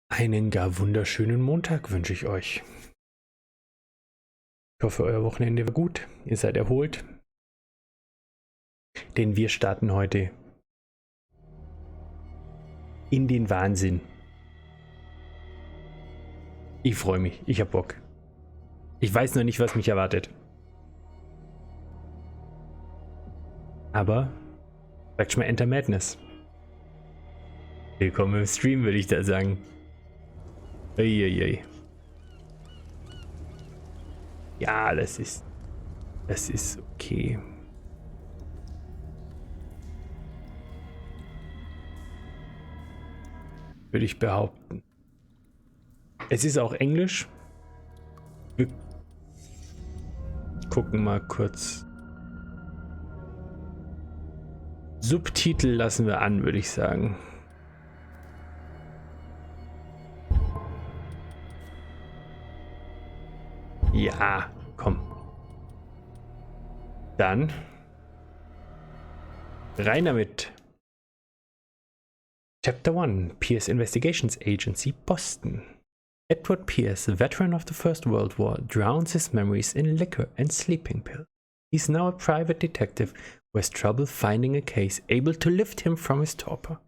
Einen gar wunderschönen Montag wünsche ich euch. Ich hoffe, euer Wochenende war gut, ihr seid erholt. Denn wir starten heute in den Wahnsinn. Ich freue mich, ich hab Bock. Ich weiß noch nicht, was mich erwartet. Aber sagt schon mal Enter Madness. Willkommen im Stream, würde ich da sagen. Uiuiui. Ja, das ist okay. Würde ich behaupten. Es ist auch Englisch. Wir gucken mal kurz. Subtitel lassen wir an, würde ich sagen. Ja, komm. Dann rein damit. Chapter 1, Pierce Investigations Agency, Boston. Edward Pierce, a veteran of the First World War, drowns his memories in liquor and sleeping pills. He's now a private detective who has trouble finding a case able to lift him from his torpor.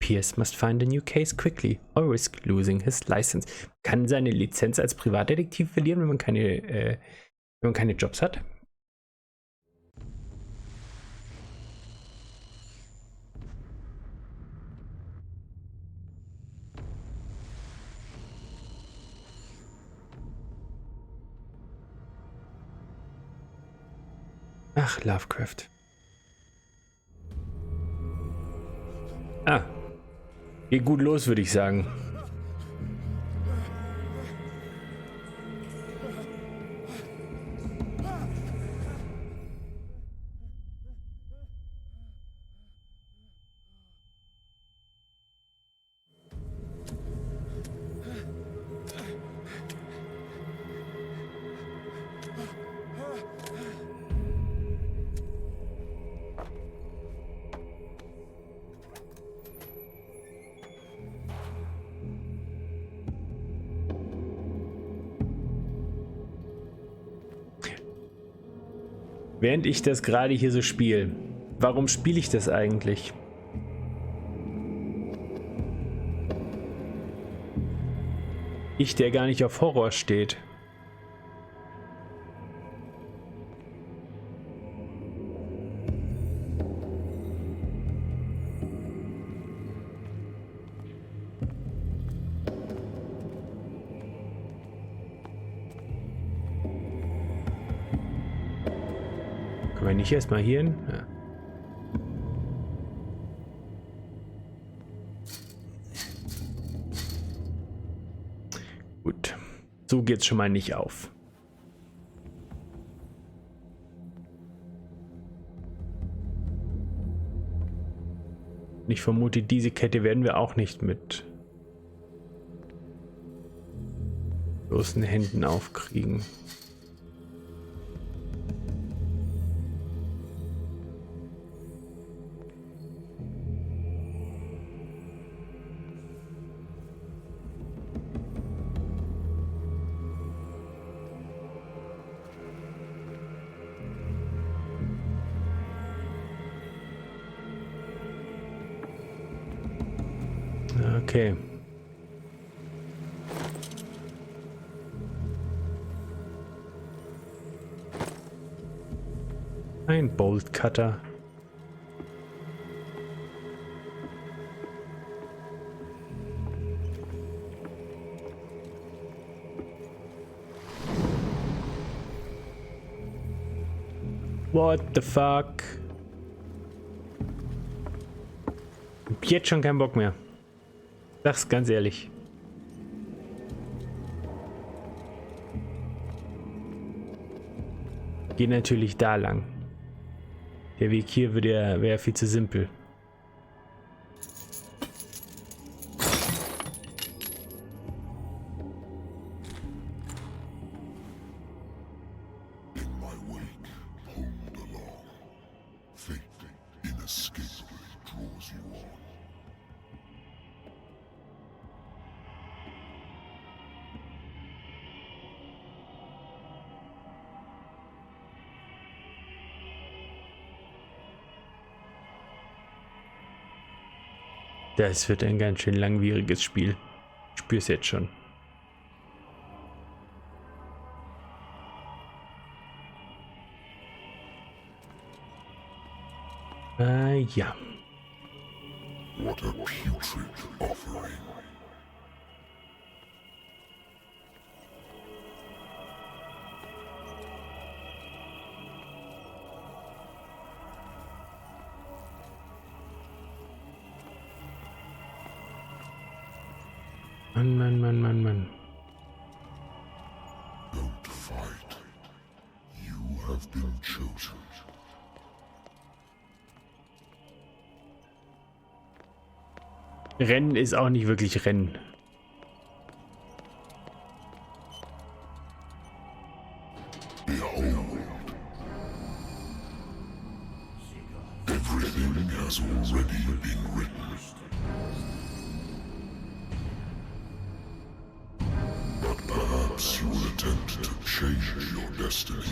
Pierce must find a new case quickly or risk losing his license. Kann seine Lizenz als Privatdetektiv verlieren, wenn man keine Jobs hat? Ach, Lovecraft. Ah, geht gut los, würde ich sagen. Während ich das gerade hier so spiele, warum spiele ich das eigentlich? Ich, der gar nicht auf Horror steht. Können wir nicht erstmal hier hin? Ja. Gut, so geht's schon mal nicht auf. Ich vermute, diese Kette werden wir auch nicht mit bloßen Händen aufkriegen. Okay. Ein Bolt Cutter. What the fuck? Hab jetzt schon keinen Bock mehr. Sag's ganz ehrlich. Geh natürlich da lang. Der Weg hier wäre viel zu simpel. Das wird ein ganz schön langwieriges Spiel. Ich spüre es jetzt schon. Ja. What a putrid offering. Mann. Don't fight. You have been chosen. Rennen ist auch nicht wirklich Rennen. Behold. Everything has already been written. But perhaps you will attempt to change your destiny.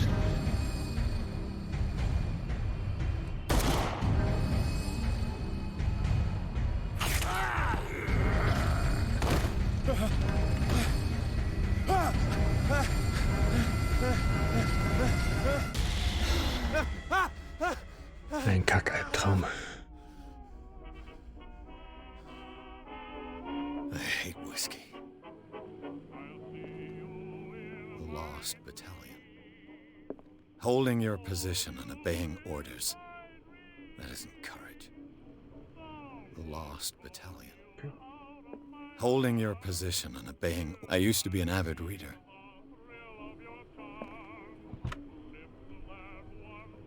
Ein Kackalbtraum. I hate whiskey. The Lost Battalion. Holding your position and obeying orders. That isn't courage. The Lost Battalion. Holding your position and obeying... I used to be an avid reader.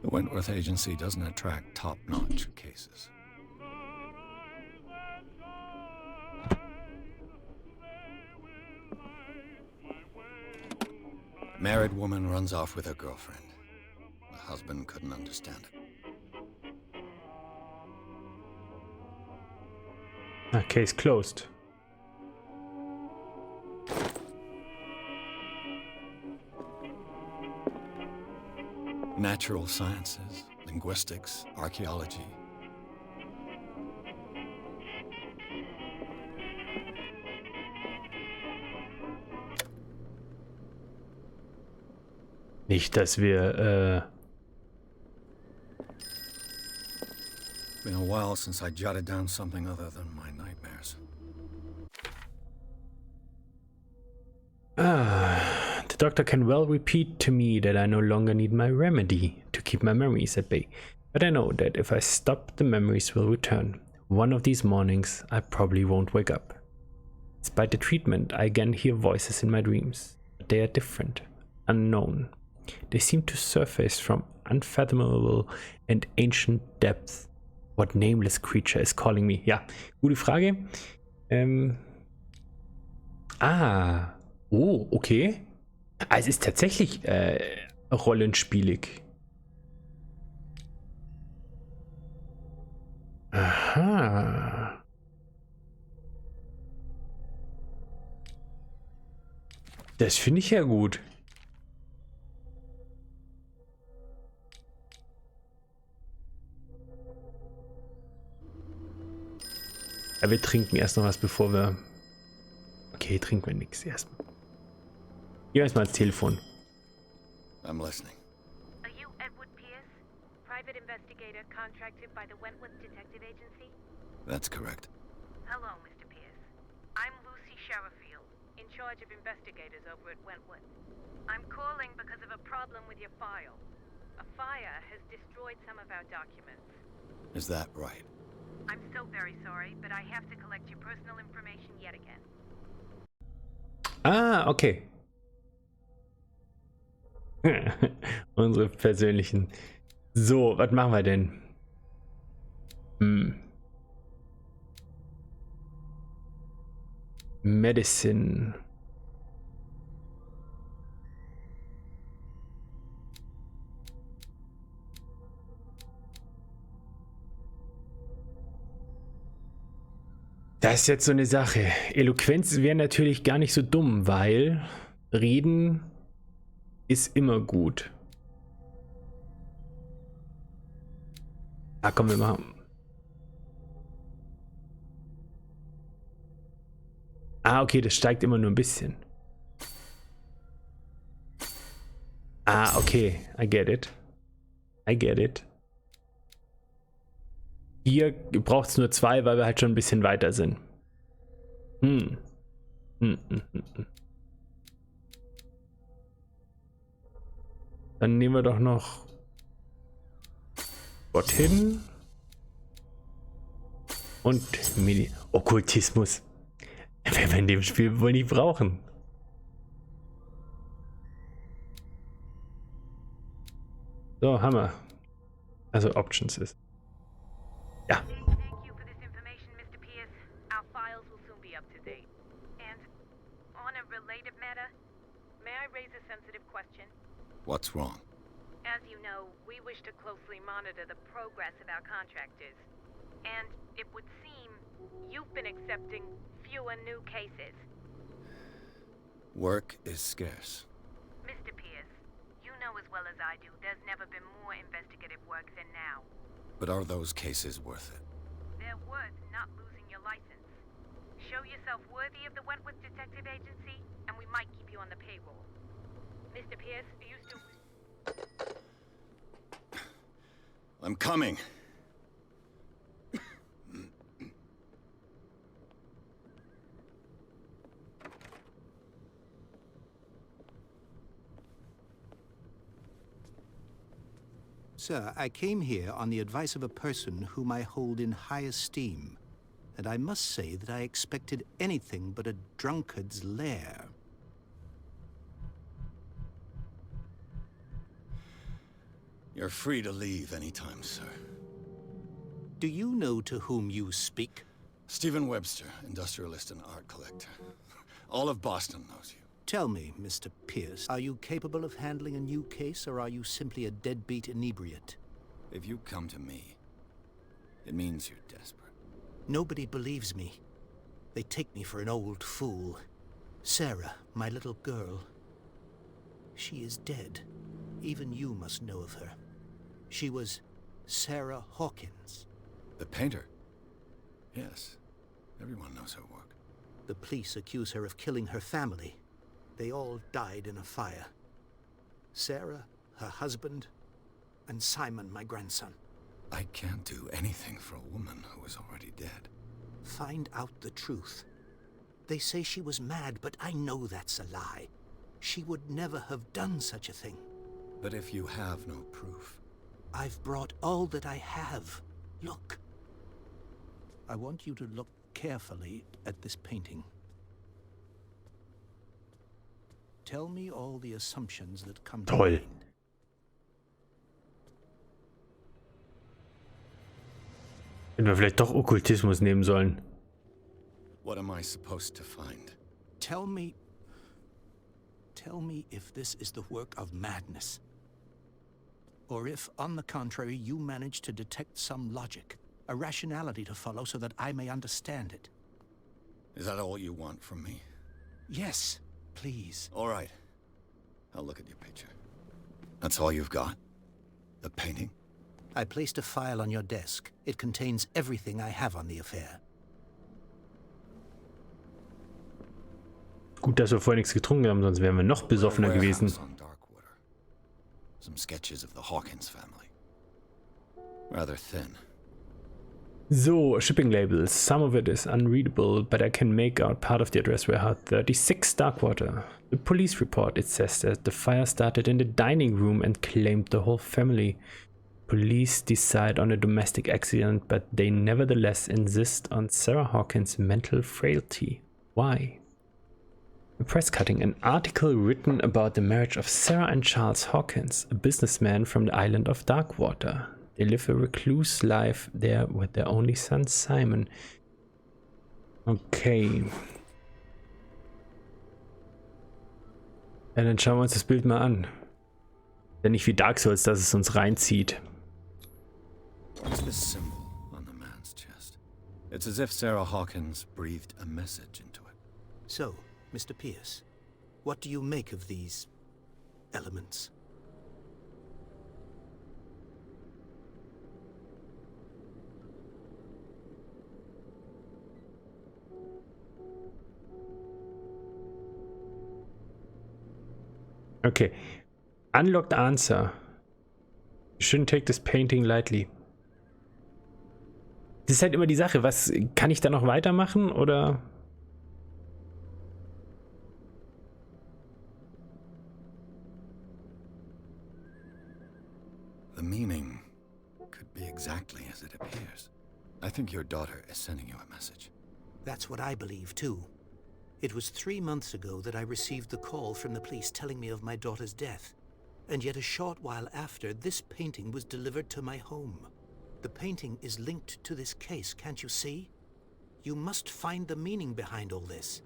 The Wentworth Agency doesn't attract top-notch cases. Married woman runs off with her girlfriend. The husband couldn't understand it. Case closed. Natural sciences, linguistics, archaeology. Nicht, dass wir, Been a while since I jotted down something other than my nightmares. The doctor can well repeat to me that I no longer need my remedy to keep my memories at bay. But I know that if I stop, the memories will return. One of these mornings, I probably won't wake up. Despite the treatment, I again hear voices in my dreams. But they are different, unknown. They seem to surface from unfathomable and ancient depths. What nameless creature is calling me? Ja, gute Frage. Oh, okay. Es ist tatsächlich rollenspielig. Aha. Das finde ich ja gut. Ja, wir trinken erst noch was, bevor wir... Okay, trinken wir nichts erstmal. Geh erstmal ans Telefon. I'm listening. Are you Edward Pierce, private investigator contracted by the Wentworth Detective Agency? That's correct. Hello, Mr. Pierce. I'm Lucy Sherifield, in charge of investigators over at Wentworth. I'm calling because of a problem with your file. A fire has destroyed some of our documents. Is that right? I'm so very sorry, but I have to collect your personal information yet again. Ah, okay. Unsere persönlichen. So, was machen wir denn? Medicine. Das ist jetzt so eine Sache. Eloquenz wäre natürlich gar nicht so dumm, weil Reden ist immer gut. Ah, komm, wir machen. Ah, okay, das steigt immer nur ein bisschen. Ah, okay. I get it. I get it. Hier braucht es nur 2, weil wir halt schon ein bisschen weiter sind. Hm. Dann nehmen wir doch noch dorthin. Und Okkultismus. Werden wir in dem Spiel wohl nicht brauchen. So, Hammer. Also Options ist. Ja. Thank you for this information, Mr. Pierce. Our files will soon be up to date. And on a related matter, may I raise a sensitive question? What's wrong? As you know, we wish to closely monitor the progress of our contractors. And it would seem you've been accepting fewer new cases. Work is scarce. Mr. Pierce, you know as well as I do, there's never been more investigative work than now. But are those cases worth it? They're worth not losing your license. Show yourself worthy of the Wentworth Detective Agency, and we might keep you on the payroll. Mr. Pierce, are you still... I'm coming. Sir, I came here on the advice of a person whom I hold in high esteem, and I must say that I expected anything but a drunkard's lair. You're free to leave anytime, sir. Do you know to whom you speak? Stephen Webster, industrialist and art collector. All of Boston knows you. Tell me, Mr. Pierce, are you capable of handling a new case, or are you simply a deadbeat inebriate? If you come to me, it means you're desperate. Nobody believes me. They take me for an old fool. Sarah, my little girl. She is dead. Even you must know of her. She was Sarah Hawkins. The painter? Yes. Everyone knows her work. The police accuse her of killing her family. They all died in a fire. Sarah, her husband, and Simon, my grandson. I can't do anything for a woman who is already dead. Find out the truth. They say she was mad, but I know that's a lie. She would never have done such a thing. But if you have no proof... I've brought all that I have. Look. I want you to look carefully at this painting. Tell me all the assumptions that come to Toll. mind. Hätten wir vielleicht doch Okkultismus nehmen sollen. What am I supposed to find? Tell me if this is the work of madness. Or if, on the contrary, you manage to detect some logic, a rationality to follow so that I may understand it. Is that all you want from me? Yes, please. All right. I'll look at your picture. That's all you've got? The painting? I placed a file on your desk. It contains everything I have on the affair. Gut, dass wir vorher nichts getrunken haben, sonst wären wir noch besoffener gewesen. On Darkwater. Some sketches of the Hawkins family. Rather thin. So, shipping labels. Some of it is unreadable, but I can make out part of the address warehouse 36 Darkwater. The police report, it says that the fire started in the dining room and claimed the whole family. Police decide on a domestic accident, but they nevertheless insist on Sarah Hawkins' mental frailty. Why? A press cutting, an article written about the marriage of Sarah and Charles Hawkins, a businessman from the island of Darkwater. They live a recluse life there with their only son Simon. Okay. Ja, dann schauen wir uns das Bild mal an. Denn nicht wie Dark Souls, dass es uns reinzieht. What's this symbol on the man's chest? It's as if Sarah Hawkins breathed a message into it. So, Mr. Pierce, what do you make of these elements? Okay. Unlocked answer. You shouldn't take this painting lightly. Das ist halt immer die Sache. Was kann ich da noch weitermachen oder? The meaning could be exactly as it appears. I think your daughter is sending you a message. That's what I believe, too. It was 3 months ago that I received the call from the police telling me of my daughter's death. And yet a short while after, this painting was delivered to my home. The painting is linked to this case, can't you see? You must find the meaning behind all this.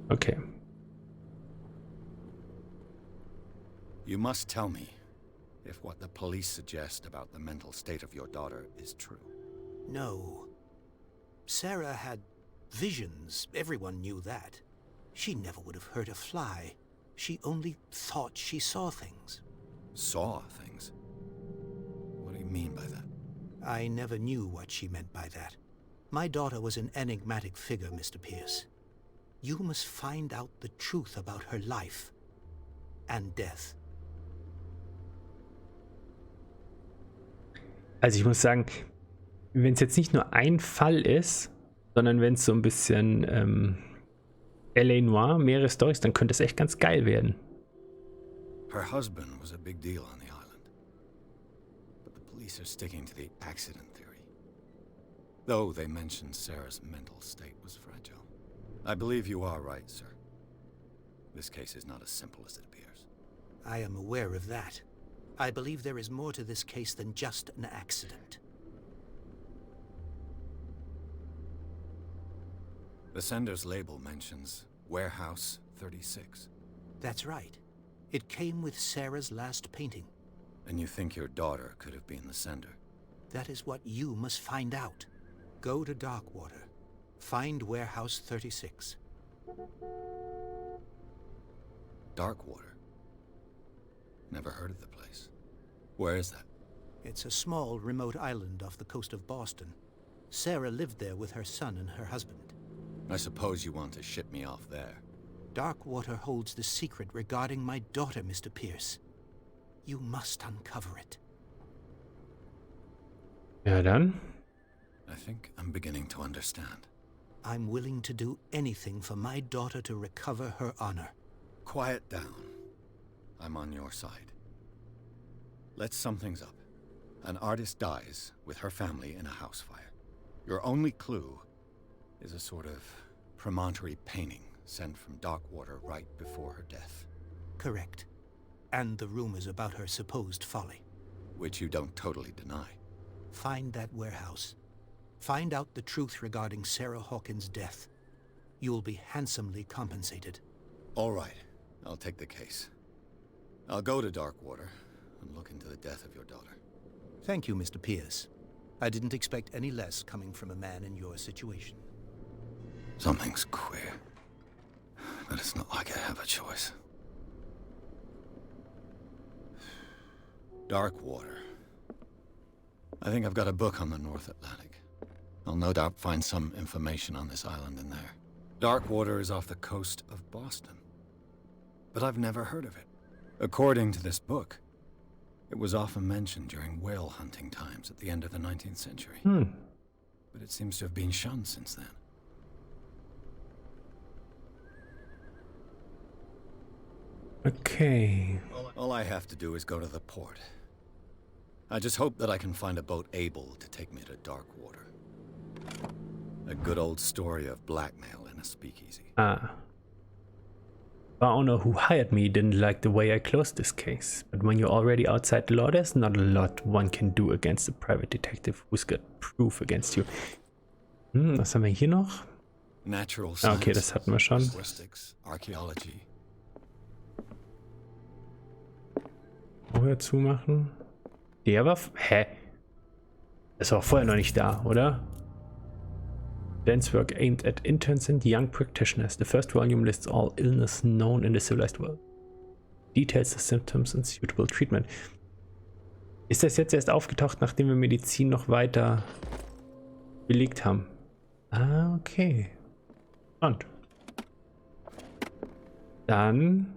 Okay. You must tell me if what the police suggest about the mental state of your daughter is true. No. Sarah had visions. Everyone knew that. She never would have hurt a fly. She only thought she saw things. Saw things? What do you mean by that? I never knew what she meant by that. My daughter was an enigmatic figure, Mr. Pierce. You must find out the truth about her life and death. Also ich muss sagen, wenn es jetzt nicht nur ein Fall ist, sondern wenn es so ein bisschen L.A. Noir, mehrere Storys, dann könnte es echt ganz geil werden. Her husband was a big deal on the island. But the police are sticking to the accident theory. Though they mentioned Sarah's mental state was fragile. I believe you are right, sir. This case is not as simple as it appears. I am aware of that. I believe there is more to this case than just an accident. The sender's label mentions Warehouse 36. That's right. It came with Sarah's last painting. And you think your daughter could have been the sender? That is what you must find out. Go to Darkwater. Find Warehouse 36. Darkwater? Never heard of the place. Where is that? It's a small, remote island off the coast of Boston. Sarah lived there with her son and her husband. I suppose you want to ship me off there. Darkwater holds the secret regarding my daughter, Mr. Pierce. You must uncover it. Ja, dann. I think I'm beginning to understand. I'm willing to do anything for my daughter to recover her honor. Quiet down. I'm on your side. Let's sum things up. An artist dies with her family in a house fire. Your only clue is a sort of promontory painting sent from Darkwater right before her death. Correct. And the rumors about her supposed folly. Which you don't totally deny. Find that warehouse. Find out the truth regarding Sarah Hawkins' death. You'll be handsomely compensated. All right. I'll take the case. I'll go to Darkwater and look into the death of your daughter. Thank you, Mr. Pierce. I didn't expect any less coming from a man in your situation. Something's queer. But it's not like I have a choice. Darkwater. I think I've got a book on the North Atlantic. I'll no doubt find some information on this island in there. Darkwater is off the coast of Boston. But I've never heard of it. According to this book, it was often mentioned during whale hunting times at the end of the 19th century. But it seems to have been shunned since then. Okay. All I have to do is go to the port. I just hope that I can find a boat able to take me to Darkwater. A good old story of blackmail in a speakeasy. Ah. The owner who hired me didn't like the way I closed this case. But when you're already outside the law, there's not a lot one can do against a private detective who's got proof against you. Was haben wir hier noch? Natural Ah, okay, das hatten wir schon. linguistics, archaeology. Vorher zumachen. Der war... Hä? Das war vorher noch nicht da, oder? Den's work aimed at interns and young practitioners. The first volume lists all illness known in the civilized world. Details the symptoms and suitable treatment. Ist das jetzt erst aufgetaucht, nachdem wir Medizin noch weiter belegt haben? Ah, okay. Und dann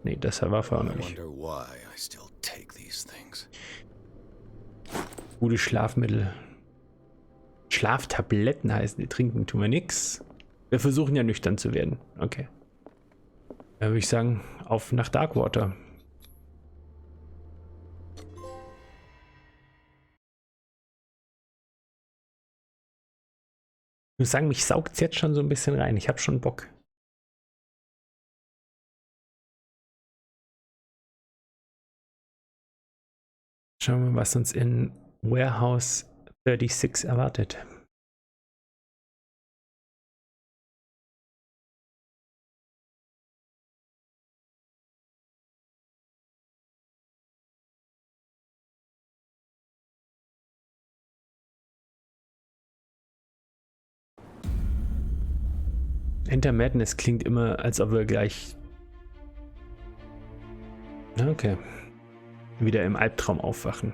Nee, das war vorher noch I nicht. wonder why I still take these things. Gute Schlafmittel. Schlaftabletten heißen die. Trinken tun wir nix. Wir versuchen ja nüchtern zu werden. Okay. Dann würde ich sagen, auf nach Darkwater. Ich muss sagen, mich saugt es jetzt schon so ein bisschen rein. Ich habe schon Bock. Schauen wir mal, was uns in Warehouse 36 erwartet. Enter Madness klingt immer, als ob wir gleich... Okay. Wieder im Albtraum aufwachen.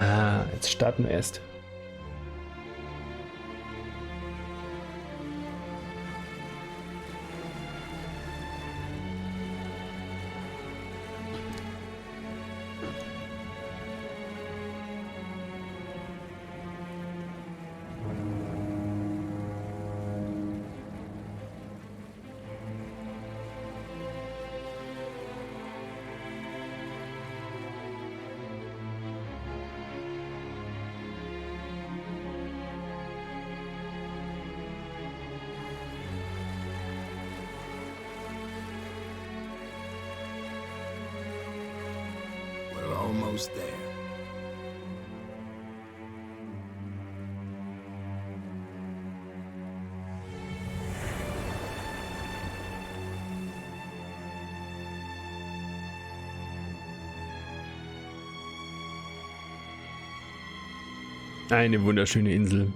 Ah, jetzt starten wir erst. We're almost there. Eine wunderschöne Insel.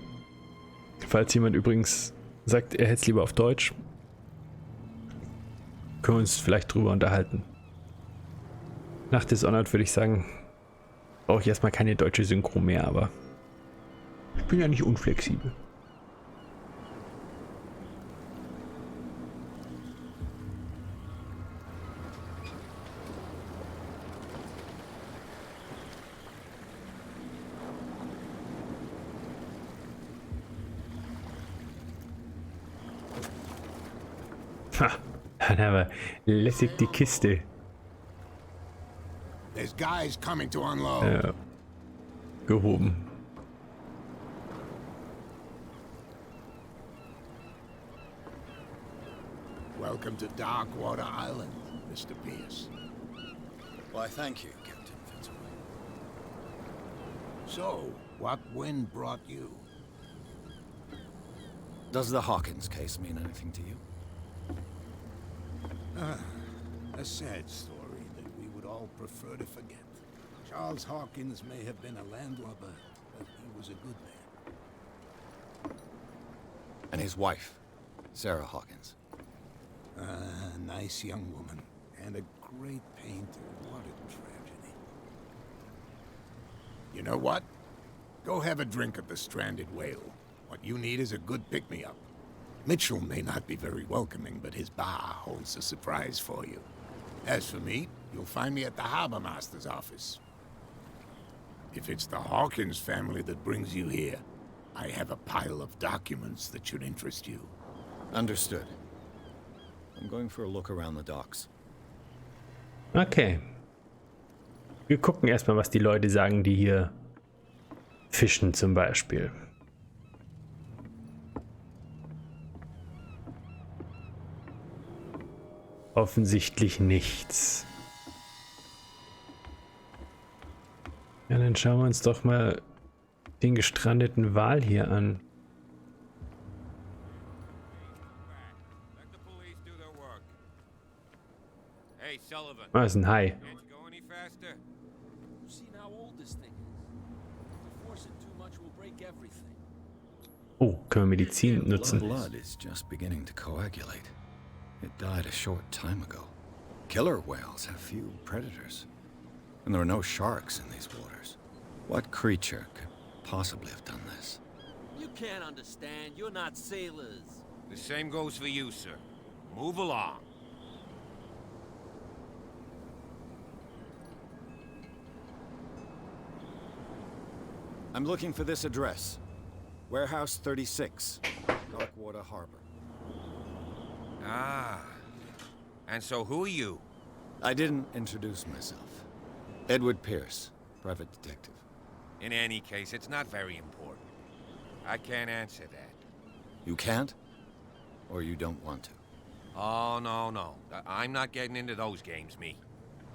Falls jemand übrigens sagt, er hätte es lieber auf Deutsch, können wir uns vielleicht drüber unterhalten. Nach Dishonored würde ich sagen, brauche ich erstmal keine deutsche Synchro mehr, aber ich bin ja nicht unflexibel. Ha, dann haben wir lässig die Kiste There's guys coming to unload. gehoben. Welcome to Darkwater Island, Mr. Pierce. Why, thank you, Captain Fitzroy. So, what wind brought you? Does the Hawkins case mean anything to you? A sad story that we would all prefer to forget. Charles Hawkins may have been a landlubber, but he was a good man. And his wife, Sarah Hawkins. A nice young woman, and a great painter. What a tragedy. You know what? Go have a drink at the Stranded Whale. What you need is a good pick-me-up. Mitchell may not be very welcoming, but his bar holds a surprise for you. As for me, you'll find me at the Harbor Master's office. If it's the Hawkins family that brings you here, I have a pile of documents that should interest you. Understood. I'm going for a look around the docks. Okay. Wir gucken erstmal, was die Leute sagen, die hier fischen zum Beispiel. Offensichtlich nichts. Ja, dann schauen wir uns doch mal den gestrandeten Wal hier an. Let the police do their work. Hey, Sullivan. Ah, das ist ein Hai. Can't you go any faster? You've seen how old this thing is. If we force it too much, we'll break everything. Oh, können wir Medizin The nutzen? blood is just beginning to coagulate. It died a short time ago. Killer whales have few predators. And there are no sharks in these waters. What creature could possibly have done this? You can't understand. You're not sailors. The same goes for you, sir. Move along. I'm looking for this address. Warehouse 36, Darkwater Harbor. Ah. And so who are you? I didn't introduce myself. Edward Pierce, private detective. In any case, it's not very important. I can't answer that. You can't? Or you don't want to? Oh, no. I'm not getting into those games, me.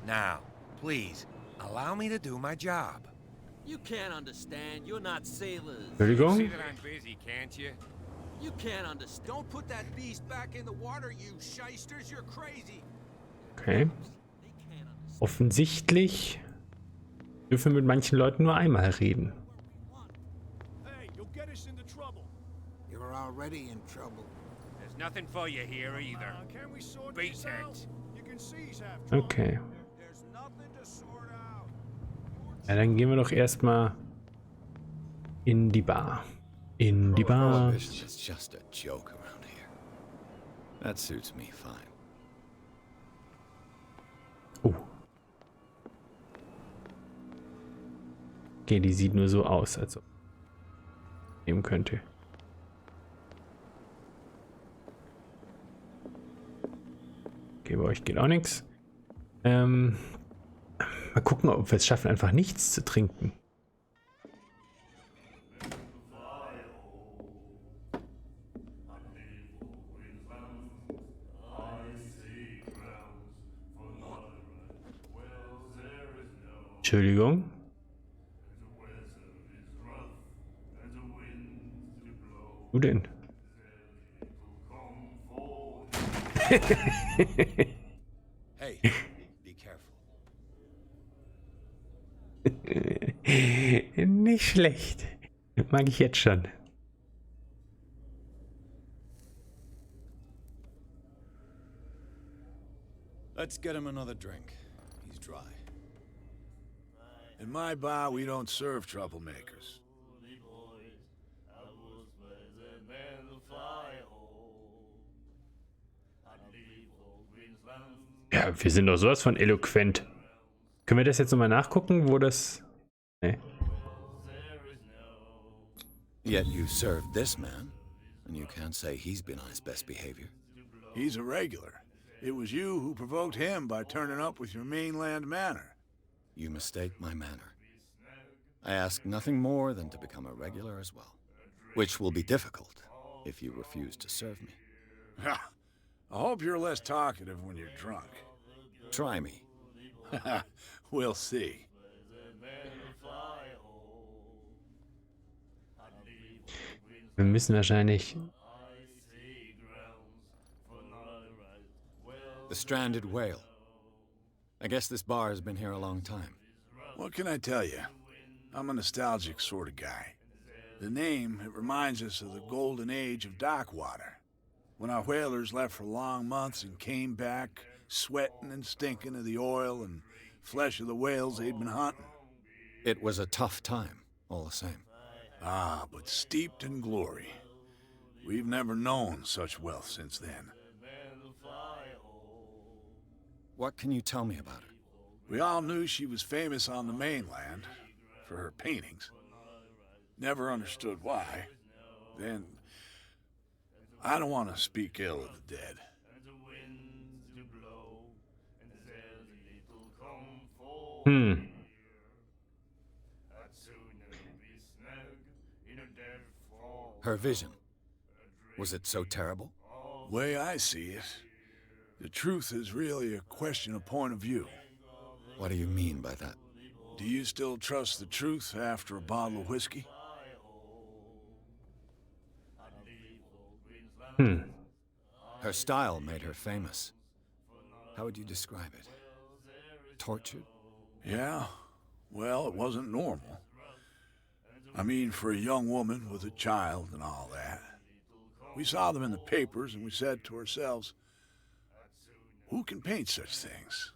Now, please, allow me to do my job. You can't understand. You're not sailors. Where you See going? that I'm busy, can't you? You can't understand. Don't put that beast back in the water, you shysters. You're crazy. Okay. They can't understand. Offensichtlich dürfen wir mit manchen Leuten nur einmal reden. Hey, you'll get us into trouble. You're already in trouble. There's nothing for you here either. Can we sort Beat this it. out? You can see he's half drunk. Okay. There's nothing to sort out. Ja, dann gehen wir doch erstmal in die Bar. In die Bar. Prohibition is just a joke around here. That suits me fine. Oh. Okay, die sieht nur so aus, als ob nehmen könnte. Okay, bei euch geht auch nichts. Mal gucken, ob wir es schaffen, einfach nichts zu trinken. Entschuldigung. Wo denn? Hey, be careful. Nicht schlecht. Mag ich jetzt schon. Let's get him another drink. He's dry. In my bar, we don't serve troublemakers. Ja, wir sind doch sowas von eloquent. Können wir das jetzt nochmal nachgucken, wo das... Nee. Yet you served this man, and you can't say he's been on his best behavior. He's a regular. It was you who provoked him by turning up with your mainland manner. You mistake my manner. I ask nothing more than to become a regular as well, which will be difficult if you refuse to serve me. I hope you're less talkative when you're drunk. Try me. We'll see. Wir müssen wahrscheinlich... The stranded whale. I guess this bar has been here a long time. What can I tell you? I'm a nostalgic sort of guy. The name, it reminds us of the golden age of Darkwater, when our whalers left for long months and came back sweating and stinking of the oil and flesh of the whales they'd been hunting. It was a tough time, all the same. Ah, but steeped in glory. We've never known such wealth since then. What can you tell me about her? We all knew she was famous on the mainland for her paintings. Never understood why. Then, I don't want to speak ill of the dead. Her vision. Was it so terrible? Way I see it, the truth is really a question of point of view. What do you mean by that? Do you still trust the truth after a bottle of whiskey? Her style made her famous. How would you describe it? Tortured? Yeah, well, it wasn't normal. I mean, for a young woman with a child and all that. We saw them in the papers and we said to ourselves, who can paint such things?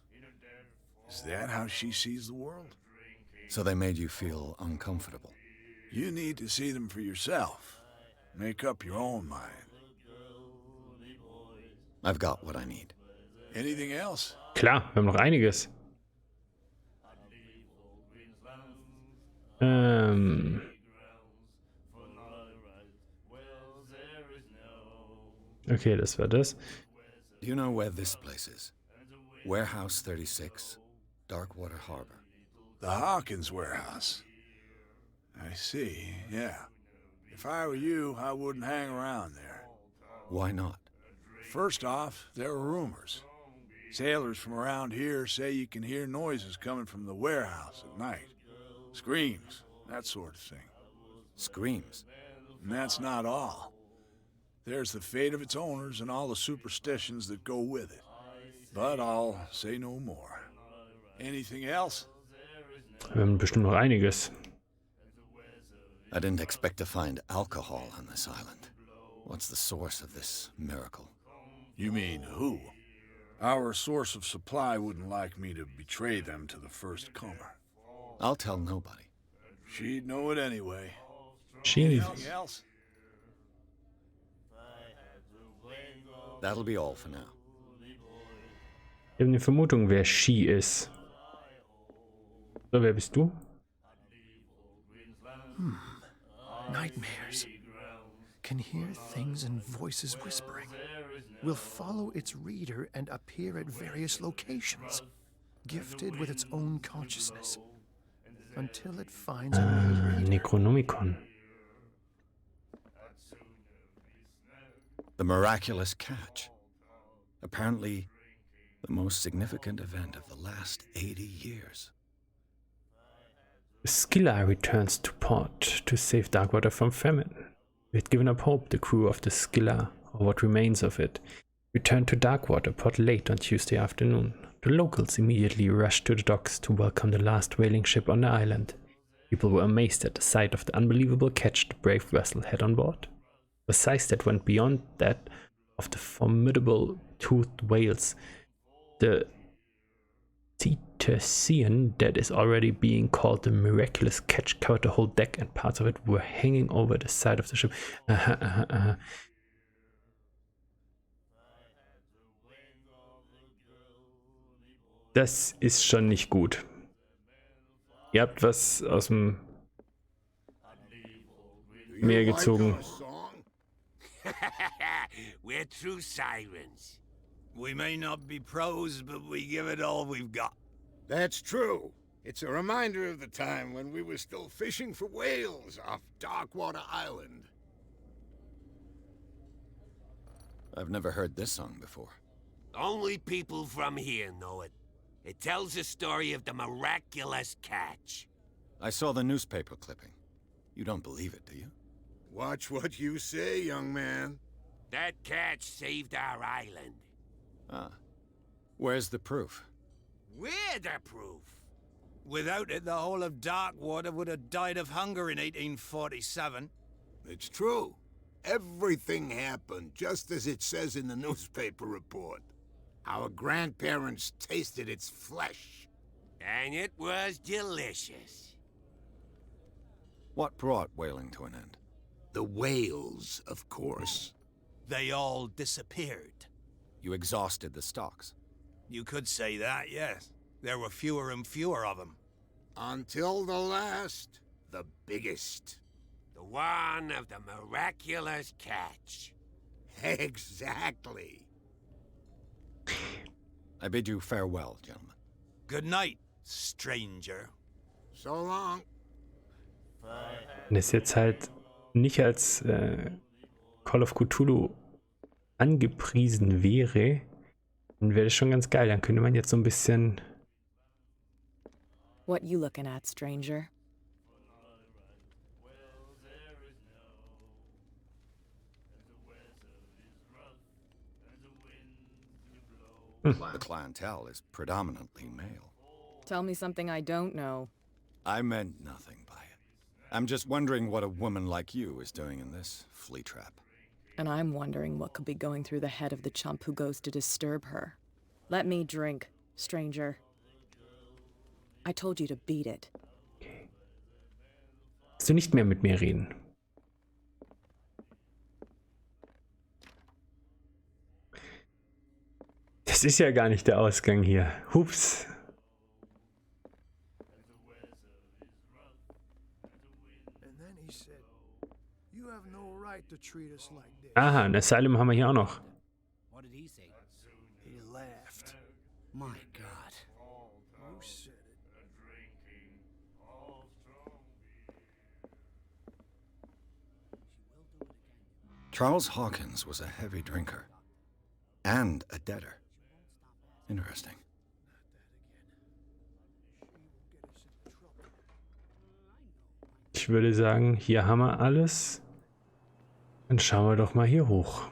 Is that how she sees the world? So they made you feel uncomfortable. You need to see them for yourself. Make up your own mind. I've got what I need. Anything else? Klar, wir haben noch einiges. Okay, das war das. Do you know where this place is? Warehouse 36, Darkwater Harbor. The Hawkins warehouse. I see, yeah. If I were you, I wouldn't hang around there. Why not? First off, there are rumors. Sailors from around here say you can hear noises coming from the warehouse at night. Screams, that sort of thing. Screams? And that's not all. There's the fate of its owners and all the superstitions that go with it. But I'll say no more. Anything else? Wir haben bestimmt noch einiges. I didn't expect to find alcohol on this island. What's the source of this miracle? You mean who? Our source of supply wouldn't like me to betray them to the first comer. I'll tell nobody. She'd know it anyway. She. Anything else? That'll be all for now. Ich habe eine Vermutung, wer She ist. So, wer bist du? Nightmares. Can hear things and voices whispering. Will follow its reader and appear at various locations, gifted with its own consciousness, until it finds a new reader. Necronomicon. The miraculous catch. Apparently, the most significant event of the last 80 years. Scylla returns to port to save Darkwater from famine. We had given up hope. The crew of the Scylla, or what remains of it, returned to Darkwater port late on Tuesday afternoon. The locals immediately rushed to the docks to welcome the last whaling ship on the island. People were amazed at the sight of the unbelievable catch the brave vessel had on board. A size that went beyond that of the formidable toothed whales. The Cetacean that is already being called the miraculous catch covered the whole deck, and parts of it were hanging over the side of the ship. Das ist schon nicht gut. Ihr habt was aus dem Meer gezogen. We're true sirens. We may not be pros, but we give it all we've got. That's true. It's a reminder of the time when we were still fishing for whales off Darkwater Island. I've never heard this song before. Only people from here know it. It tells the story of the miraculous catch. I saw the newspaper clipping. You don't believe it, do you? Watch what you say, young man. That catch saved our island. Ah. Where's the proof? We're the proof. Without it, the whole of Darkwater would have died of hunger in 1847. It's true. Everything happened just as it says in the newspaper report. Our grandparents tasted its flesh. And it was delicious. What brought whaling to an end? The whales, of course. They all disappeared. You exhausted the stocks. You could say that, yes. There were fewer and fewer of them. Until the last, the biggest. The one of the miraculous catch. Exactly. I bid you farewell, gentlemen. Good night, stranger. So long. Wenn es jetzt halt nicht als Call of Cthulhu angepriesen wäre, dann wäre das schon ganz geil. Dann könnte man jetzt so ein bisschen... What you looking at, stranger? The clientele is predominantly male. Tell me something I don't know. I meant nothing by it. I'm just wondering what a woman like you is doing in this flea trap. And I'm wondering what could be going through the head of the chump who goes to disturb her. Let me drink, stranger. I told you to beat it. Willst du nicht mehr mit mir reden? Das ist ja gar nicht der Ausgang hier. Hups. Aha, ein Asylum haben wir hier auch noch. What did he say? He laughed. My God. Who said it? Charles Hawkins was a heavy drinker. And a debtor. Interesting. Ich würde sagen, hier haben wir alles. Dann schauen wir doch mal hier hoch.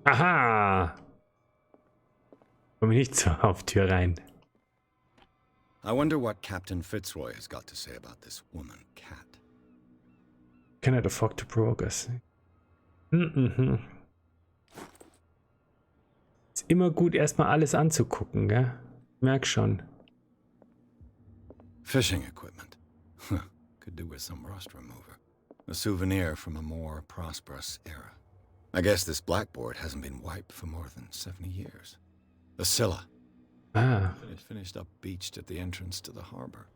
Aha! Komme ich nicht zur Haupttür rein. I wonder what Captain Fitzroy has got to say about this woman, Cat. Cannot afford to provoke us. Ist immer gut, erstmal alles anzugucken, gell? Merk schon. Fishing equipment. Could do with some rust remover. A souvenir from a more prosperous era. I guess this blackboard hasn't been wiped for more than 70 years. The Scylla. Ah. It finished up beached at the entrance to the harbor.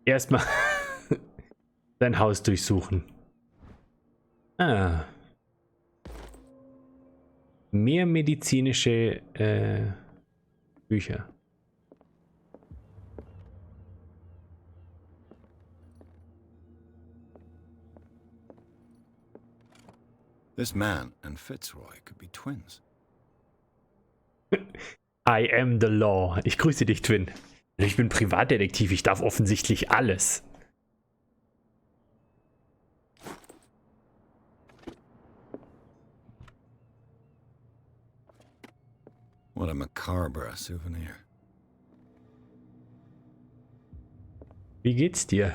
Erstmal sein Haus durchsuchen. Ah. Mehr medizinische Bücher. This man and Fitzroy could be twins. I am the law. Ich grüße dich, Twin. Ich bin Privatdetektiv, ich darf offensichtlich alles. What a macabre souvenir. Wie geht's dir?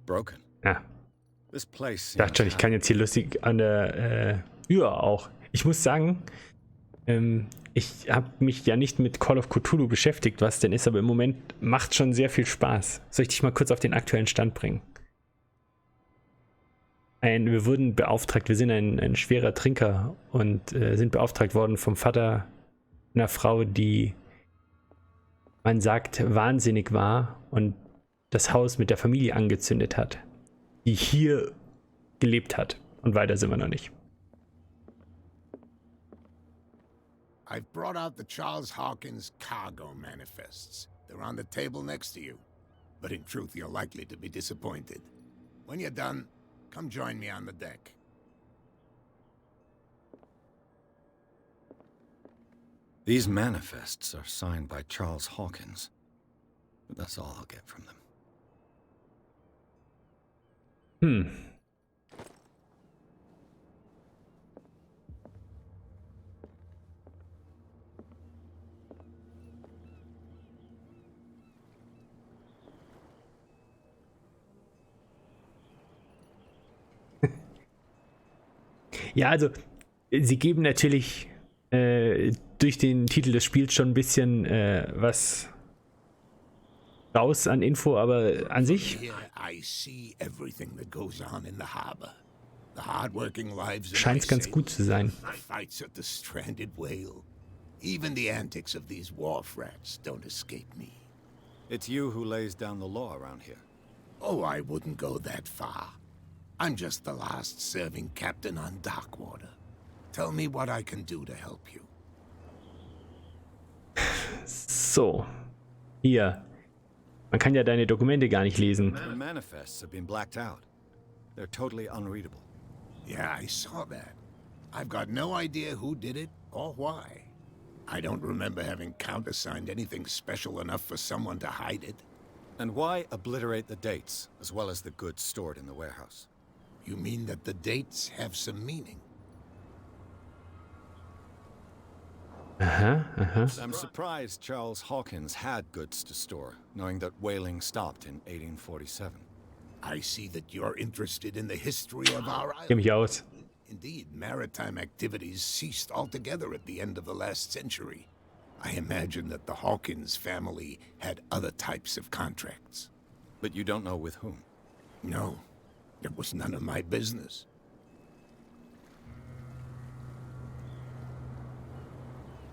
Broken. Ja. This place Ich dachte schon, ich kann jetzt hier lustig an der Tür auch. Ich muss sagen, ich habe mich ja nicht mit Call of Cthulhu beschäftigt, was denn ist, aber im Moment macht schon sehr viel Spaß. Soll ich dich mal kurz auf den aktuellen Stand bringen? Wir wurden beauftragt, wir sind ein schwerer Trinker und sind beauftragt worden vom Vater einer Frau, die, man sagt, wahnsinnig war und das Haus mit der Familie angezündet hat, die hier gelebt hat. Und weiter sind wir noch nicht. I've brought out the Charles Hawkins cargo manifests. They're on the table next to you. But in truth, you're likely to be disappointed. When you're done, come join me on the deck. These manifests are signed by Charles Hawkins. But that's all I'll get from them. Ja, also, sie geben natürlich durch den Titel des Spiels schon ein bisschen was raus an Info, aber an sich scheint es ganz gut zu sein. Even the antics of these wharf rats don't escape me. It's you who lays down the law around here. Oh, I wouldn't go that far. I'm just the last serving captain on Darkwater. Tell me what I can do to help you. So, hier. Man kann ja deine Dokumente gar nicht lesen. The manifests have been blacked out. They're totally unreadable. Yeah, I saw that. I've got no idea who did it or why. I don't remember having countersigned anything special enough for someone to hide it. And why obliterate the dates, as well as the goods stored in the warehouse? You mean that the dates have some meaning? I'm surprised Charles Hawkins had goods to store, knowing that whaling stopped in 1847. I see that you're interested in the history of our Kenn mich island. aus. Indeed, maritime activities ceased altogether at the end of the last century. I imagine that the Hawkins family had other types of contracts. But you don't know with whom? No, it was none of my business.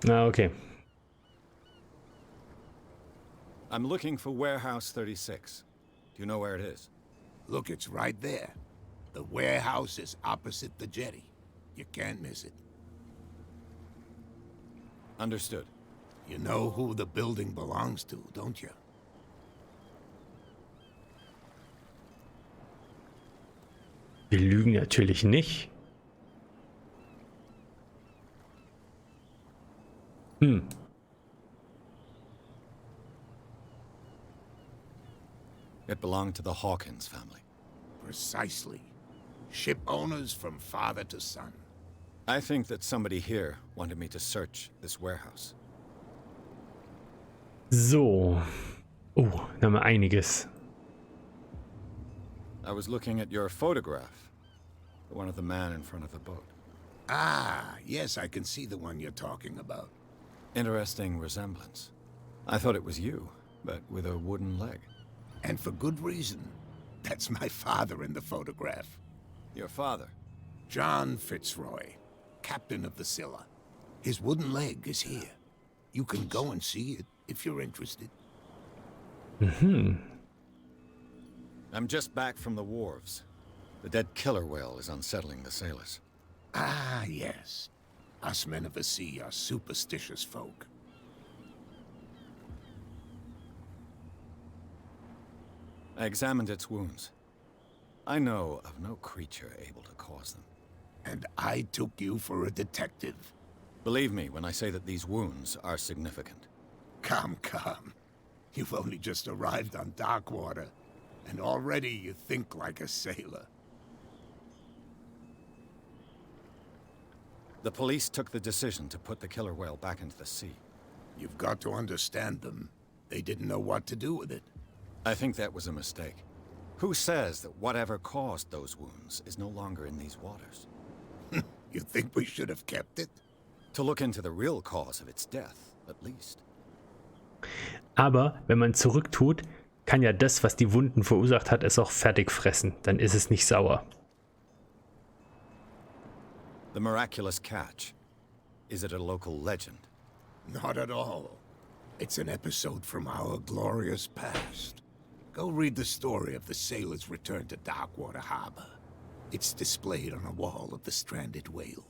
Ah, okay. I'm looking for Warehouse 36. Do you know where it is? Look, it's right there. The warehouse is opposite the jetty. You can't miss it. Understood. You know who the building belongs to, don't you? Wir lügen natürlich nicht. It belonged to the Hawkins family. Precisely. Ship owners from father to son. I think that somebody here wanted me to search this warehouse. So. Oh, da haben wir einiges. I was looking at your photograph. The one of the man in front of the boat. Ah, yes, I can see the one you're talking about. Interesting resemblance. I thought it was you, but with a wooden leg. And for good reason. That's my father in the photograph. Your father? John Fitzroy, captain of the Scylla. His wooden leg is here. You can go and see it if you're interested. I'm just back from the wharves. The dead killer whale is unsettling the sailors. Ah, yes. Us men of the sea are superstitious folk. I examined its wounds. I know of no creature able to cause them. And I took you for a detective. Believe me when I say that these wounds are significant. Come, come. You've only just arrived on Darkwater, and already you think like a sailor. The police took the decision to put the killer whale back into the sea. You've got to understand them. They didn't know what to do with it. I think that was a mistake. Who says that whatever caused those wounds is no longer in these waters? You think we should have kept it? To look into the real cause of its death, at least. Aber wenn man zurücktut, kann ja das, was die Wunden verursacht hat, es auch fertig fressen. Dann ist es nicht sauer. The miraculous catch. Is it a local legend? Not at all. It's an episode from our glorious past. Go read the story of the sailor's return to Darkwater Harbor. It's displayed on a wall of the stranded whale.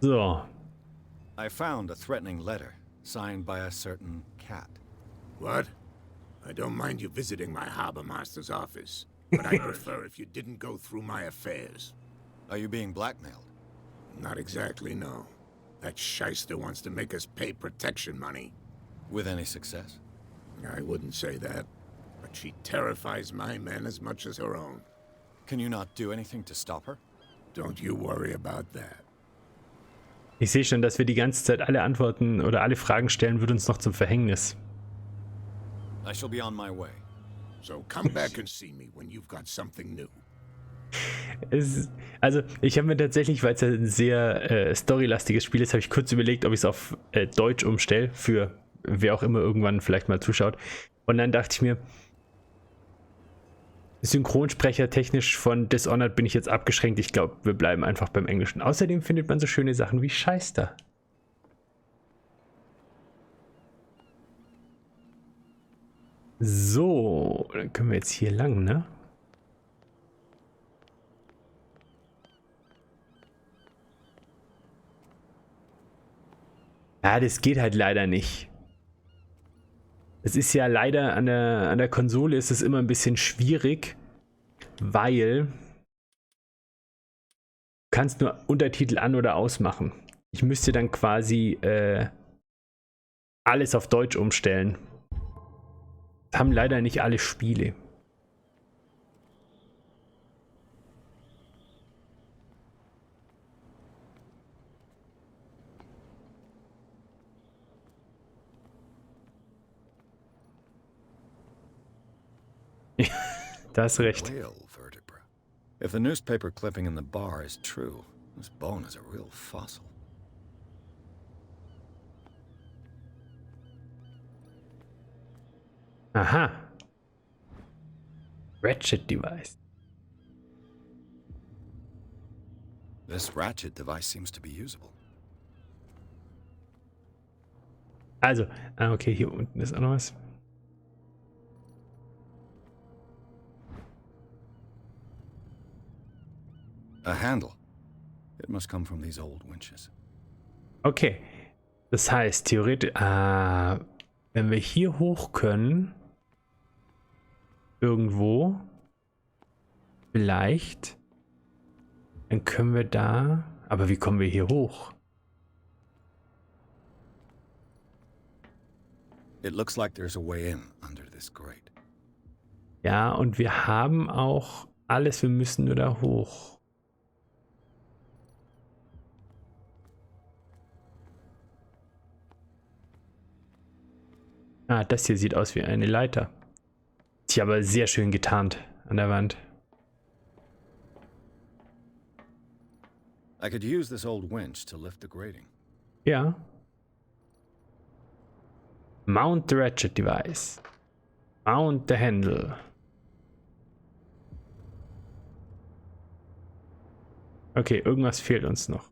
So. I found a threatening letter signed by a certain cat. What? I don't mind you visiting my harbor master's office, but I'd prefer if you didn't go through my affairs. Are you being blackmailed? Not exactly, no. That shyster wants to make us pay protection money. With any success? I wouldn't say that, but she terrifies my men as much as her own. Can you not do anything to stop her? Don't you worry about that. Ich sehe schon, dass wir die ganze Zeit alle Antworten oder alle Fragen stellen, wird uns noch zum Verhängnis. I shall be on my way. So come back and see me when you've got something new. Also, ich habe mir tatsächlich, weil es ja ein sehr storylastiges Spiel ist, habe ich kurz überlegt, ob ich es auf Deutsch umstelle, für wer auch immer irgendwann vielleicht mal zuschaut. Und dann dachte ich mir, Synchronsprecher technisch von Dishonored bin ich jetzt abgeschränkt. Ich glaube, wir bleiben einfach beim Englischen. Außerdem findet man so schöne Sachen wie Scheißer. So, dann können wir jetzt hier lang, ne? Ja, das geht halt leider nicht. Es ist ja leider an der Konsole ist es immer ein bisschen schwierig, weil du kannst nur Untertitel an- oder ausmachen. Ich müsste dann quasi alles auf Deutsch umstellen. Haben leider nicht alle Spiele. Da hast recht. Whale vertebra. If the newspaper clipping in the bar is true, this bone is a real fossil. Aha. Ratchet Device. This ratchet device seems to be usable. Also, okay, hier unten ist auch noch was. A handle. It must come from these old winches. Okay. Das heißt, theoretisch, wenn wir hier hoch können, irgendwo, vielleicht, dann können wir da, aber wie kommen wir hier hoch? It looks like there's a way in under this grate. Ja, und wir haben auch alles, wir müssen nur da hoch. Ah, das hier sieht aus wie eine Leiter. Ist hier aber sehr schön getarnt an der Wand. I could use this old winch to lift the grating. Ja. Mount the ratchet device. Mount the handle. Okay, irgendwas fehlt uns noch.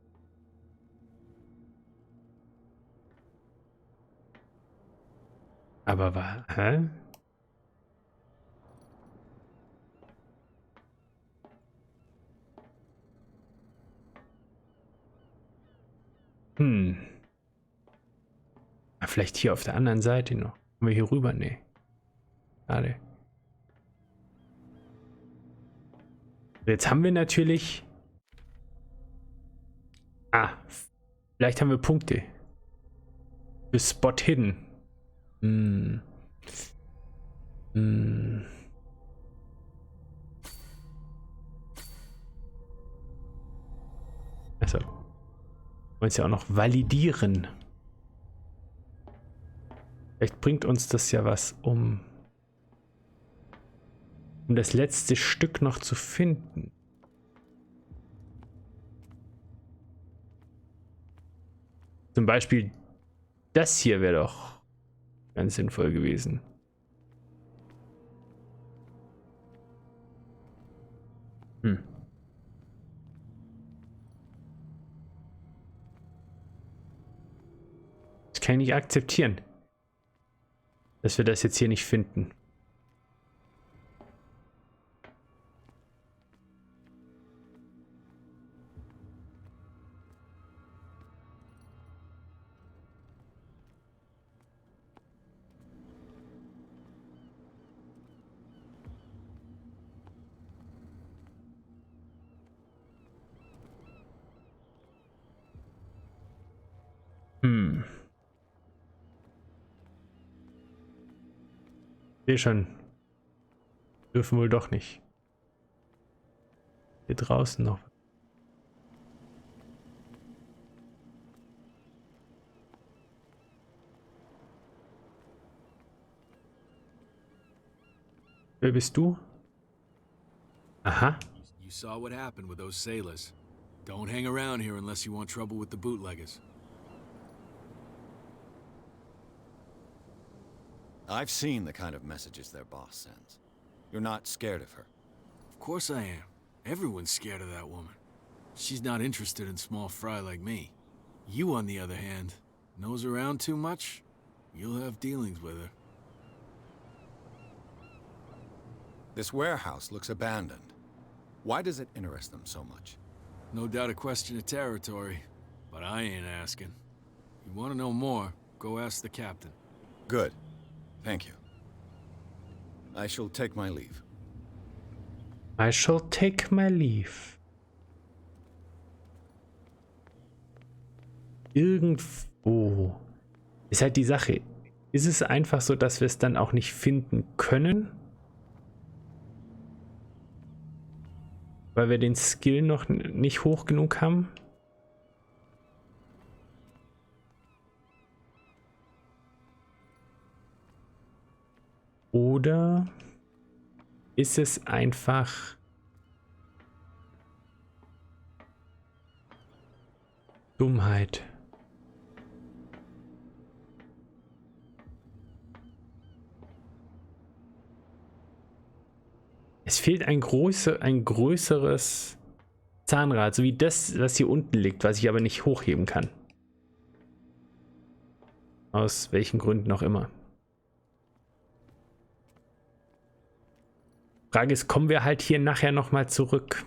Aber was? Hä? Vielleicht hier auf der anderen Seite noch. Kommen wir hier rüber? Nee. Schade. Jetzt haben wir natürlich... vielleicht haben wir Punkte. Für Spot Hidden. Also. Wollen es ja auch noch validieren. Vielleicht bringt uns das ja was, um das letzte Stück noch zu finden. Zum Beispiel das hier wäre doch ganz sinnvoll gewesen. Das kann ich nicht akzeptieren, dass wir das jetzt hier nicht finden. Sehe schon. Dürfen wohl doch nicht. Hier draußen noch. Wer bist du? Aha. You saw what happened with those sailors. Don't hang around here unless you want trouble with the bootleggers. I've seen the kind of messages their boss sends. You're not scared of her. Of course I am. Everyone's scared of that woman. She's not interested in small fry like me. You, on the other hand, nose around too much, you'll have dealings with her. This warehouse looks abandoned. Why does it interest them so much? No doubt a question of territory, but I ain't asking. You want to know more, go ask the captain. Good. Thank you. I shall take my leave. I shall take my leave. Irgendwo ist halt die Sache. Ist es einfach so, dass wir es dann auch nicht finden können? Weil wir den Skill noch nicht hoch genug haben? Oder ist es einfach Dummheit? Es fehlt ein größeres Zahnrad, so wie das, was hier unten liegt, was ich aber nicht hochheben kann. Aus welchen Gründen auch immer. Frage ist, kommen wir halt hier nachher nochmal zurück?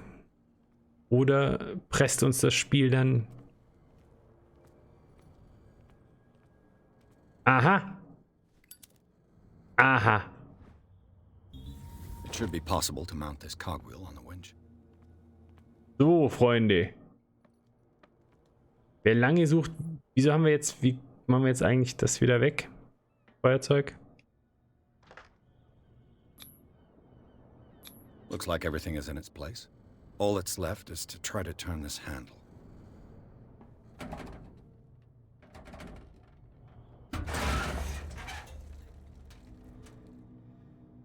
Oder presst uns das Spiel dann... Aha! Aha! It should be possible to mount this cogwheel on the winch. So, Freunde. Wer lange sucht, wieso haben wir jetzt, wie machen wir jetzt eigentlich das wieder weg? Feuerzeug? Looks like everything is in its place. All that's left is to try to turn this handle.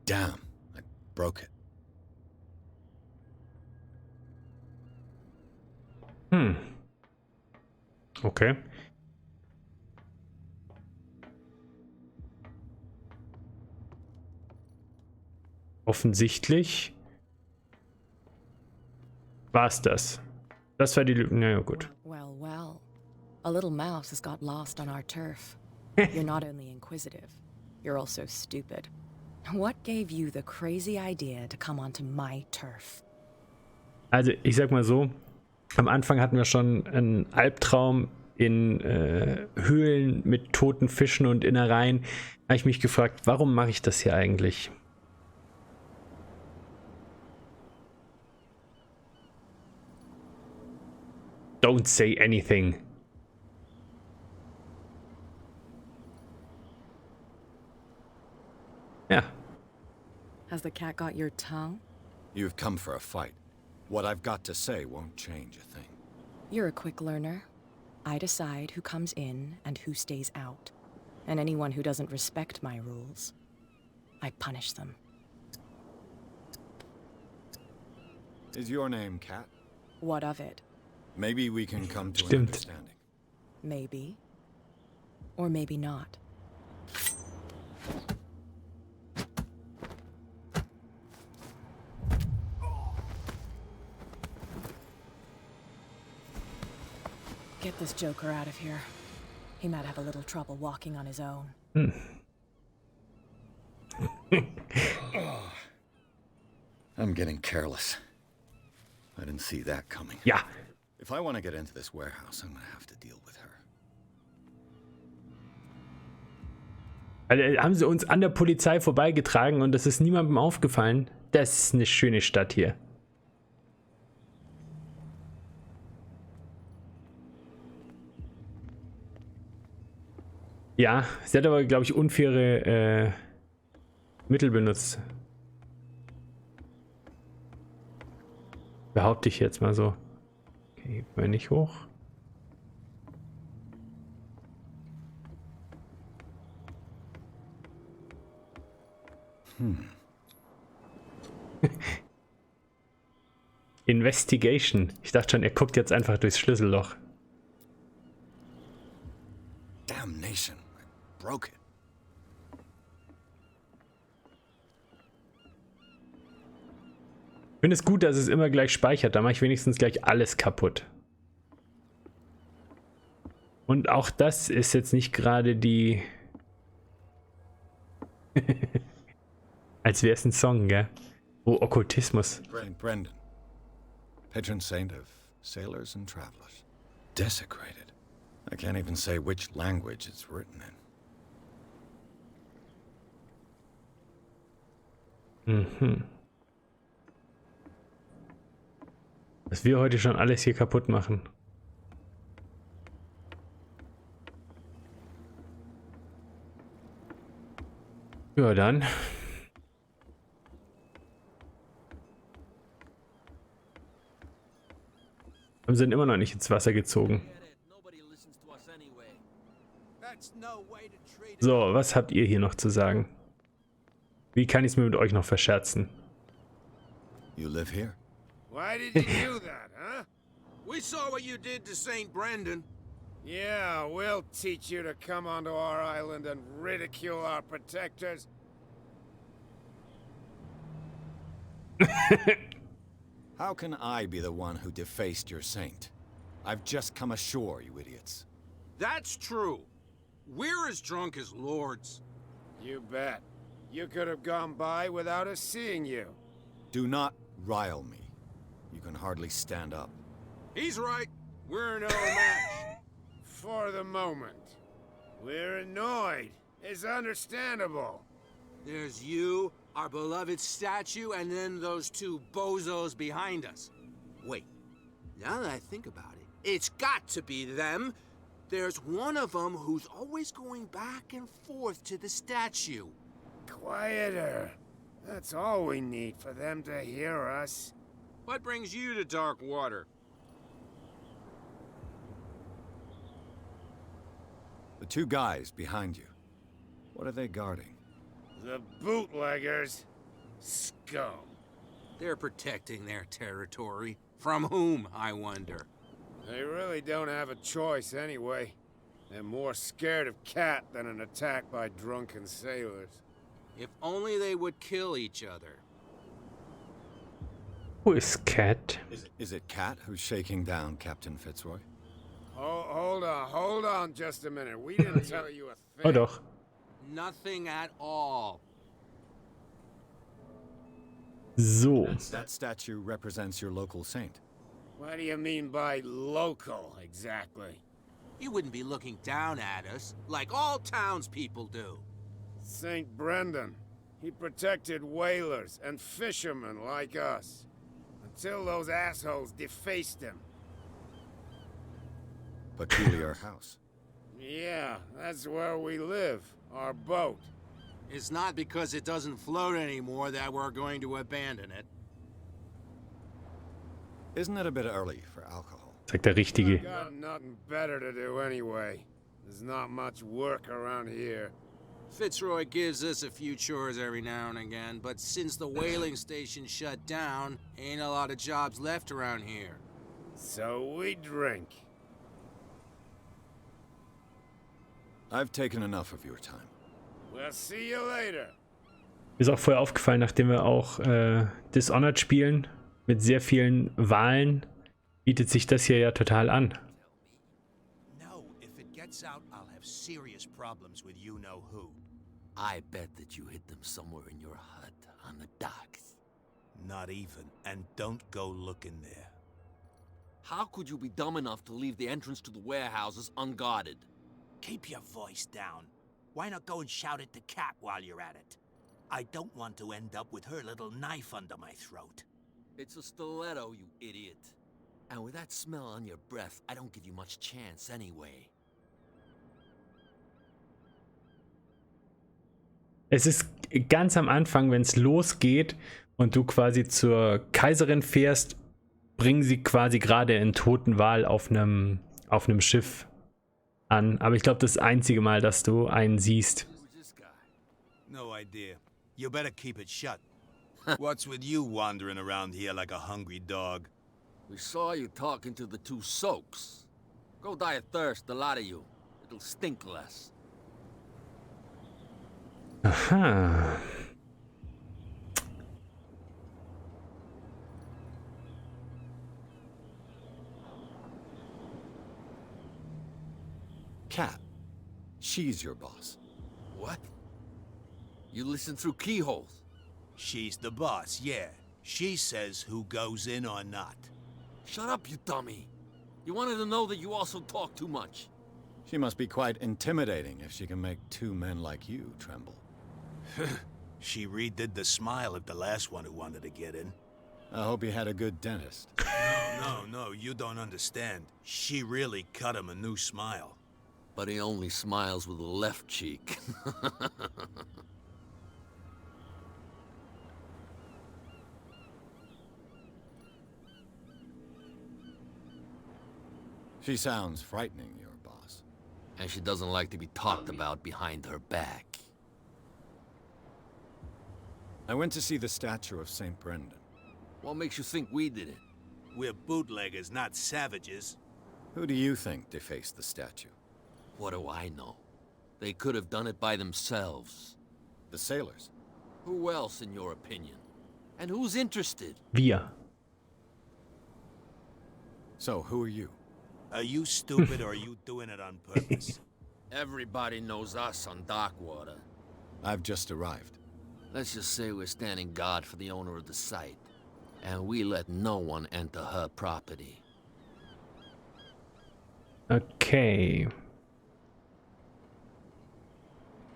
Damn, I broke it. Okay. Offensichtlich war's das. Das war die Lüge. Naja, gut. Well, well. A little mouse has got lost on our turf. You're not only inquisitive, you're also stupid. What gave you the crazy idea to come onto my turf? Also, ich sag mal so, am Anfang hatten wir schon einen Albtraum in Höhlen mit toten Fischen und Innereien. Da habe ich mich gefragt, warum mache ich das hier eigentlich? Don't say anything. Ja. Has the cat got your tongue? You've come for a fight. What I've got to say won't change a thing. You're a quick learner. I decide who comes in and who stays out. And anyone who doesn't respect my rules, I punish them. Is your name Cat? What of it? Maybe we can come to an Stimmt. understanding. Maybe. Or maybe not. Get this joker out of here. He might have a little trouble walking on his own. I'm getting careless. I didn't see that coming. Ja. If I want to get into this warehouse, I'm going to have to deal with her. Also, haben sie uns an der Polizei vorbeigetragen und das ist niemandem aufgefallen. Das ist eine schöne Stadt hier. Ja, sie hat aber, glaube ich, unfaire Mittel benutzt. Behaupte ich jetzt mal so. Okay, gehen wir nicht hoch. Investigation. Ich dachte schon, er guckt jetzt einfach durchs Schlüsselloch. Damnation, I broke it. Ich finde es gut, dass es immer gleich speichert. Da mache ich wenigstens gleich alles kaputt. Und auch das ist jetzt nicht gerade die... Als wäre es ein Song, gell? Oh, Okkultismus. Saint Brendan, patron saint of sailors and travelers. Desecrated. I can't even say which language it's written in. Mhm. Was wir heute schon alles hier kaputt machen. Ja, dann. Wir sind immer noch nicht ins Wasser gezogen. So, was habt ihr hier noch zu sagen? Wie kann ich es mir mit euch noch verscherzen? You live here? Why did you do that, huh? We saw what you did to St. Brendan. Yeah, we'll teach you to come onto our island and ridicule our protectors. How can I be the one who defaced your saint? I've just come ashore, you idiots. That's true. We're as drunk as lords. You bet. You could have gone by without us seeing you. Do not rile me. You can hardly stand up. He's right. We're no match. For the moment. We're annoyed. It's understandable. There's you, our beloved statue, and then those two bozos behind us. Wait, now that I think about it, it's got to be them. There's one of them who's always going back and forth to the statue. Quieter. That's all we need for them to hear us. What brings you to Darkwater? The two guys behind you. What are they guarding? The bootleggers. Scum. They're protecting their territory. From whom, I wonder? They really don't have a choice anyway. They're more scared of Cat than an attack by drunken sailors. If only they would kill each other. Who is Cat? Is it Cat who's shaking down Captain Fitzroy? Hold on just a minute. We didn't tell you a thing. Oh doch. Nothing at all. So. That statue represents your local saint. What do you mean by local, exactly? You wouldn't be looking down at us, like all townspeople do. St. Brendan. He protected whalers and fishermen like us. Until those assholes defaced him. Peculiar house. Yeah, that's where we live. Our boat. It's not because it doesn't float anymore that we're going to abandon it. Isn't it a bit early for alcohol? Sagt der Richtige. We've got nothing better to do anyway. There's not much work around here. Fitzroy gives us a few chores every now and again, but since the whaling station shut down, ain't a lot of jobs left around here. So we drink. I've taken enough of your time. We'll see you later. Mir ist auch vorher aufgefallen, nachdem wir auch Dishonored spielen, mit sehr vielen Wahlen, bietet sich das hier ja total an. No, if it gets out, I'll have serious problems with you-know-who. I bet that you hid them somewhere in your hut on the docks. Not even, and don't go looking there. How could you be dumb enough to leave the entrance to the warehouses unguarded? Keep your voice down. Why not go and shout at the cat while you're at it? I don't want to end up with her little knife under my throat. It's a stiletto, you idiot. And with that smell on your breath, I don't give you much chance anyway. Es ist ganz am Anfang, wenn es losgeht und du quasi zur Kaiserin fährst, bringen sie quasi gerade einen toten Wal auf einem Schiff an. Aber ich glaube, das ist das einzige Mal, dass du einen siehst. No idea. You better keep it shut. What's with you wandering around here like a hungry dog? We saw you talking to the two soaks. Go die of thirst, the lot of you. It'll stink less. Aha. Cat. She's your boss. What? You listen through keyholes. She's the boss, yeah. She says who goes in or not. Shut up, you dummy. You wanted to know that you also talk too much. She must be quite intimidating if she can make two men like you tremble. She redid the smile at the last one who wanted to get in. I hope he had a good dentist. No, you don't understand. She really cut him a new smile. But he only smiles with the left cheek. She sounds frightening, your boss. And she doesn't like to be talked about behind her back. I went to see the statue of St. Brendan. What makes you think we did it? We're bootleggers, not savages. Who do you think defaced the statue? What do I know? They could have done it by themselves. The sailors? Who else, in your opinion? And who's interested? Wir. So, who are you? Are you stupid or are you doing it on purpose? Everybody knows us on Darkwater. I've just arrived. Let's just say we're standing guard for the owner of the site. And we let no one enter her property. Okay.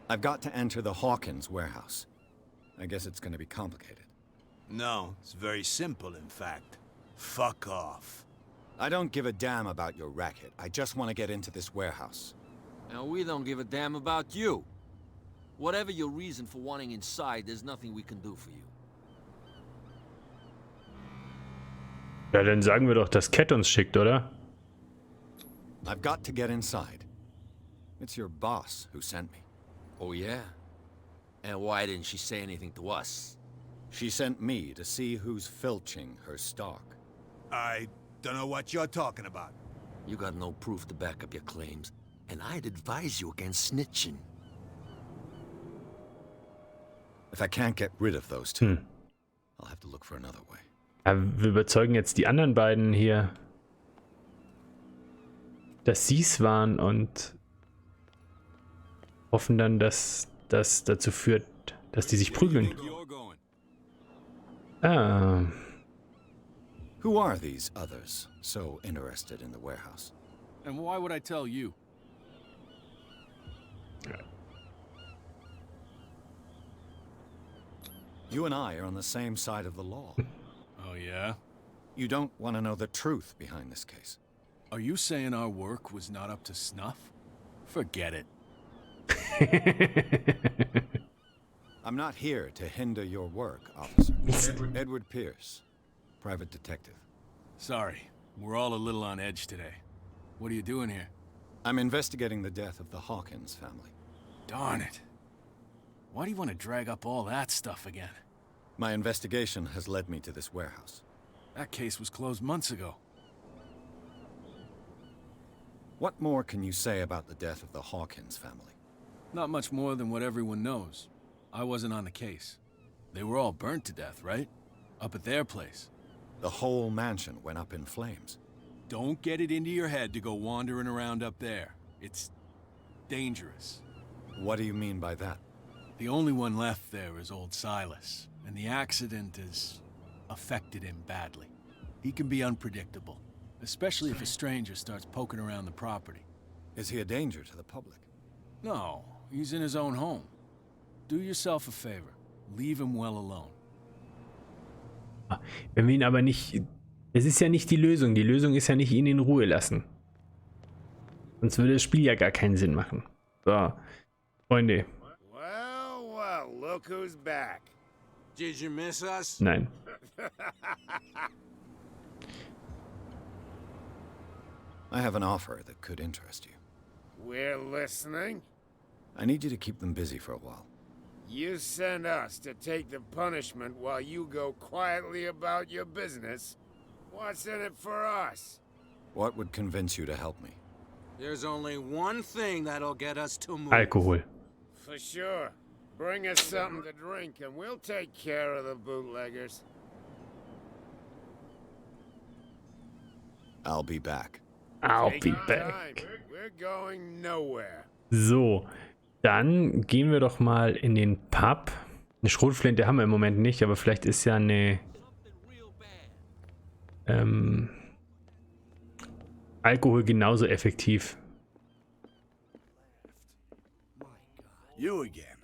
I've got to enter the Hawkins warehouse. I guess it's gonna be complicated. No, it's very simple, in fact. Fuck off. I don't give a damn about your racket. I just want to get into this warehouse. And we don't give a damn about you. Whatever your reason for wanting inside, there's nothing we can do for you. Ja, dann sagen wir doch, dass Cat uns schickt, oder? I've got to get inside. It's your boss who sent me. Oh, yeah? And why didn't she say anything to us? She sent me to see who's filching her stock. I don't know what you're talking about. You got no proof to back up your claims, and I'd advise you against snitching. If I can't get rid of those two, I'll have to look for another way. Ja, wir überzeugen jetzt die anderen beiden hier, dass sie's waren und hoffen dann, dass das dazu führt, dass die sich prügeln. Ah. Who are these others so interested in the warehouse? And why would I tell you? You and I are on the same side of the law. Oh, yeah? You don't want to know the truth behind this case. Are you saying our work was not up to snuff? Forget it. I'm not here to hinder your work, officer. Edward Pierce, private detective. Sorry, we're all a little on edge today. What are you doing here? I'm investigating the death of the Hawkins family. Darn it. Why do you want to drag up all that stuff again? My investigation has led me to this warehouse. That case was closed months ago. What more can you say about the death of the Hawkins family? Not much more than what everyone knows. I wasn't on the case. They were all burnt to death, right? Up at their place. The whole mansion went up in flames. Don't get it into your head to go wandering around up there. It's dangerous. What do you mean by that? The only one left there is old Silas, and the accident has affected him badly. He can be unpredictable, especially if a stranger starts poking around the property. Is he a danger to the public? No, he's in his own home. Do yourself a favor. Leave him well alone. Wenn wir ihn aber nicht... Es ist ja nicht die Lösung. Die Lösung ist ja nicht, ihn in Ruhe lassen. Sonst würde das Spiel ja gar keinen Sinn machen. So, Freunde. Well, well, look who's back. Did you miss us? Nein. I have an offer that could interest you. We're listening. I need you to keep them busy for a while. You send us to take the punishment while you go quietly about your business. What's in it for us? What would convince you to help me? There's only one thing that'll get us to move. Alkohol. For sure. Bring us something to drink and we'll take care of the bootleggers. I'll be back. I'll Take be your back. time. We're going nowhere. So, dann gehen wir doch mal in den Pub. Eine Schrotflinte haben wir im Moment nicht, aber vielleicht ist ja eine Alkohol genauso effektiv. You again.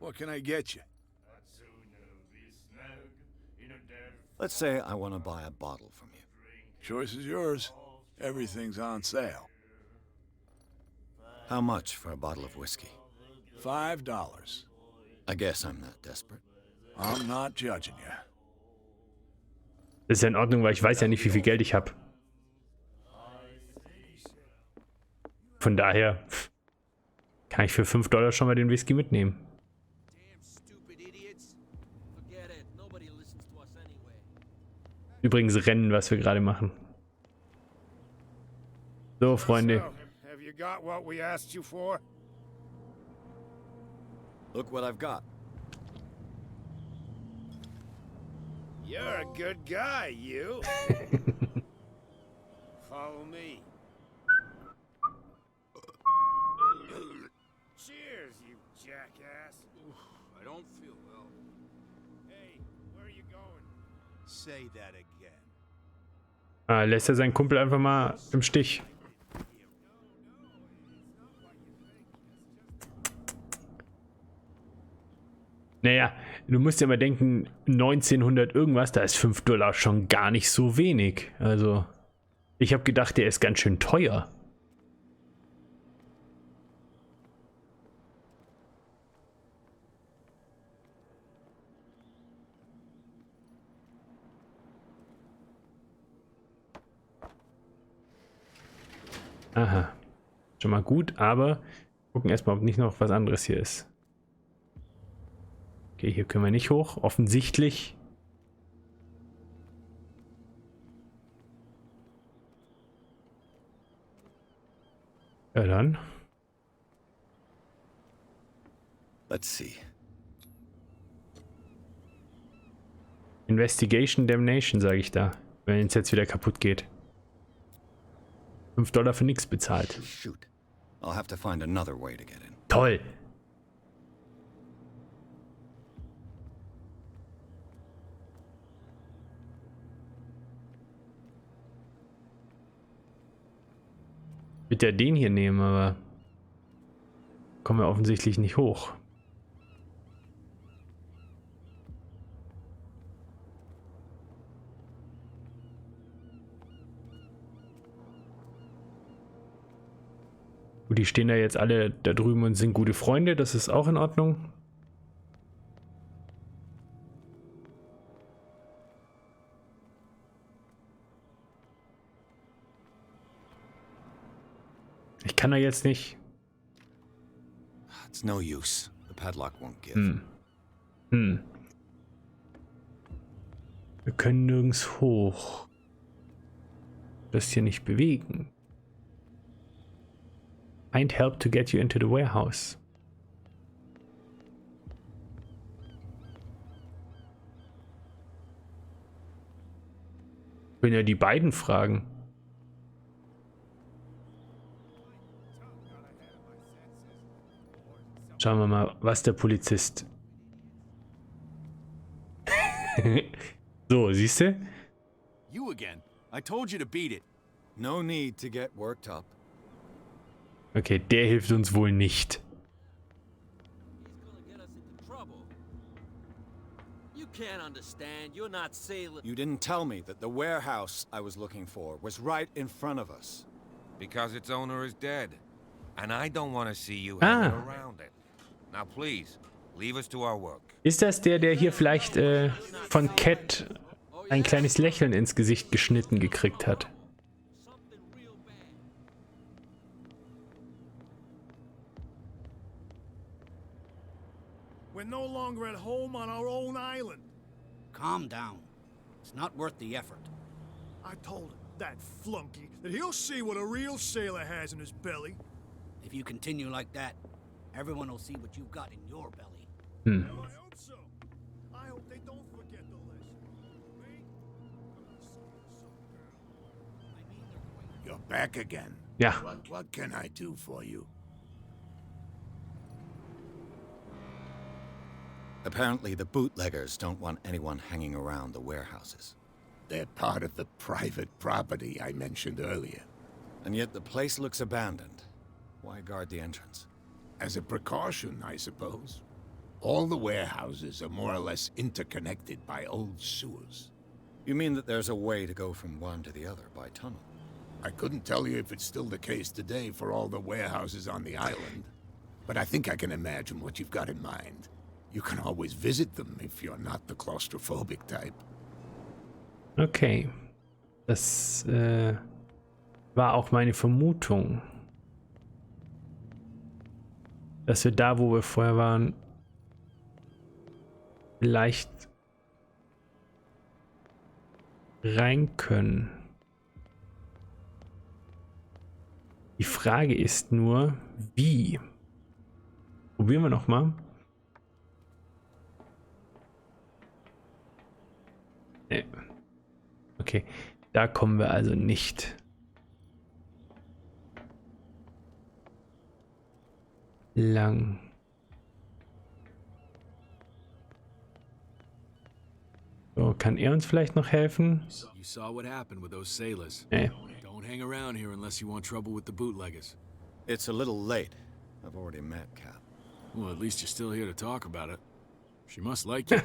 What can I get you? Let's say I want to buy a bottle from you. Choice is yours. Everything's on sale. How much for a bottle of whiskey? $5. I guess I'm not desperate. I'm not judging you. Das ist ja in Ordnung, weil ich weiß ja nicht, wie viel Geld ich habe. Von daher kann ich für $5 schon mal den Whisky mitnehmen. Übrigens Rennen, was wir gerade machen. So, Freunde. Have you got what we asked you for? Look what I've got. You're a good guy, you. Follow me. Cheers, you jackass. I don't feel well. Hey, where are you going? Say that again. Lässt er seinen Kumpel einfach mal im Stich. Naja, du musst ja mal denken, 1900 irgendwas, da ist $5 schon gar nicht so wenig. Also, ich habe gedacht, der ist ganz schön teuer. Aha, schon mal gut, aber gucken erstmal, ob nicht noch was anderes hier ist. Okay, hier können wir nicht hoch, offensichtlich. Ja dann. Let's see. Investigation Damnation, sage ich da, wenn es jetzt wieder kaputt geht. $5 für nichts bezahlt. Shoot. I'll have to find another way to get in. Toll. Ich würde ja den hier nehmen, aber kommen wir offensichtlich nicht hoch. Gut, die stehen da jetzt alle da drüben und sind gute Freunde, das ist auch in Ordnung. Ich kann da jetzt nicht. It's no use. The padlock won't give. Wir können nirgends hoch. Das hier nicht bewegen. Find help to get you into the warehouse. Können ja die beiden fragen. Schauen wir mal, was der Polizist. So, siehst du? You again. I told you to beat it. No need to get worked up. Okay, der hilft uns wohl nicht. You didn't tell me that the warehouse I was looking for was right in front of us. Because its owner is dead. And I don't want to see you hanging around it. Now please, leave us to our work. Ist das der hier vielleicht von Cat ein kleines Lächeln ins Gesicht geschnitten gekriegt hat? We're no longer at home on our own island. Calm down. It's not worth the effort. I told him, that flunky, that he'll see what a real sailor has in his belly. If you continue like that, everyone will see what you've got in your belly. Well, I hope so. I hope they don't forget the lesson. You're back again. Ja. What can I do for you? Apparently the bootleggers don't want anyone hanging around the warehouses. They're part of the private property I mentioned earlier. And yet the place looks abandoned. Why guard the entrance? As a precaution, I suppose. All the warehouses are more or less interconnected by old sewers. You mean that there's a way to go from one to the other by tunnel? I couldn't tell you if it's still the case today for all the warehouses on the island, but I think I can imagine what you've got in mind. You can always visit them if you're not the claustrophobic type. Okay. Das war auch meine Vermutung. dass wir da, wo wir vorher waren, leicht rein können. Die Frage ist nur, wie? Probieren wir nochmal. Nee. Okay, da kommen wir also nicht lang. So, kann er uns vielleicht noch helfen? You saw what happened with those sailors. Nee. Don't hang around here unless you want trouble with the bootleggers. It's a little late. I've already met Cap. Well, at least you're still here to talk about it. She must like you.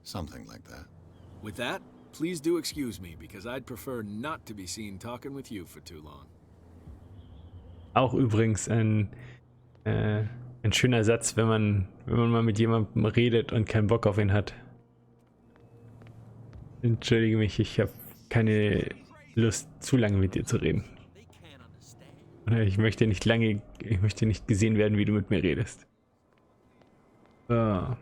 Something like that. With that, please do excuse me, because I'd prefer not to be seen talking with you for too long. Auch übrigens ein schöner Satz, wenn man mal mit jemandem redet und keinen Bock auf ihn hat. Entschuldige mich, ich habe keine Lust, zu lange mit dir zu reden. Oder ich möchte nicht gesehen werden, wie du mit mir redest. So,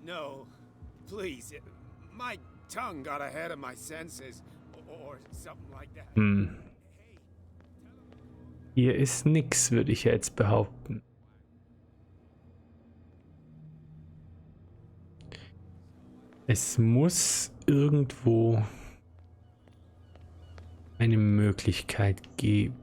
No, please. My tongue got ahead of my senses, or something like that. Hier ist nix, würde ich jetzt behaupten. Es muss irgendwo eine Möglichkeit geben.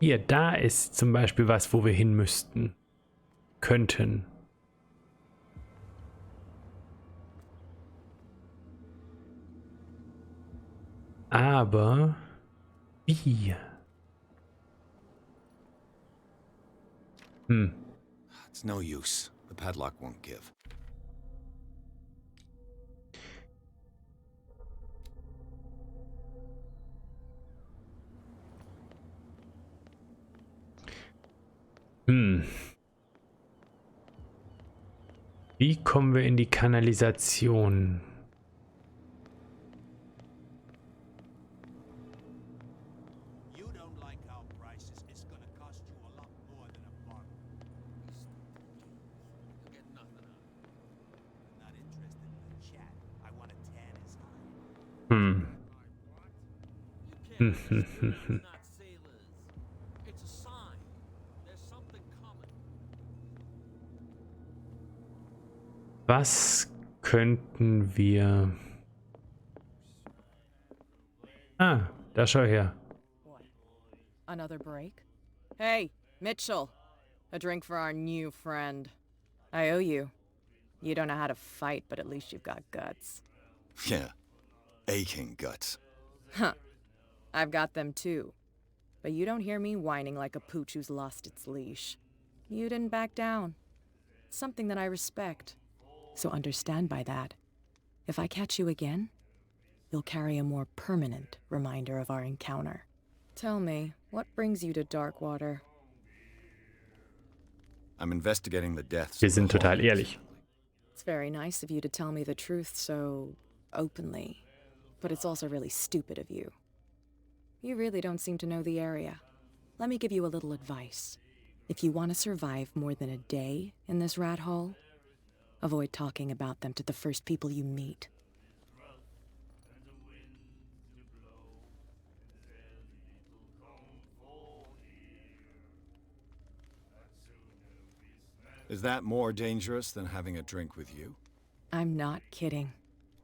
Hier, da ist zum Beispiel was, wo wir hin müssten. Könnten. Aber wie? It's no use. The padlock won't give. Wie kommen wir in die Kanalisation? Was könnten wir... Ah, da schau her. Another break? Hey, Mitchell. A drink for our new friend. I owe you. You don't know how to fight, but at least you've got guts. Yeah. Aching guts. Huh. I've got them too. But you don't hear me whining like a pooch who's lost its leash. You didn't back down. Something that I respect. So understand by that, if I catch you again, you'll carry a more permanent reminder of our encounter. Tell me, what brings you to Darkwater? I'm investigating the deaths. Wir sind total ehrlich. It's very nice of you to tell me the truth so openly, but it's also really stupid of you. You really don't seem to know the area. Let me give you a little advice. If you want to survive more than a day in this rat hole, avoid talking about them to the first people you meet. Is that more dangerous than having a drink with you? I'm not kidding.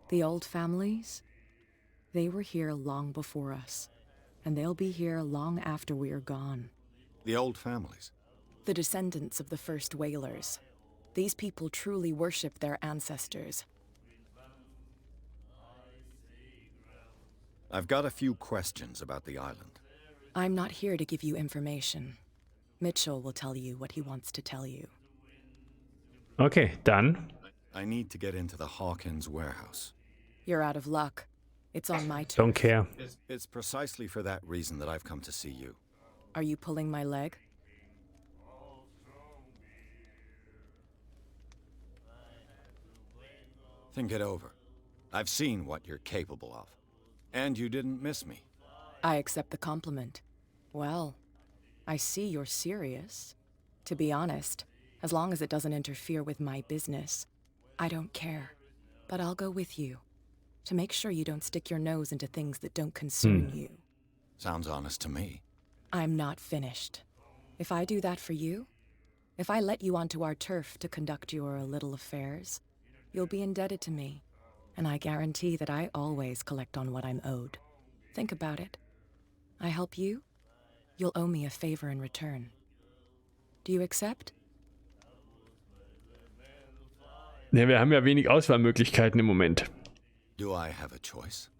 The old families, they were here long before us, and they'll be here long after we are gone. The old families? The descendants of the first whalers. These people truly worship their ancestors. I've got a few questions about the island. I'm not here to give you information. Mitchell will tell you what he wants to tell you. Okay, dann. I need to get into the Hawkins warehouse. You're out of luck. It's on my turf. Don't care. It's precisely for that reason that I've come to see you. Are you pulling my leg? Think it over. I've seen what you're capable of. And you didn't miss me. I accept the compliment. Well, I see you're serious. To be honest, as long as it doesn't interfere with my business, I don't care. But I'll go with you, to make sure you don't stick your nose into things that don't concern you. Sounds honest to me. I'm not finished. If I do that for you, if I let you onto our turf to conduct your little affairs, you'll be indebted to me, and I guarantee that I always collect on what I'm owed. Think about it. I help you, you'll owe me a favor in return. Do you accept? Ja, wir haben ja wenig Auswahlmöglichkeiten im Moment. Do I have a choice?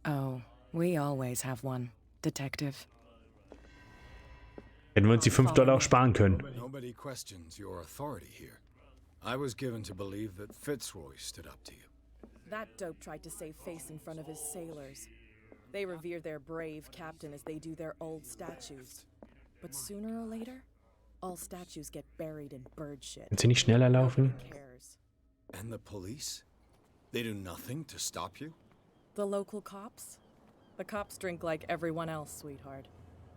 Oh, we always have one, Detective. Hätten wir uns die $5 auch sparen können. Nobody questions your authority here. I was given to believe that Fitzroy stood up to you. That dope tried to save face in front of his sailors. They revere their brave captain as they do their old statues. But sooner or later, all statues get buried in bird shit. Kannst du nicht schneller laufen? And the police? They do nothing to stop you? The local cops? The cops drink like everyone else, sweetheart.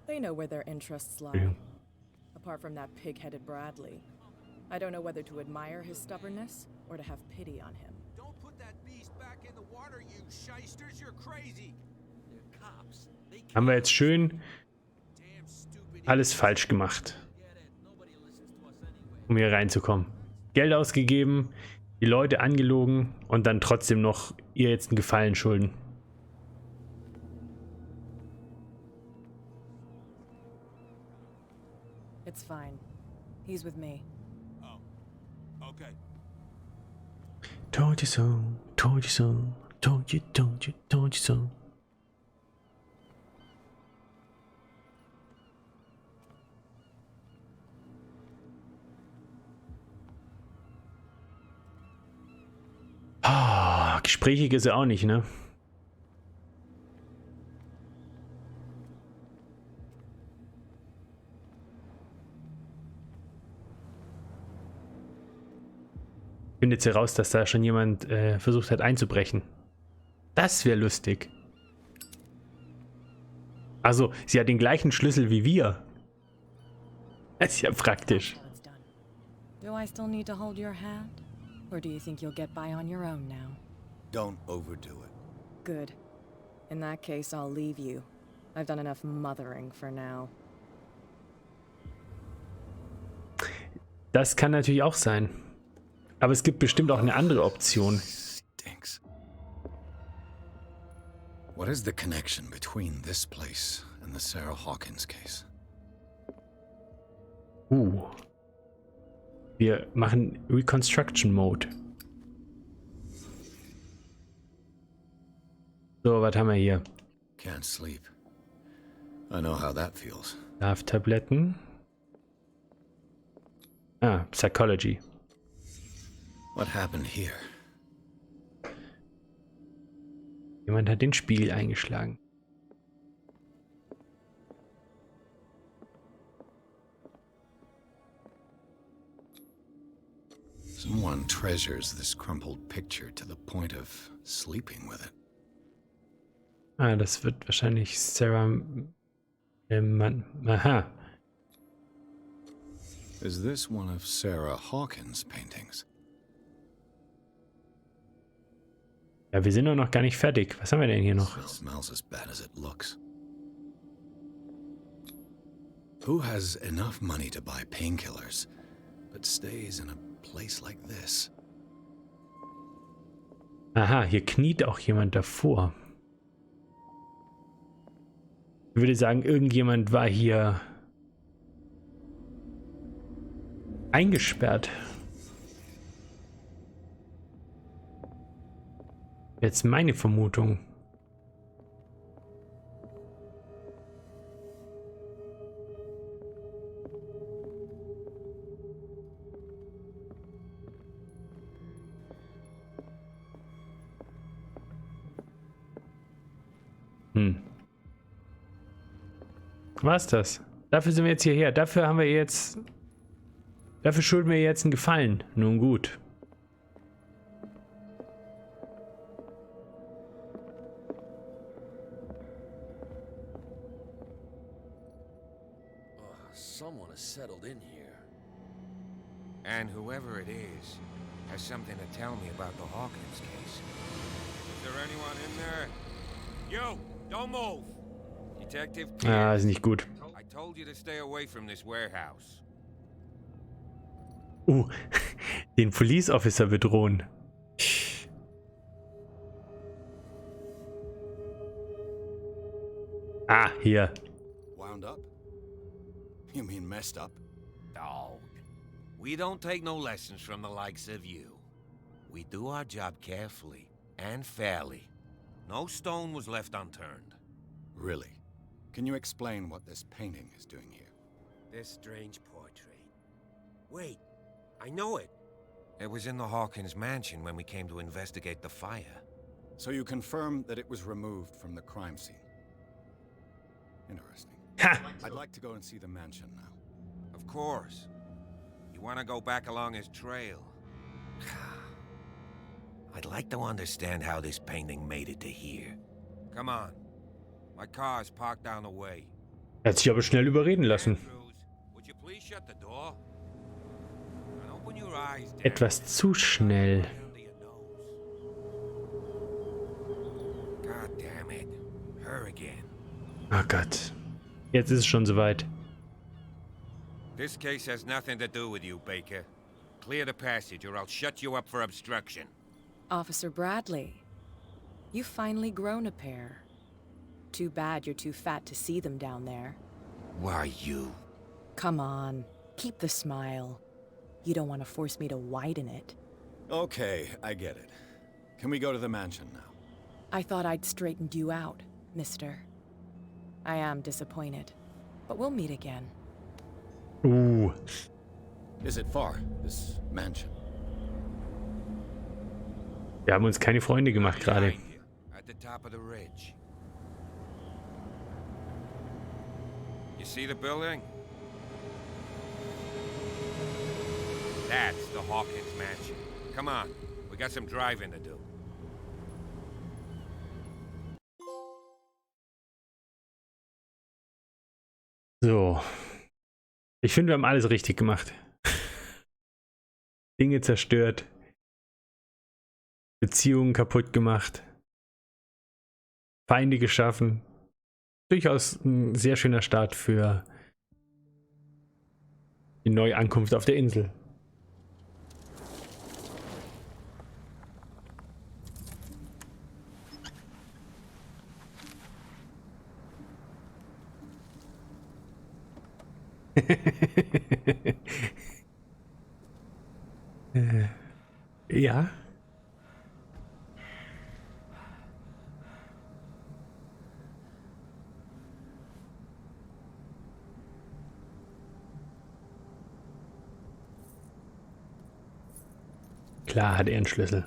They know where their interests lie. Ja. Apart from that pig-headed Bradley, I don't know whether to admire his stubbornness or to have pity on him. Don't put that beast back in the water, you shysters. You're crazy. They're cops. They Haben wir jetzt schön alles falsch gemacht, um hier reinzukommen. Geld ausgegeben, die Leute angelogen und dann trotzdem noch ihr jetzt einen Gefallen schulden. It's fine. He's with me. Oh, okay. Told you so, told you so, told you, told you, told you so. Ah, gesprächig ist er auch nicht, ne? Findet sie raus, dass da schon jemand versucht hat einzubrechen. Das wäre lustig. Also, sie hat den gleichen Schlüssel wie wir. Das ist ja praktisch. Do I still need to hold your hand? Or do you think you'll get by on your own now? Don't overdo it. Good. In that case, I'll leave you. I've done enough mothering for now. Das kann natürlich auch sein. Aber es gibt bestimmt auch eine andere Option. Stinks. What is the connection between this place and the Sarah Hawkins case? Wir machen Reconstruction Mode. So, was haben wir hier? Can't sleep. I know how that feels. Schlaftabletten. Ah, Psychology. What happened here? Jemand hat den Spiegel eingeschlagen. Someone treasures this crumpled picture to the point of sleeping with it. Ah, das wird wahrscheinlich Sarah... Aha. Is this one of Sarah Hawkins' paintings? Ja, wir sind doch noch gar nicht fertig. Was haben wir denn hier noch? It smells as bad as it looks. Who has enough money to buy painkillers, but stays in a place like this? Aha, hier kniet auch jemand davor. Ich würde sagen, irgendjemand war hier eingesperrt. Jetzt meine Vermutung. Was ist das? Dafür sind wir jetzt hierher. Dafür schulden wir jetzt einen Gefallen. Nun gut. Someone has settled in here. And whoever it is has something to tell me about the Hawkins case. Is there anyone in there? You! Don't move! Detective Pierce. Ah, ist nicht gut. I told you to stay away from this warehouse. Den Police Officer bedrohen. Ah, hier. Wound up? You mean messed up? Dog. We don't take no lessons from the likes of you. We do our job carefully and fairly. No stone was left unturned. Really? Can you explain what this painting is doing here? This strange portrait. Wait, I know it. It was in the Hawkins mansion when we came to investigate the fire. So you confirm that it was removed from the crime scene? Interesting. I'd like to go and see the mansion now. Of course. You want to go back along his trail? I'd like to understand how this painting made it to here. Come on. My car is parked down the way. Er hat sich aber schnell überreden lassen. Would you please shut the door? And open your eyes. Etwas zu schnell. God damn it. Her again. Oh Gott. Jetzt ist es schon soweit. This case has nothing to do with you, Baker. Clear the passage or I'll shut you up for obstruction. Officer Bradley, you've finally grown a pair. Too bad you're too fat to see them down there. Why you? Come on, keep the smile. You don't want to force me to widen it. Okay, I get it. Can we go to the mansion now? I thought I'd straightened you out, mister. I am disappointed, but we'll meet again. Is it far, this mansion? Wir haben uns keine Freunde gemacht gerade. At the top of the ridge. You see the building? That's the Hawkins mansion. Come on, we got some driving to do. So. Ich finde, wir haben alles richtig gemacht. Dinge zerstört. Beziehungen kaputt gemacht. Feinde geschaffen. Durchaus ein sehr schöner Start für die Neuankunft auf der Insel. Ja. Klar hat er einen Schlüssel.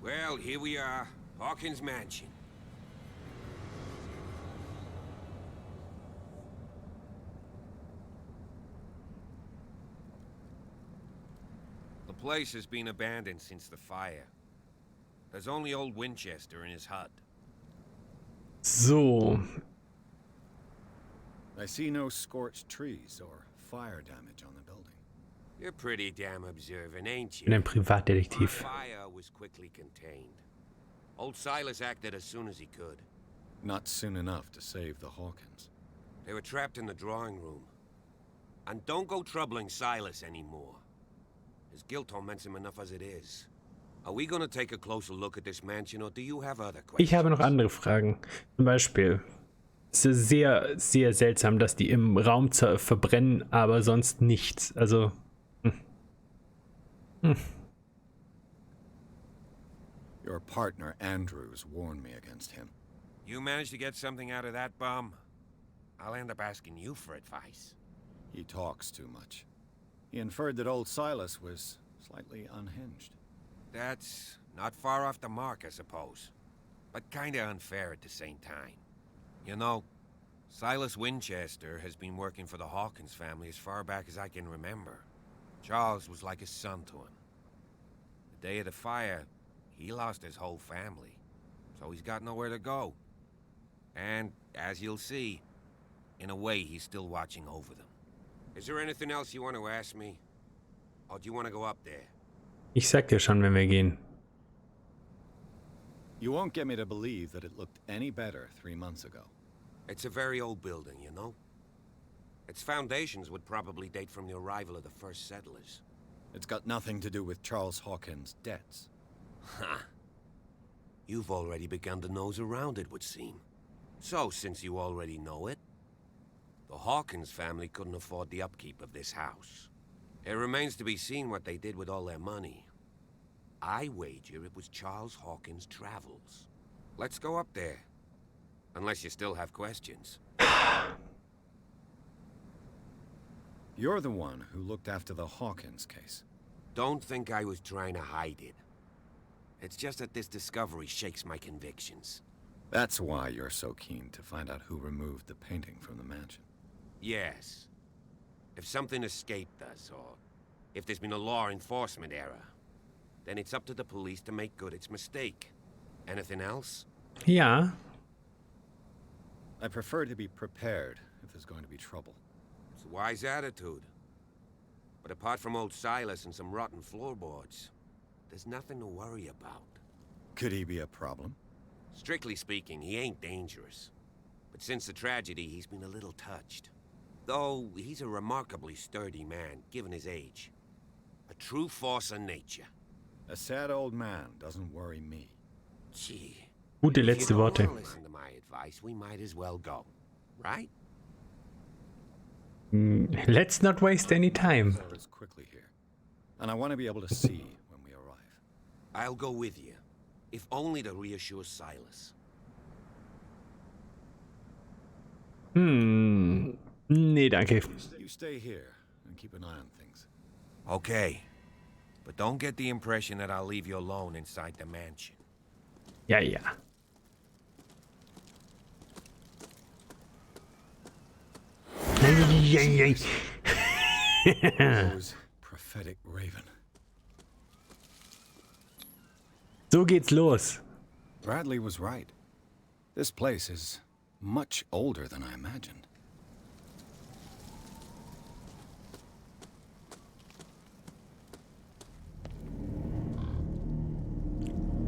Well, here we are, Hawkins Mansion. The place has been abandoned since the fire. There's only old Winchester in his hut. So. I see no scorched trees or fire damage on the building. You're pretty damn observant, ain't Ich bin ein you? Privatdetektiv. Fire was quickly contained. Old Silas acted as soon as he could. Not soon enough to save the Hawkins. They were trapped in the drawing room. And don't go troubling Silas anymore. His guilt torments him enough as it is. Are we gonna take a closer look at this mansion, or do you have other questions? Ich habe noch andere Fragen. Zum Beispiel, es ist sehr, sehr seltsam, dass die im Raum verbrennen, aber sonst nichts. Also. Your partner, Andrews, warned me against him. You managed to get something out of that bum? I'll end up asking you for advice. He talks too much. He inferred that old Silas was slightly unhinged. That's Not far off the mark, I suppose. But kinda unfair at the same time. You know, Silas Winchester has been working for the Hawkins family as far back as I can remember. Charles was like a son to him. The day of the fire, he lost his whole family, so he's got nowhere to go. And, as you'll see, in a way, he's still watching over them. Is there anything else you want to ask me? Or do you want to go up there? Ich sag dir schon, wenn wir gehen. You won't get me to believe that it looked any better 3 months ago. It's a very old building, you know? Its foundations would probably date from the arrival of the first settlers. It's got nothing to do with Charles Hawkins' debts. Ha! You've already begun to nose around, it would seem. So, since you already know it, the Hawkins family couldn't afford the upkeep of this house. It remains to be seen what they did with all their money. I wager it was Charles Hawkins' travels. Let's go up there. Unless you still have questions. You're the one who looked after the Hawkins case. Don't think I was trying to hide it. It's just that this discovery shakes my convictions. That's why you're so keen to find out who removed the painting from the mansion. Yes. If something escaped us, or if there's been a law enforcement error, then it's up to the police to make good its mistake. Anything else? Ja. I prefer to be prepared if there's going to be trouble. It's a wise attitude. But apart from old Silas and some rotten floorboards, there's nothing to worry about. Could he be a problem? Strictly speaking, he ain't dangerous. But since the tragedy, he's been a little touched. Though he's a remarkably sturdy man, given his age. A true force of nature. A sad old man doesn't worry me. Gee. Gute letzte Worte. Listen to my advice, we might as well go. Right? Let's not waste any time. Quickly here. And I want to be able to see when we arrive. I'll go with you. If only to reassure Silas. Nee, danke. You stay here and keep an eye on things. Okay. But don't get the impression that I'll leave you alone inside the mansion. Ja, ja. Those prophetic raven. So geht's los. Bradley was right. This place is much older than I imagined.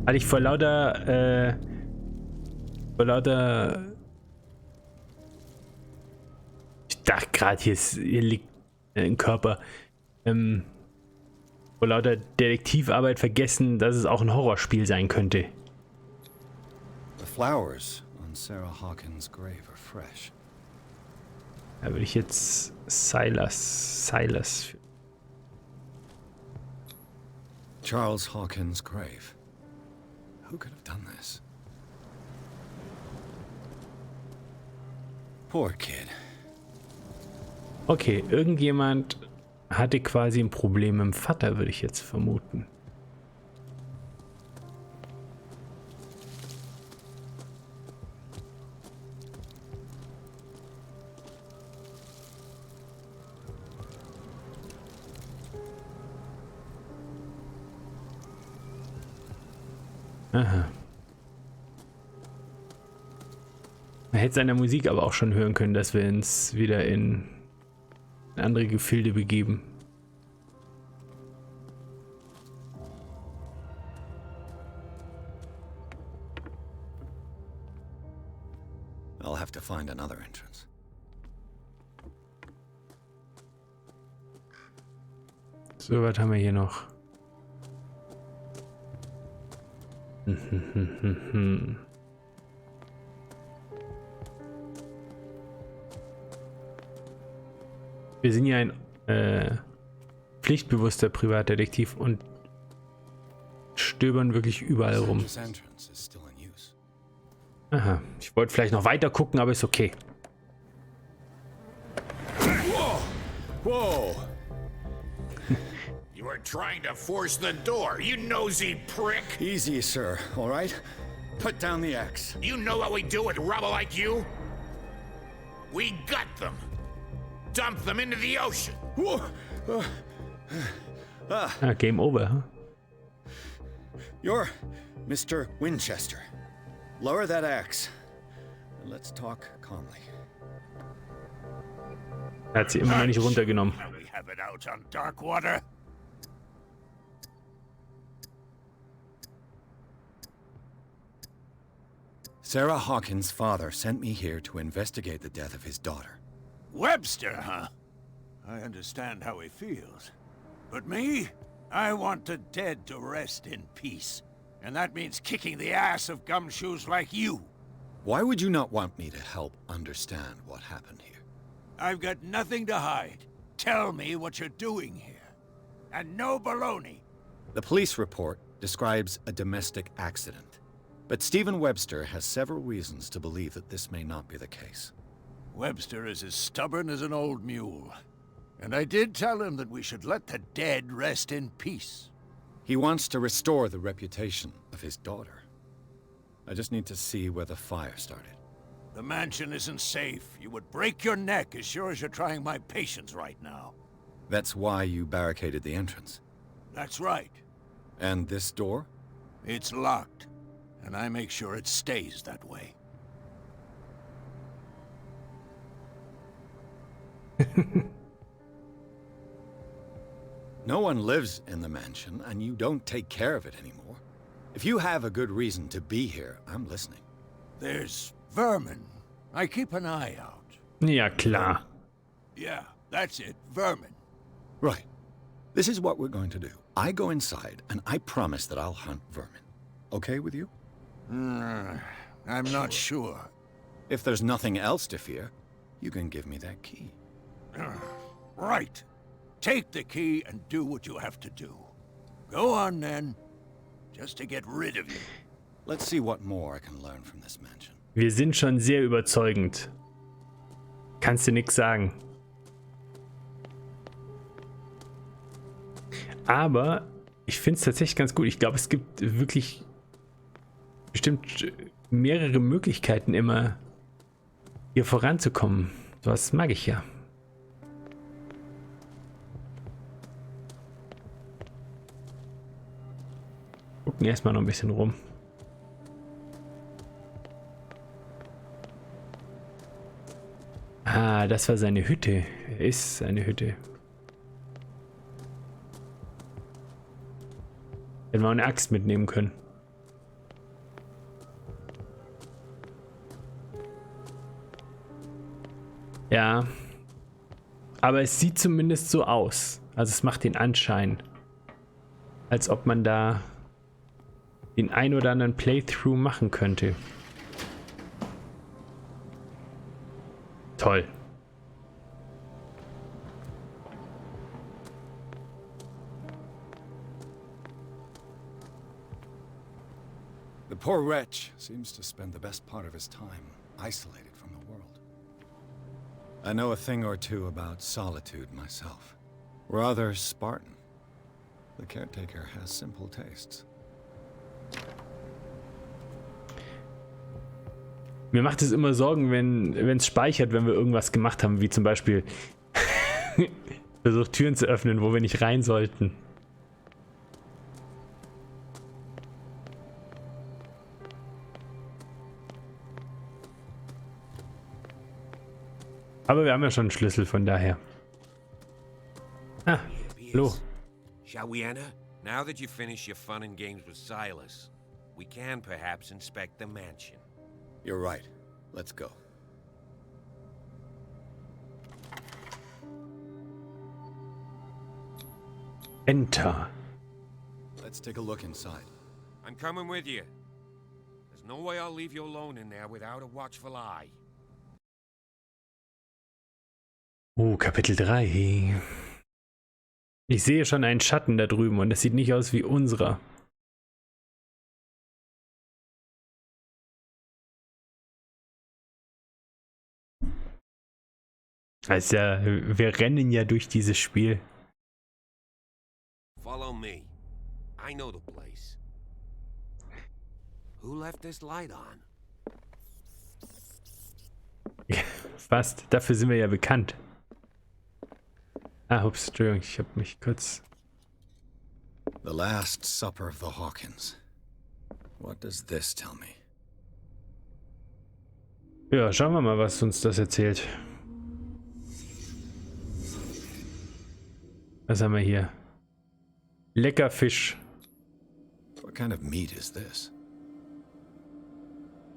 Hatte ich vor lauter, ich dachte gerade, hier liegt ein Körper, vor lauter Detektivarbeit vergessen, dass es auch ein Horrorspiel sein könnte. The flowers on Sarah Hawkins' grave are fresh. Da würde ich jetzt Silas. Charles Hawkins' grave. Who could have done this? Poor kid. Okay, irgendjemand hatte quasi ein Problem mit dem Vater, würde ich jetzt vermuten. Aha. Man hätte seiner Musik aber auch schon hören können, dass wir uns wieder in andere Gefilde begeben. I'll have to find another entrance. So, was haben wir hier noch? Wir sind ja ein pflichtbewusster Privatdetektiv und stöbern wirklich überall rum. Aha, ich wollte vielleicht noch weiter gucken, aber ist okay. Whoa! You weren't trying to force the door, you nosy prick! Easy, sir, all right? Put down the axe. You know what we do with rubble like you? We gut them. Dump them into the ocean. Game over, huh? You're Mr. Winchester. Lower that axe. And let's talk calmly. Er hat sie immer noch nicht runtergenommen. Shall we have it out on Darkwater? Sarah Hawkins' father sent me here to investigate the death of his daughter. Webster, huh? I understand how he feels. But me? I want the dead to rest in peace. And that means kicking the ass of gumshoes like you. Why would you not want me to help understand what happened here? I've got nothing to hide. Tell me what you're doing here. And no baloney. The police report describes a domestic accident. But Stephen Webster has several reasons to believe that this may not be the case. Webster is as stubborn as an old mule. And I did tell him that we should let the dead rest in peace. He wants to restore the reputation of his daughter. I just need to see where the fire started. The mansion isn't safe. You would break your neck as sure as you're trying my patience right now. That's why you barricaded the entrance. That's right. And this door? It's locked. And I make sure it stays that way. No one lives in the mansion, and you don't take care of it anymore. If you have a good reason to be here, I'm listening. There's vermin. I keep an eye out. Ja, klar. Yeah, that's it. Vermin. Right. This is what we're going to do. I go inside, and I promise that I'll hunt vermin. Okay with you? I'm not sure. If there's nothing else to fear, you can give me that key. Right. Take the key and do what you have to do. Go on, then. Just to get rid of you. Let's see what more I can learn from this mansion. Wir sind schon sehr überzeugend. Kannst du nix sagen. Aber ich finde es tatsächlich ganz gut. Ich glaube, es gibt wirklich bestimmt mehrere Möglichkeiten immer hier voranzukommen. Sowas mag ich ja. Gucken erstmal noch ein bisschen rum. Ah, das war seine Hütte. Ist seine Hütte. Hätten wir auch eine Axt mitnehmen können. Ja. Aber es sieht zumindest so aus. Also es macht den Anschein, als ob man da den ein oder anderen Playthrough machen könnte. Toll. The poor wretch seems to spend the best part of his time isolated from the world. I know a thing or two about solitude myself. Rather Spartan. The caretaker has simple tastes. Mir macht es immer Sorgen, wenn es speichert, wenn wir irgendwas gemacht haben, wie zum Beispiel versucht Türen zu öffnen, wo wir nicht rein sollten. Aber wir haben ja schon einen Schlüssel, von daher. Ah, hallo. Shall we enter? Now that you've finished your fun and games with Silas, we can perhaps inspect the mansion. You're right. Let's go. Enter. Let's take a look inside. I'm coming with you. There's no way I'll leave you alone in there without a watchful eye. Kapitel 3. Ich sehe schon einen Schatten da drüben und das sieht nicht aus wie unserer. Also ja, wir rennen ja durch dieses Spiel. I know the place. Who left this light on? Fast. Dafür sind wir ja bekannt. Ah, ups, Entschuldigung, ich habe mich kurz... The Last Supper of the Hawkins. What does this tell me? Ja, schauen wir mal, was uns das erzählt. Was haben wir hier? Lecker Fisch. What kind of meat is this?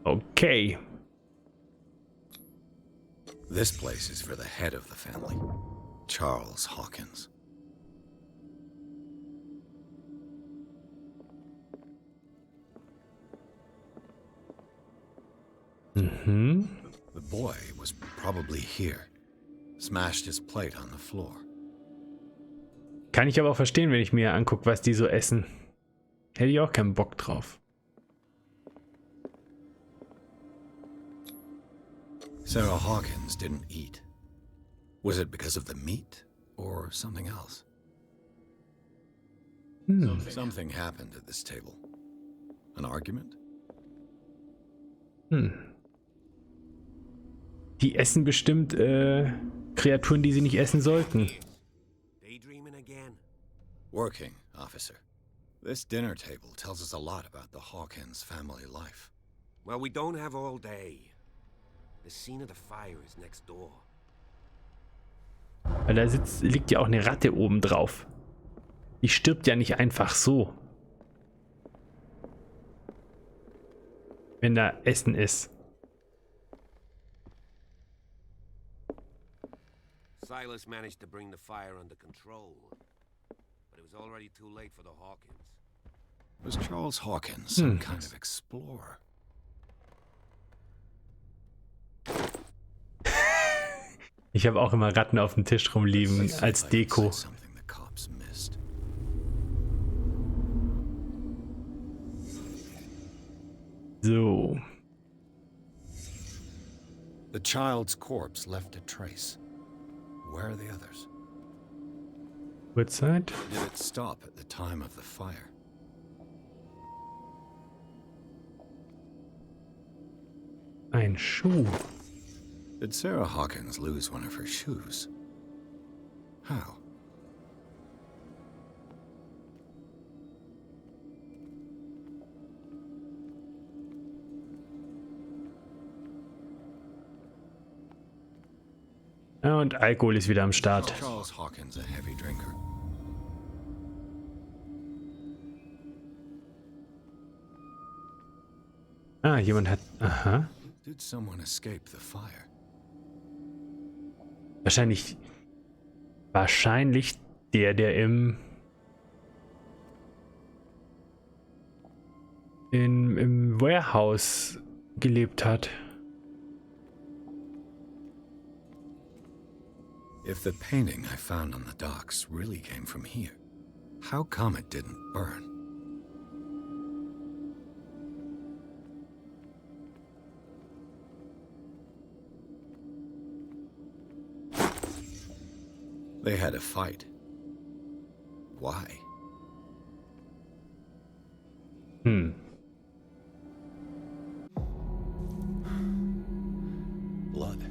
Okay. This place is for the head of the family, Charles Hawkins. Mhm. The boy was probably here, smashed his plate on the floor. Kann ich aber auch verstehen, wenn ich mir angucke, was die so essen. Hätte ich auch keinen Bock drauf. Sarah Hawkins didn't eat. Was it because of the meat or something else? Something happened at this table. An argument? Die essen bestimmt Kreaturen, die sie nicht essen sollten. Daydreaming again? Working, officer. This dinner table tells us a lot about the Hawkins family life. Well, we don't have all day. The scene of the fire is next door. Weil da liegt ja auch eine Ratte oben drauf. Die stirbt ja nicht einfach so. Wenn da Essen ist. Silas managed to bring the fire under control, but it was already too late for the Hawkins. Was Charles Hawkins some kind of explorer? Ich habe auch immer Ratten auf dem Tisch rumliegen als Deko. So. The child's corpse left a trace. Where are the others? Uhrzeit? Did it stop at the time of the fire? Ein Schuh. Did Sarah Hawkins lose one of her shoes? How? Ja, und Alkohol ist wieder am Start. Charles Hawkins a heavy drinker? Ah, jemand hat... Aha. Did someone escape the fire? Wahrscheinlich der im Warehouse gelebt hat. If the painting I found on the docks really came from here, how come it didn't burn? They had a fight. Why? Blood.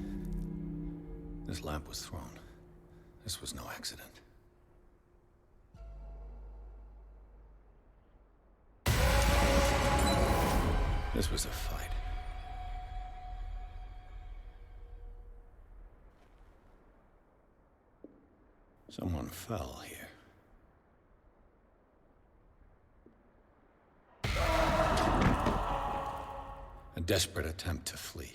This lamp was thrown. This was no accident. This was a fight. Someone fell here. A desperate attempt to flee.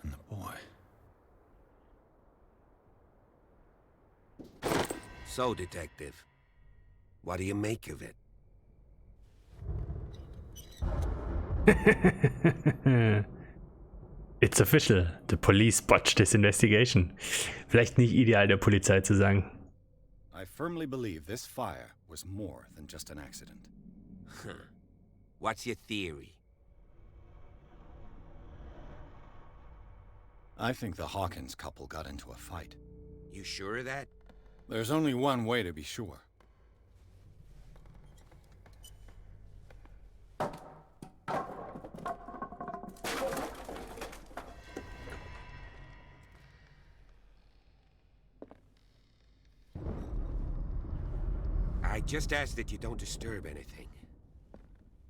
And the boy. So, Detective, what do you make of it? It's official. The police botched this investigation. Vielleicht nicht ideal der Polizei zu sagen. I firmly believe this fire was more than just an accident. What's your theory? I think the Hawkins couple got into a fight. You sure of that? There's only one way to be sure. I just ask that you don't disturb anything.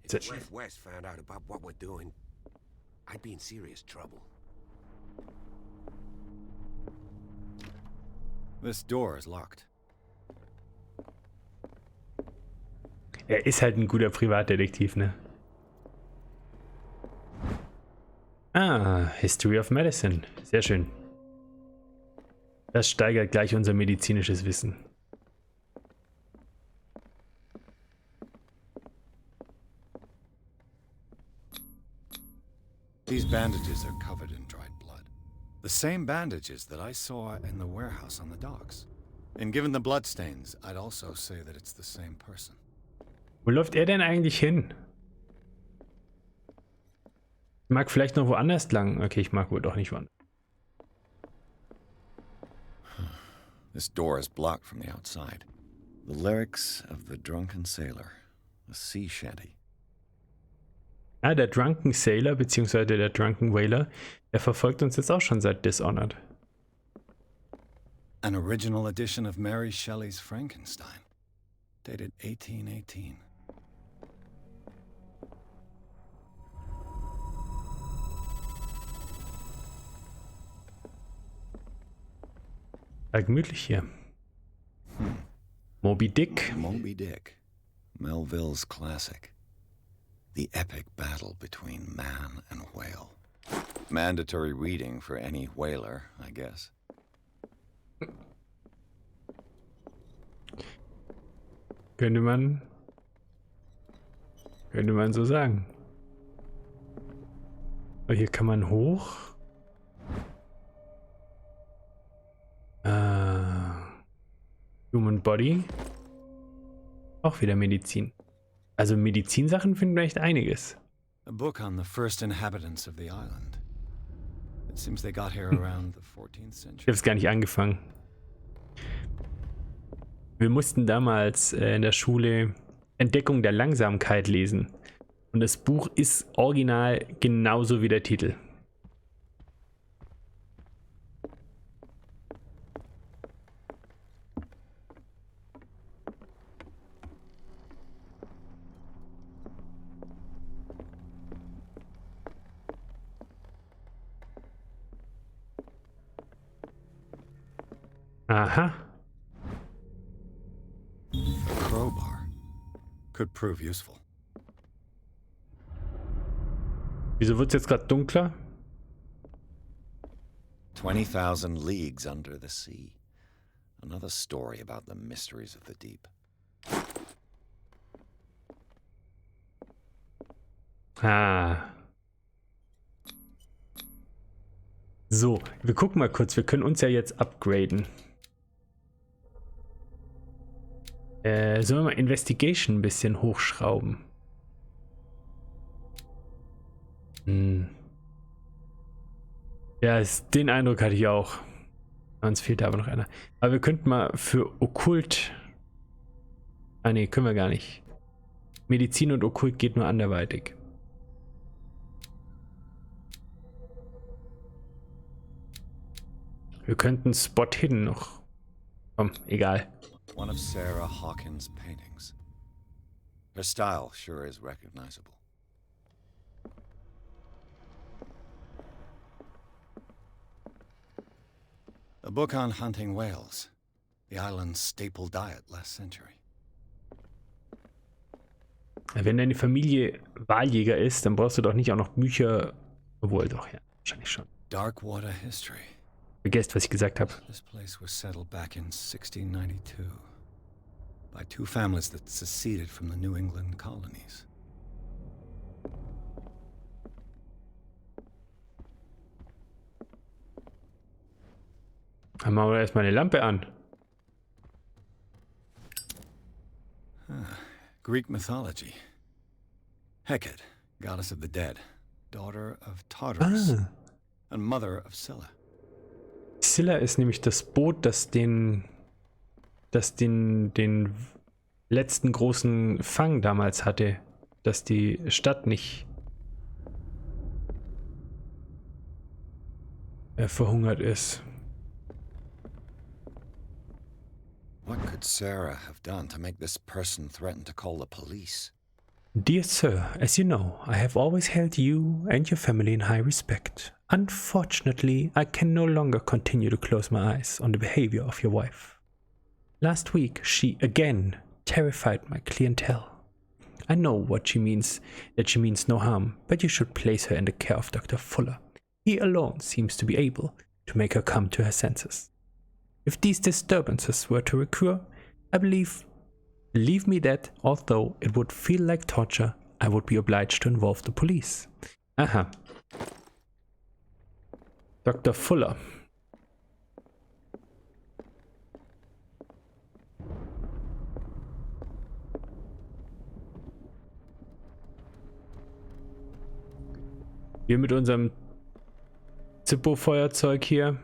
If That's- Chief West found out about what we're doing, I'd be in serious trouble. This door is locked. Er ist halt ein guter Privatdetektiv, ne? Ah, History of Medicine. Sehr schön. Das steigert gleich unser medizinisches Wissen. These bandages are covered in dried blood. The same bandages that I saw in the warehouse on the docks. And given the bloodstains, I'd also say that it's the same person. Wo läuft er denn eigentlich hin? Ich mag vielleicht noch woanders lang. Okay, ich mag wohl doch nicht woanders. This door is blocked from the outside. The lyrics of the drunken sailor, a sea shanty. Ah, der Drunken Sailor, beziehungsweise der Drunken Whaler, der verfolgt uns jetzt auch schon seit Dishonored. An original edition of Mary Shelley's Frankenstein, dated 1818. Gemütlich hier. Moby Dick. Moby Dick, Melville's classic. The epic battle between man and whale. Mandatory reading for any whaler, I guess. Könnte man so sagen. Aber hier kann man hoch. Human Body. Auch wieder Medizin. Also Medizinsachen finden wir echt einiges. A book on the first inhabitants of the island. It seems they got here around the 14th Ich century. habe es gar nicht angefangen. Wir mussten damals in der Schule Entdeckung der Langsamkeit lesen. Und das Buch ist original genauso wie der Titel. Aha. A crowbar could prove useful. Wieso wird es jetzt gerade dunkler? 20,000 leagues under the sea. Another story about the mysteries of the deep. Ah. So, wir gucken mal kurz. Wir können uns ja jetzt upgraden. Sollen wir mal Investigation ein bisschen hochschrauben? Ja, den Eindruck hatte ich auch. Uns fehlt aber noch einer. Aber wir könnten mal für Okkult... Ah ne, können wir gar nicht. Medizin und Okkult geht nur anderweitig. Wir könnten Spot Hidden noch. Komm, egal. One of Sarah Hawkins' paintings. Her style sure is recognizable. A book on hunting whales, the island's staple diet last century. Wenn deine Familie Wahljäger ist, dann brauchst du doch nicht auch noch Bücher. Obwohl doch, ja, wahrscheinlich schon. Darkwater history. Vergesst, was ich gesagt habe. This place was settled back in 1692 by two families that seceded from the New England colonies. Dann machen wir erstmal eine Lampe an. Greek mythology. Hecate, goddess of the dead, daughter of Tartarus, and mother of Scylla. Scylla ist nämlich das Boot, das den letzten großen Fang damals hatte, dass die Stadt nicht verhungert ist. What could Sarah have done to make this person threaten to call the police? Dear sir, as you know, I have always held you and your family in high respect. Unfortunately, I can no longer continue to close my eyes on the behavior of your wife. Last week, she again terrified my clientele. I know what she means, that she means no harm, but you should place her in the care of Dr. Fuller. He alone seems to be able to make her come to her senses. If these disturbances were to recur, I believe me that, although it would feel like torture, I would be obliged to involve the police. Aha. Dr. Fuller. Wir mit unserem Zippo-Feuerzeug hier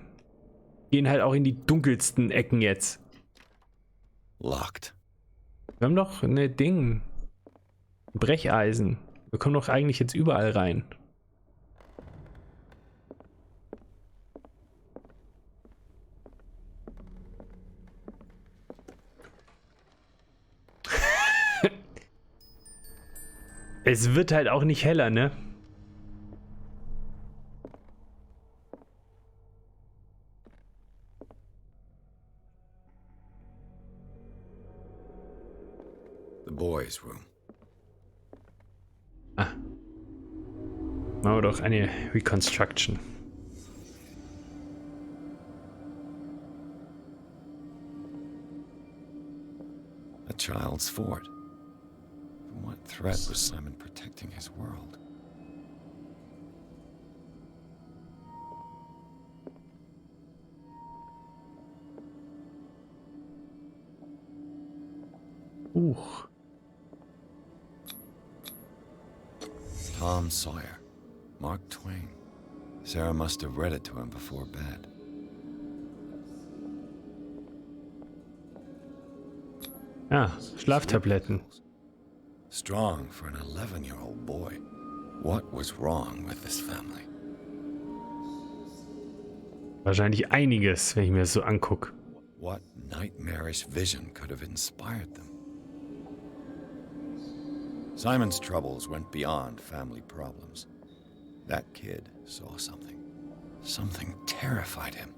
gehen halt auch in die dunkelsten Ecken jetzt. Locked. Wir haben doch eine Ding. Brecheisen. Wir kommen doch eigentlich jetzt überall rein. Es wird halt auch nicht heller, ne? The boys' room. Ah. Machen wir doch eine Reconstruction. A child's fort. From what threat was Simon protecting his world? Tom Sawyer. Mark Twain. Sarah must have read it to him before bed. Ah, Schlaftabletten. Strong for an 11-year-old boy. What was wrong with this family? Wahrscheinlich einiges, wenn ich mir das so angucke. What nightmarish vision could have inspired them? Simon's troubles went beyond family problems. That kid saw something. Something terrified him.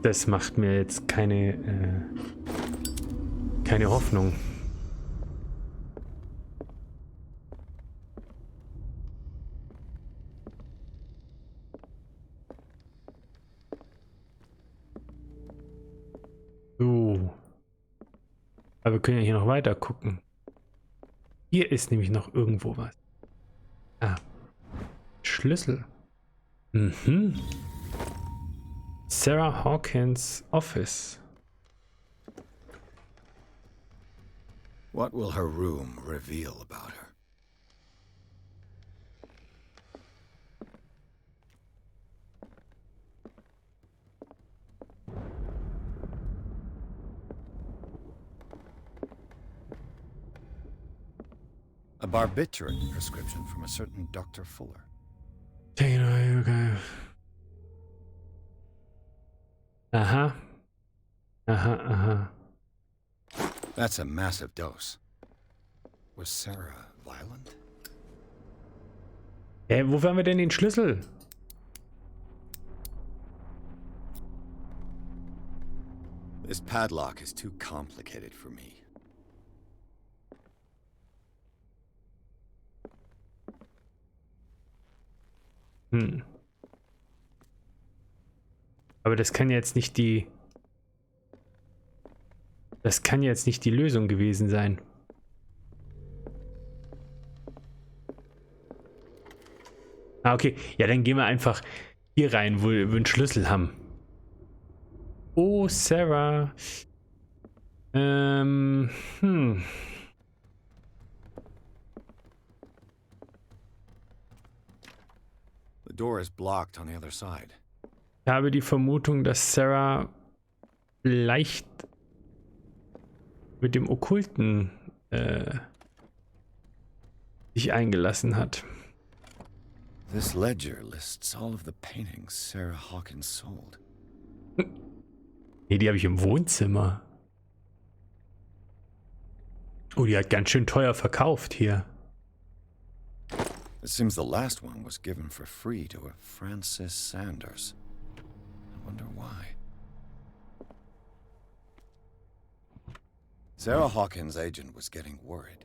Das macht mir jetzt keine Hoffnung. So. Aber wir können ja hier noch weiter gucken. Hier ist nämlich noch irgendwo was. Ah. Schlüssel. Mhm. Sarah Hawkins' office. What will her room reveal about her? A barbiturate prescription from a certain Dr. Fuller. Okay. Aha. Aha. That's a massive dose. Was Sarah violent? Wofür haben wir denn den Schlüssel? This padlock is too complicated for me. Aber das kann jetzt nicht die... Das kann jetzt nicht die Lösung gewesen sein. Ah, okay. Ja, dann gehen wir einfach hier rein, wo wir einen Schlüssel haben. Oh, Sarah. door is blocked on the other side. Ich habe die Vermutung, dass Sarah vielleicht mit dem Okkulten sich eingelassen hat. This ledger lists all of the paintings Sarah Hawkins sold. Nee, die habe ich im Wohnzimmer. Oh, die hat ganz schön teuer verkauft hier. It seems the last one was given for free to a Francis Sanders. I wonder why. Sarah Hawkins' agent was getting worried.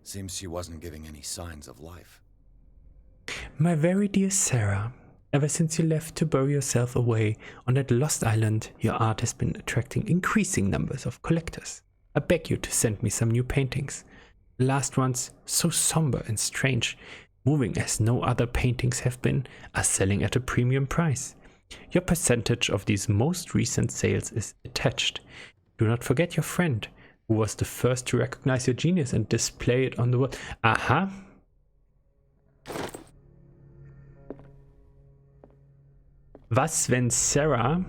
Seems she wasn't giving any signs of life. My very dear Sarah, ever since you left to bury yourself away on that lost island, your art has been attracting increasing numbers of collectors. I beg you to send me some new paintings. The last ones, so somber and strange, moving as no other paintings have been, are selling at a premium price. Your percentage of these most recent sales is attached. Do not forget your friend, who was the first to recognize your genius and display it on the world. Aha. Was, wenn Sarah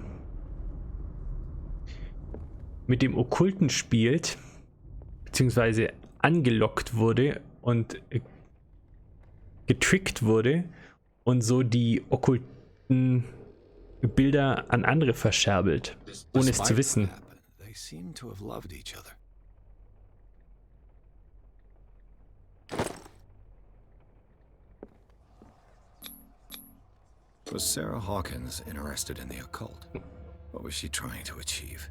mit dem Okkulten spielt, beziehungsweise angelockt wurde und getrickt wurde und so die okkulten Bilder an andere verscherbelt, ohne es zu wissen. They seem to have loved each other. Was Sarah Hawkins interested in the occult? What was she trying to achieve?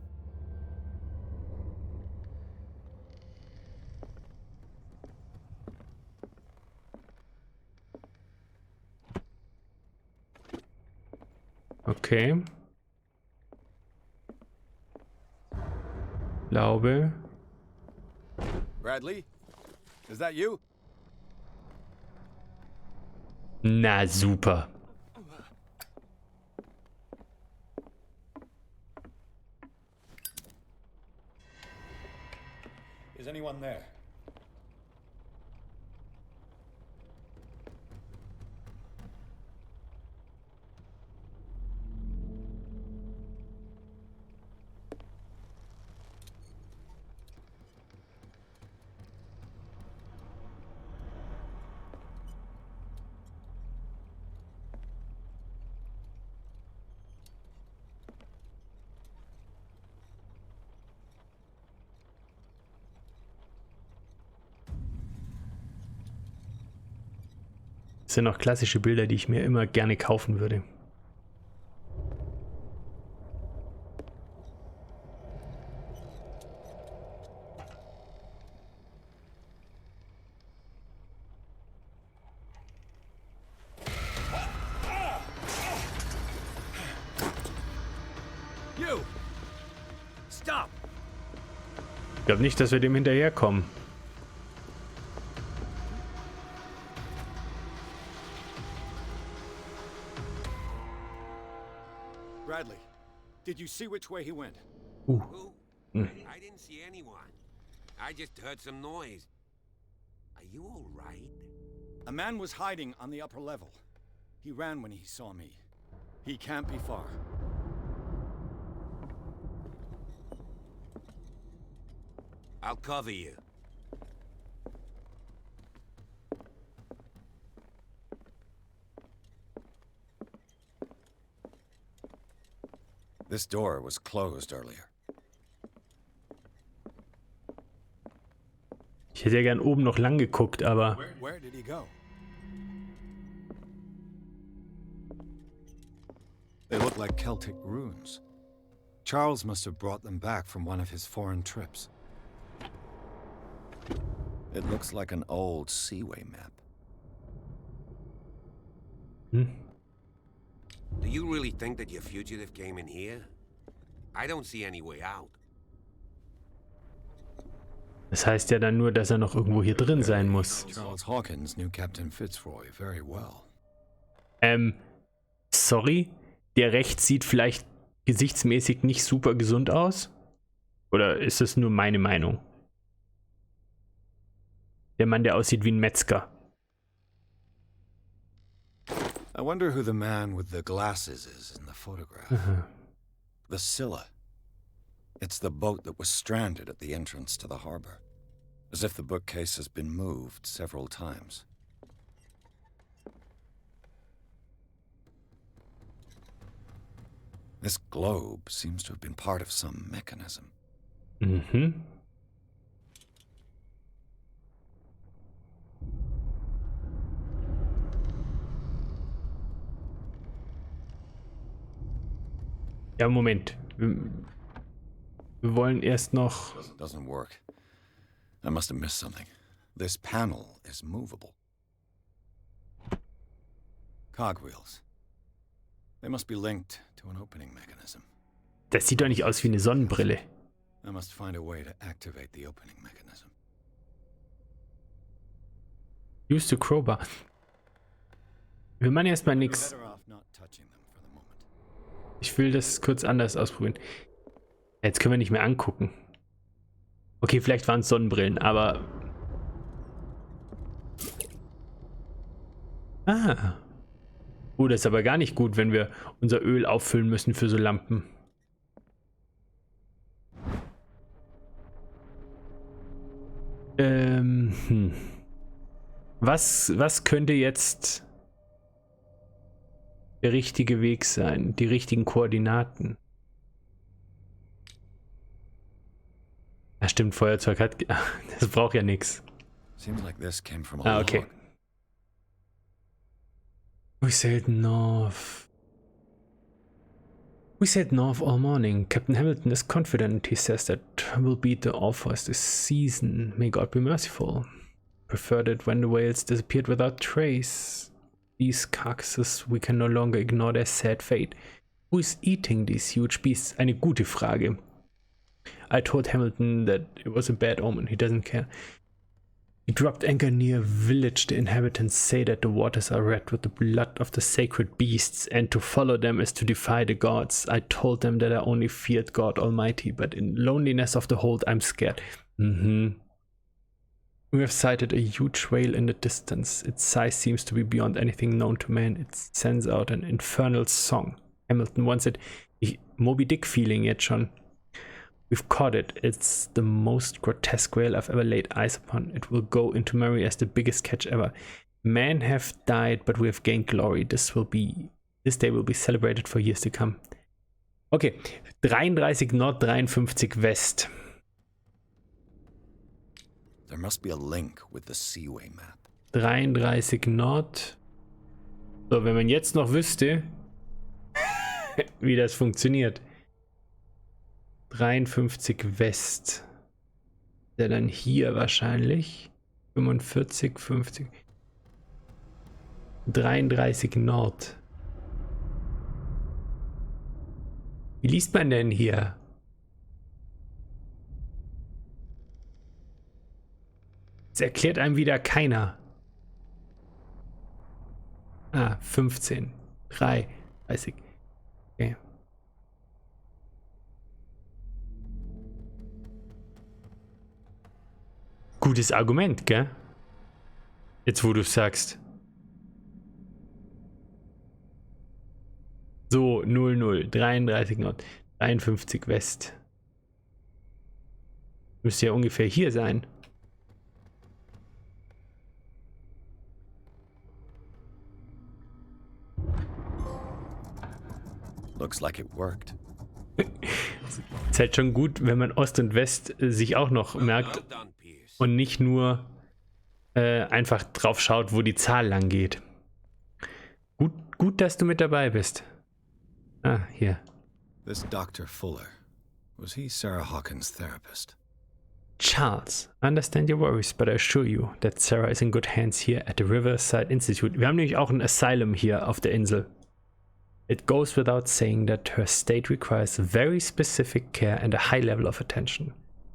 Okay. Glaube. Bradley? Is that you? Na super. Is anyone there? Das sind auch klassische Bilder, die ich mir immer gerne kaufen würde. Ich glaube nicht, dass wir dem hinterherkommen. Bradley, did you see which way he went? Who? I didn't see anyone. I just heard some noise. Are you all right? A man was hiding on the upper level. He ran when he saw me. He can't be far. I'll cover you. This door was closed earlier. Ich hätte ja gern oben noch lang geguckt, aber... Where did he go? They look like Celtic runes. Charles must have brought them back from one of his foreign trips. It looks like an old seaway map. Do you really think that your fugitive came in here? I don't see any way out. Das heißt ja dann nur, dass er noch irgendwo hier drin sein muss. Charles Hawkins knew Captain Fitzroy very well. Sorry, der rechts sieht vielleicht gesichtsmäßig nicht super gesund aus? Oder ist das nur meine Meinung? Der Mann, der aussieht wie ein Metzger. I wonder who the man with the glasses is in the photograph. The Scylla. It's the boat that was stranded at the entrance to the harbor. As if the bookcase has been moved several times. This globe seems to have been part of some mechanism. Ja, Moment. Wir wollen erst noch... Doesn't work. I must have missed something. This panel is movable. Cogwheels. They must be linked to an opening mechanism. Das sieht doch nicht aus wie eine Sonnenbrille. I must find a way to activate the opening mechanism. Use the crowbar. Wir machen erstmal nichts. Ich will das kurz anders ausprobieren. Jetzt können wir nicht mehr angucken. Okay, vielleicht waren es Sonnenbrillen, aber... Ah. Oh, das ist aber gar nicht gut, wenn wir unser Öl auffüllen müssen für so Lampen. Was könnte jetzt der richtige Weg sein? Die richtigen Koordinaten? Ja, stimmt, Feuerzeug hat... Das braucht ja nichts. Ah, okay. We sailed north. We sailed north all morning. Captain Hamilton is confident. He says that will beat the Orpheus this season. May God be merciful. Preferred it when the whales disappeared without trace. These carcasses, we can no longer ignore their sad fate. Who is eating these huge beasts? Eine gute Frage. I told Hamilton that it was a bad omen. He doesn't care. He dropped anchor near village. The inhabitants say that the waters are red with the blood of the sacred beasts, and to follow them is to defy the gods. I told them that I only feared God Almighty, but in loneliness of the hold, I'm scared. We have sighted a huge whale in the distance. Its size seems to be beyond anything known to man. It sends out an infernal song. Hamilton wants it. Moby Dick feeling jetzt schon. We've caught it. It's the most grotesque whale I've ever laid eyes upon. It will go into memory as the biggest catch ever. Men have died, but we have gained glory. This day will be celebrated for years to come. Okay, 33 Nord, 53 West. There must be a link with the Seaway map. 33 Nord. So, wenn man jetzt noch wüsste, wie das funktioniert. 53 West. Der dann hier wahrscheinlich. 45, 50. 33 Nord. Wie liest man denn hier? Das erklärt einem wieder keiner. Ah, 15. 3. 30. Okay. Gutes Argument, gell? Jetzt, wo du sagst. So, 00, 33 Nord, 53 West. Müsste ja ungefähr hier sein. Looks like it worked. Ist halt schon gut, wenn man Ost und West sich auch noch merkt und nicht nur einfach drauf schaut, wo die Zahl lang geht. Gut, dass du mit dabei bist. Ah, hier. This Dr. Fuller, was he Sarah Hawkins' therapist? Charles, I understand your worries, but I assure you that Sarah is in good hands here at the Riverside Institute. Wir haben nämlich auch ein Asylum hier auf der Insel. It goes without saying that her state requires very specific care and a high level of attention.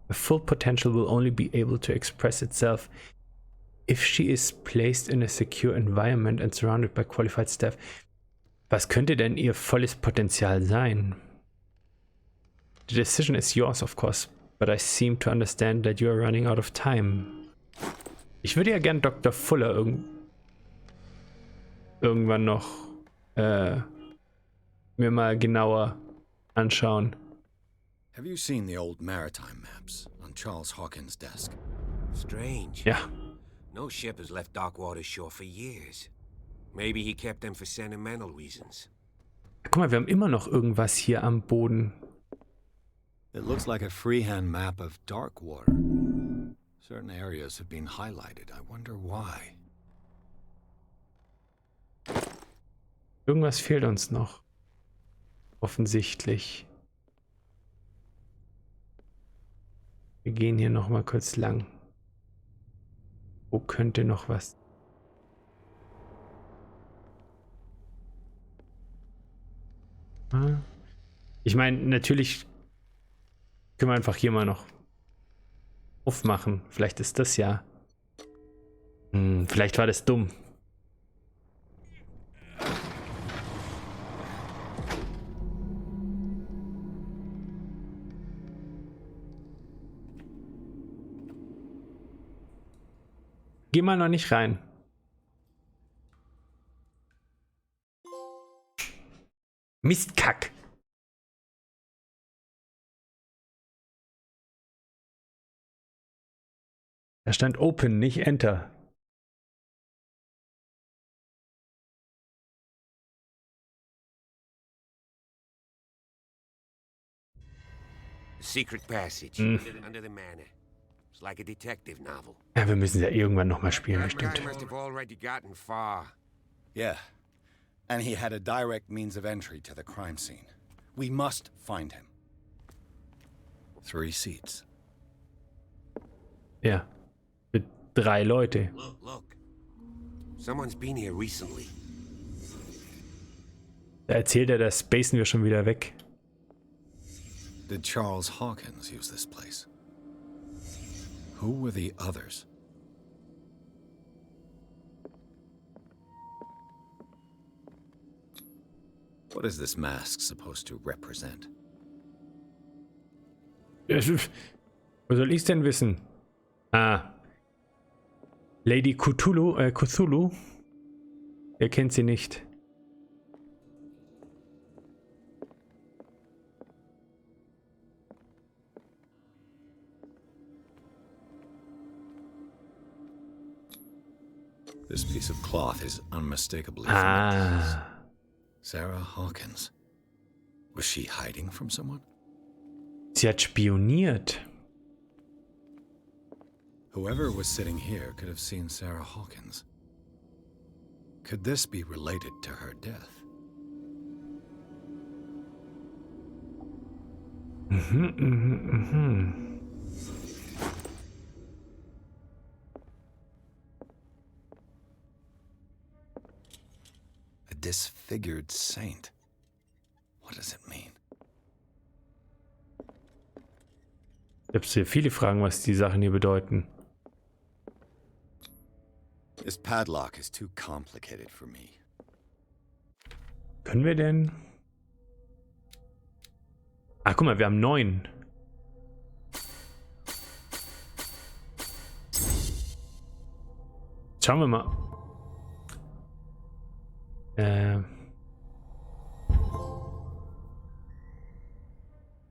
Her full potential will only be able to express itself if she is placed in a secure environment and surrounded by qualified staff. Was könnte denn ihr volles Potenzial sein? The decision is yours, of course, but I seem to understand that you are running out of time. Ich würde ja gern Dr. Fuller irgendwann noch mir mal genauer anschauen. Have you seen the old maritime maps on Charles Hawkins' desk? Strange. Ja. No ship has left Darkwater shore for years. Maybe he kept them for sentimental reasons. Guck mal, wir haben immer noch irgendwas hier am Boden. It looks like a freehand map of Darkwater. Certain areas have been highlighted. I wonder why. Irgendwas fehlt uns noch. Offensichtlich. Wir gehen hier noch mal kurz lang. Wo könnte noch was? Ich meine, natürlich können wir einfach hier mal noch aufmachen. Vielleicht ist das ja. Vielleicht war das dumm. Geh mal noch nicht rein. Mistkack. Da stand Open, nicht Enter. Secret passage under the manor. It's like a detective novel. Ja, wir müssen ja irgendwann noch mal spielen, bestimmt. Must have already gotten far. Yeah. And he had a direct means of entry to the crime scene. We must find him. 3 seats. Ja. Für 3 Leute. Look. Someone's been here recently. Da erzählt er, das spacen wir schon wieder weg. Did Charles Hawkins use this place? Who were the others? What is this mask supposed to represent? Wo soll ich's denn wissen? Ah. Lady Cthulhu. Wer kennt sie nicht? This piece of cloth is unmistakably from a dress. Sarah Hawkins. Was she hiding from someone? Sie hat spioniert. Whoever was sitting here could have seen Sarah Hawkins. Could this be related to her death? A disfigured saint. What does it mean? Ich habe sehr viele Fragen, was die Sachen hier bedeuten. This padlock is too complicated for me. Können wir denn? Ach, guck mal, wir haben 9. Schauen wir mal.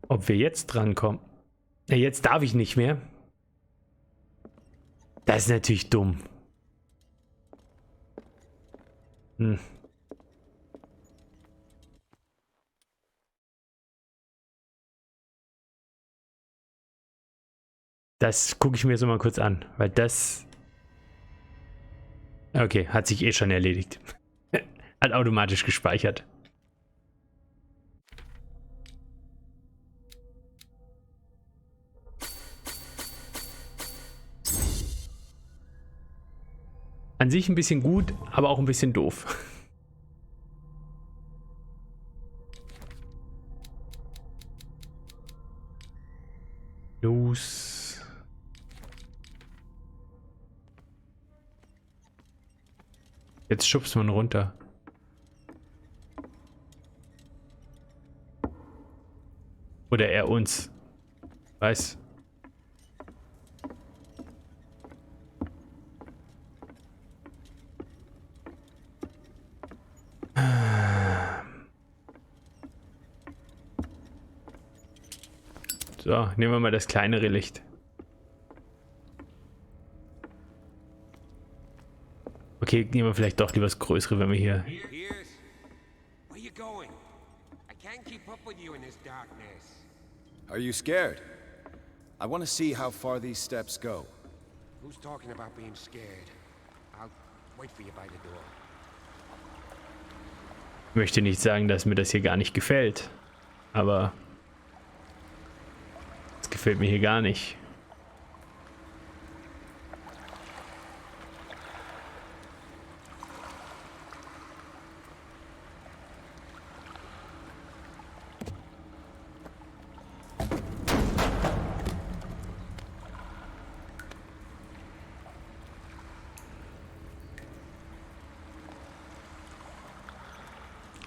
Ob wir jetzt drankommen. Ja, jetzt darf ich nicht mehr. Das ist natürlich dumm. Das gucke ich mir so mal kurz an, weil das... Okay, hat sich eh schon erledigt. Hat automatisch gespeichert. An sich ein bisschen gut, aber auch ein bisschen doof. Los. Jetzt schubst man runter. Oder er uns. Weiß. So, nehmen wir mal das kleinere Licht. Okay, nehmen wir vielleicht doch lieber das größere, wenn wir hier... Pierce, where you going? I can't keep up with you in this darkness. Are you scared? I want to see how far these steps go. Who's talking about being scared? I'll wait for you by the door. Ich möchte nicht sagen, dass mir das hier gar nicht gefällt, aber es gefällt mir hier gar nicht.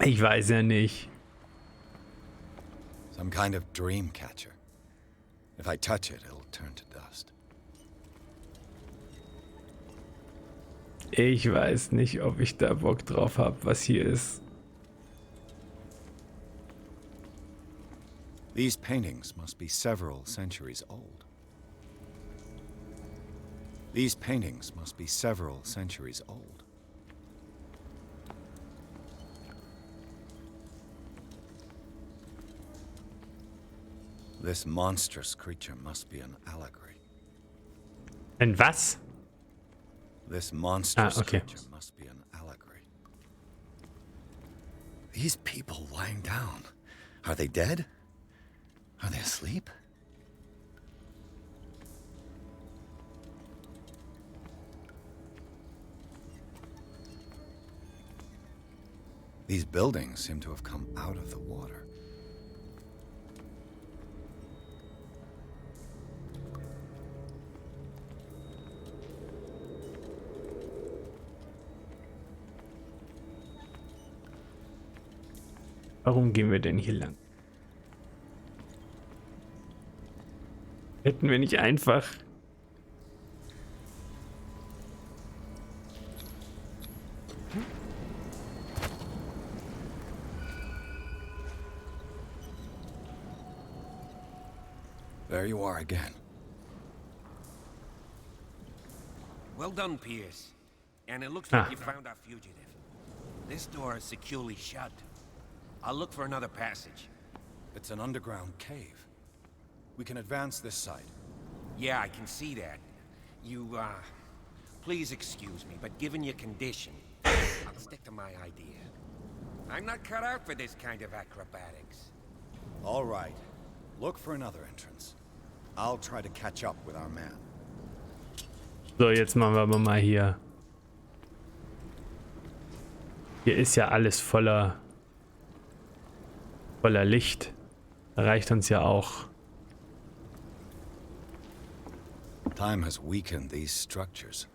Ich weiß ja nicht. Some kind of dream catcher. If I touch it, it'll turn to dust. Ich weiß nicht, ob ich da Bock drauf habe, was hier ist. These paintings must be several centuries old. These paintings must be several centuries old. This monstrous creature must be an allegory. Ein was? This monstrous okay. creature must be an allegory. These people lying down, are they dead? Are they asleep? These buildings seem to have come out of the water. Warum gehen wir denn hier lang? Hätten wir nicht einfach... There you are again. Well done, Pierce. And it looks like you found our fugitive. This door is securely shut. I'll look for another passage. It's an underground cave. We can advance this side. Yeah, I can see that. You, please excuse me, but given your condition, I'll stick to my idea. I'm not cut out for this kind of acrobatics. All right. Look for another entrance. I'll try to catch up with our man. So, jetzt machen wir aber mal hier. Hier ist ja alles voller Licht. Reicht uns ja auch. Time has weakened these structures.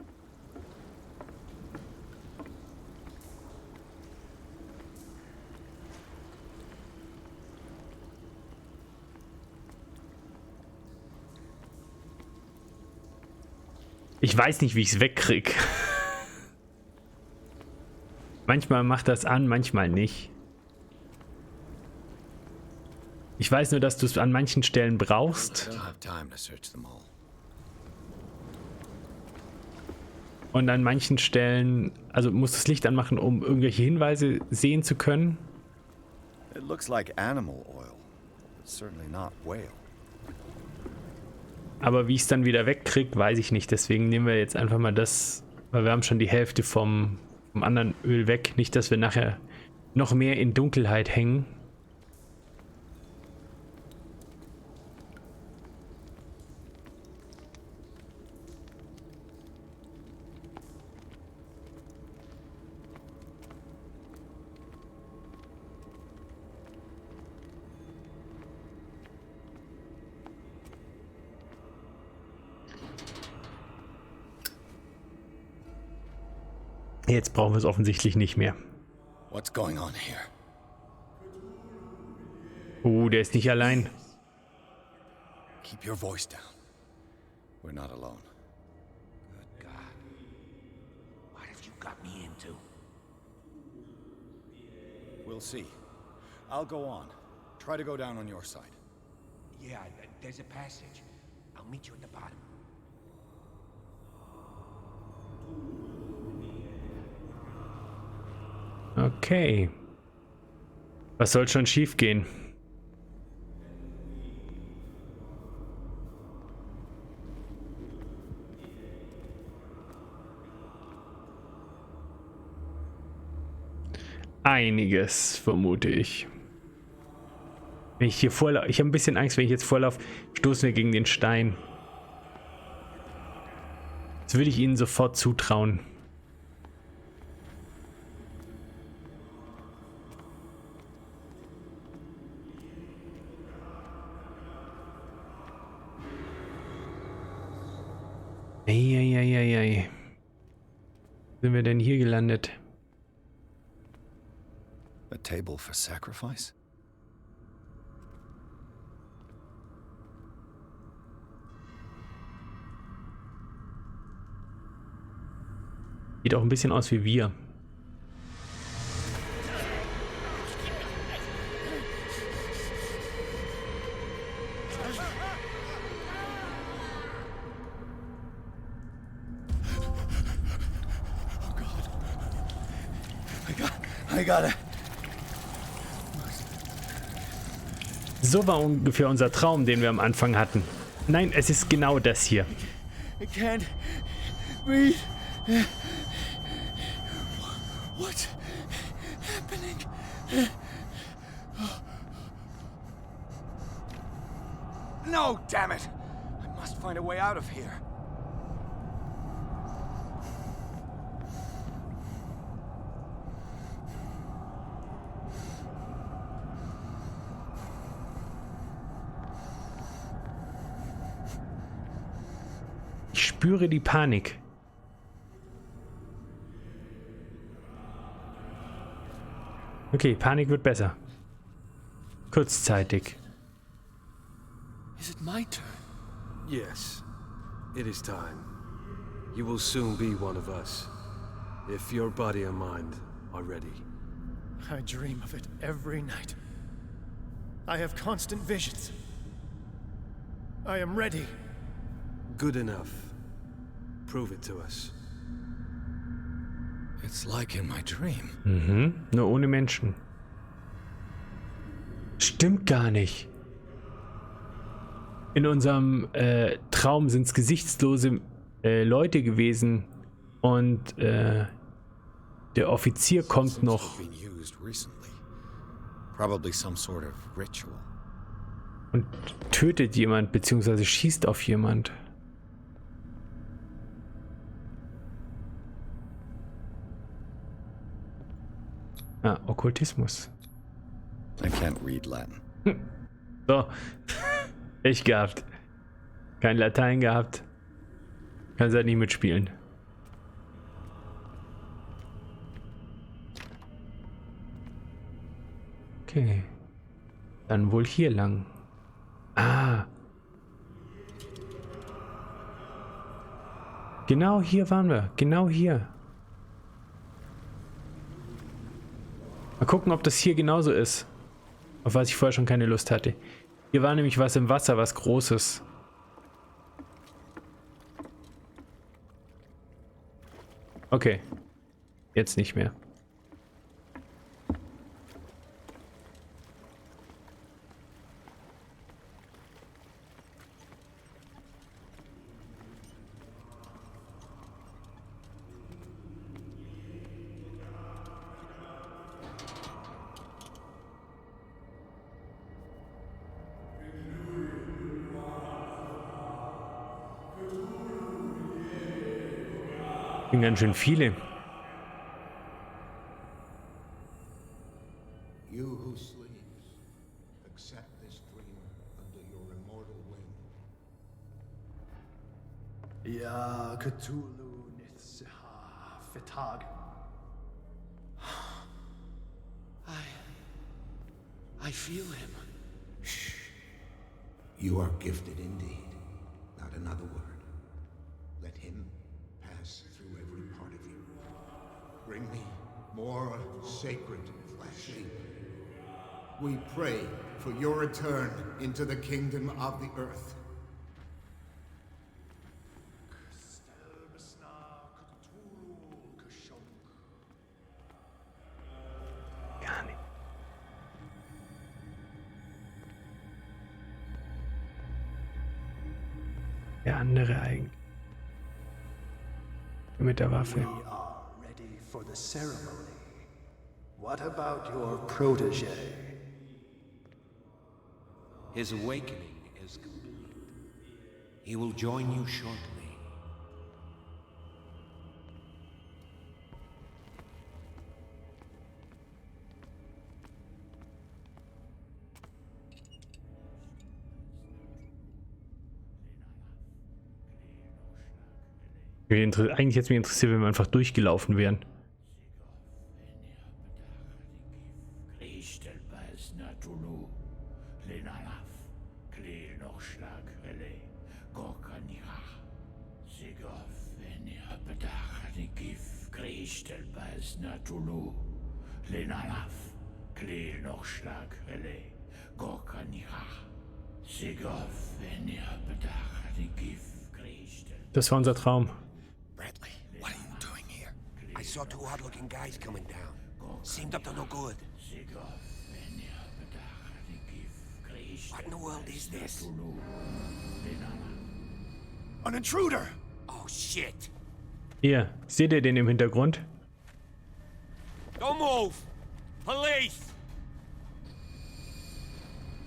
Ich weiß nicht, wie ich es wegkrieg. Manchmal macht das an, manchmal nicht. Ich weiß nur, dass du es an manchen Stellen brauchst. Und an manchen Stellen, also musst du das Licht anmachen, um irgendwelche Hinweise sehen zu können. It looks like animal oil. It's certainly not whale. Aber wie ich es dann wieder wegkriege, weiß ich nicht. Deswegen nehmen wir jetzt einfach mal das, weil wir haben schon die Hälfte vom anderen Öl weg. Nicht, dass wir nachher noch mehr in Dunkelheit hängen. Jetzt brauchen wir es offensichtlich nicht mehr. What's going on here? Der ist nicht allein. Keep your voice down. We're not alone. Good God. What have you got me into? We'll see. I'll go on. Try to go down on your side. Yeah, there's a passage. I'll meet you at the bottom. Okay. Was soll schon schief gehen? Einiges, vermute ich. Wenn ich hier vorlaufe, ich habe ein bisschen Angst, wenn ich jetzt vorlaufe, stoßen wir gegen den Stein. Das würde ich ihnen sofort zutrauen. Eieieiei. Sind wir denn hier gelandet? A table for sacrifice? Sieht auch ein bisschen aus wie wir. I got it. So war ungefähr unser Traum, den wir am Anfang hatten. Nein, es ist genau das hier. I can't breathe. What's happening? No, damn it! I must find a way out of here. Ich spüre die Panik. Okay, Panik wird besser. Kurzzeitig. Is it my turn? Yes, it is time. You will soon be one of us, if your body and mind are ready. I dream of it every night. I have constant visions. I am ready. Good enough. Prove it to us. It's like in my dream. Mhm, nur ohne Menschen. Stimmt gar nicht. In unserem Traum sind es gesichtslose Leute gewesen und der Offizier kommt noch und tötet jemand beziehungsweise schießt auf jemand. Ah, Okkultismus. I can't read Latin. So. Pech gehabt. Kein Latein gehabt. Kannst halt nicht mitspielen. Okay. Dann wohl hier lang. Ah. Genau hier waren wir. Genau hier. Mal gucken, ob das hier genauso ist. Auf was ich vorher schon keine Lust hatte. Hier war nämlich was im Wasser, was Großes. Okay. Jetzt nicht mehr. Sind ganz schön viele. You who sleeps, accept this dream under your immortal wing. Ja, Cthulhu Nithsiha Fetag. I feel him. Shh. You are gifted indeed. Not another word. Let him pass through every part of you. Bring me more sacred flesh. We pray for your return into the kingdom of the earth. Gar nicht. Der andere eigentlich. Mit der Waffe. We are ready for the ceremony. What about your protege? His awakening is complete. He will join you shortly. Eigentlich hätte es mich interessiert, wenn wir einfach durchgelaufen wären. Das war unser Traum. Bradley, what are you doing here? I saw two odd-looking guys coming down. Seemed up to no good. What in the world is this? An intruder! Oh, shit! Hier, seht ihr den im Hintergrund? Don't move! Police!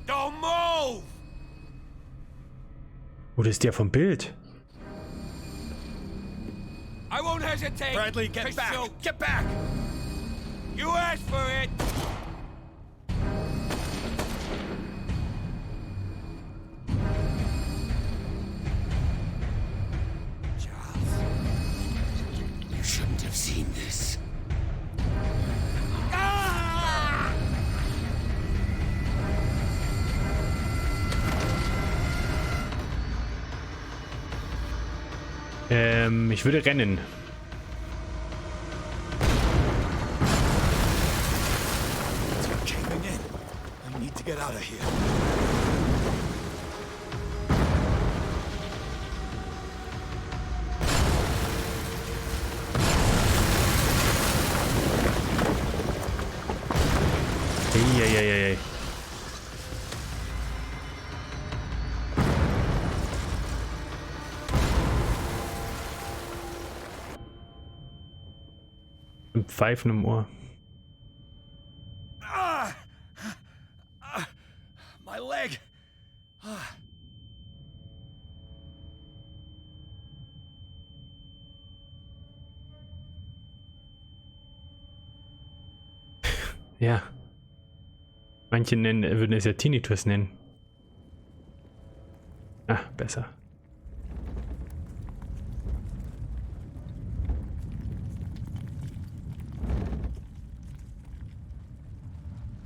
Don't move! Oh, das ist der vom Bild. I won't hesitate. Bradley, get back! Shoot. Get back! You asked for it. Charles, you shouldn't have seen this. Ah! Ich würde rennen. It's caving in. I need to get out of here. Eieieiei. Ein Pfeifen im Ohr. My leg! Ja. Manche würden es ja Tinnitus nennen. Ah, besser.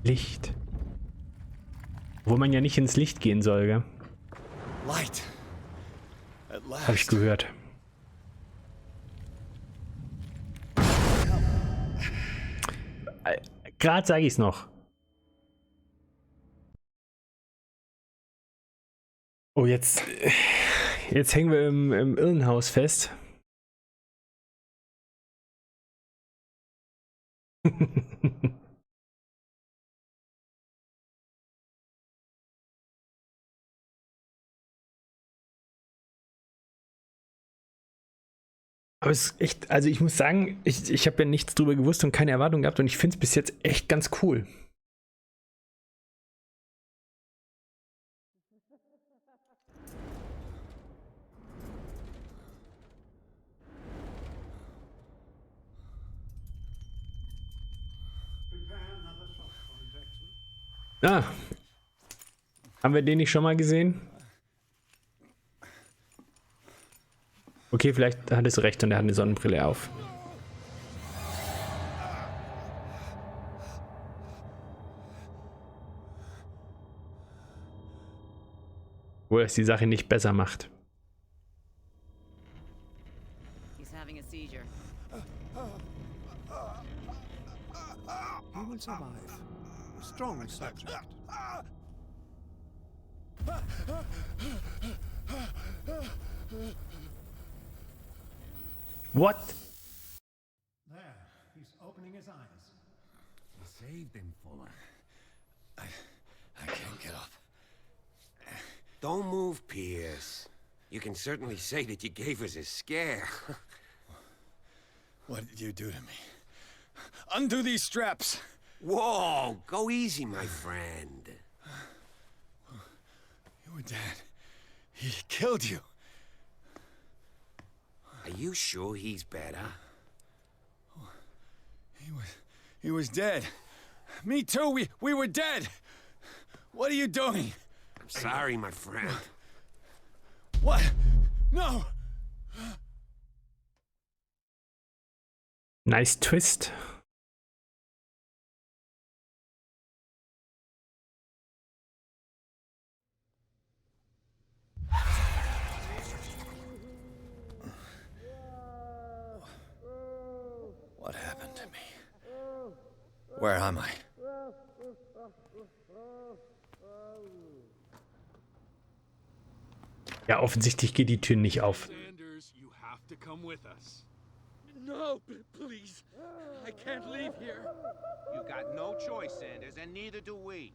Licht. Wo man ja nicht ins Licht gehen soll, gell? Light. At last. Hab ich gehört. Gerade sage ich es noch. Oh, jetzt hängen wir im Irrenhaus fest. Aber es ist echt, also ich muss sagen, ich habe ja nichts drüber gewusst und keine Erwartung gehabt und ich finde es bis jetzt echt ganz cool. Ah, haben wir den nicht schon mal gesehen? Okay, vielleicht hat es recht und er hat eine Sonnenbrille auf. Wo es die Sache nicht besser macht. He's having a seizure. You will survive. Strong subject. What? There, he's opening his eyes. You saved him, Fuller. I can't get up. Don't move, Pierce. You can certainly say that you gave us a scare. What did you do to me? Undo these straps! Whoa! Go easy, my friend. Your dad, he killed you. Are you sure he's better? He was dead. Me too, we were dead. What are you doing? I'm sorry, my friend. What? No! Nice twist. What happened to me? Where am I? Ja, offensichtlich geht die Tür nicht auf. Sanders, you have to come with us. No, please. I can't leave here. You got no choice, Sanders, and neither do we.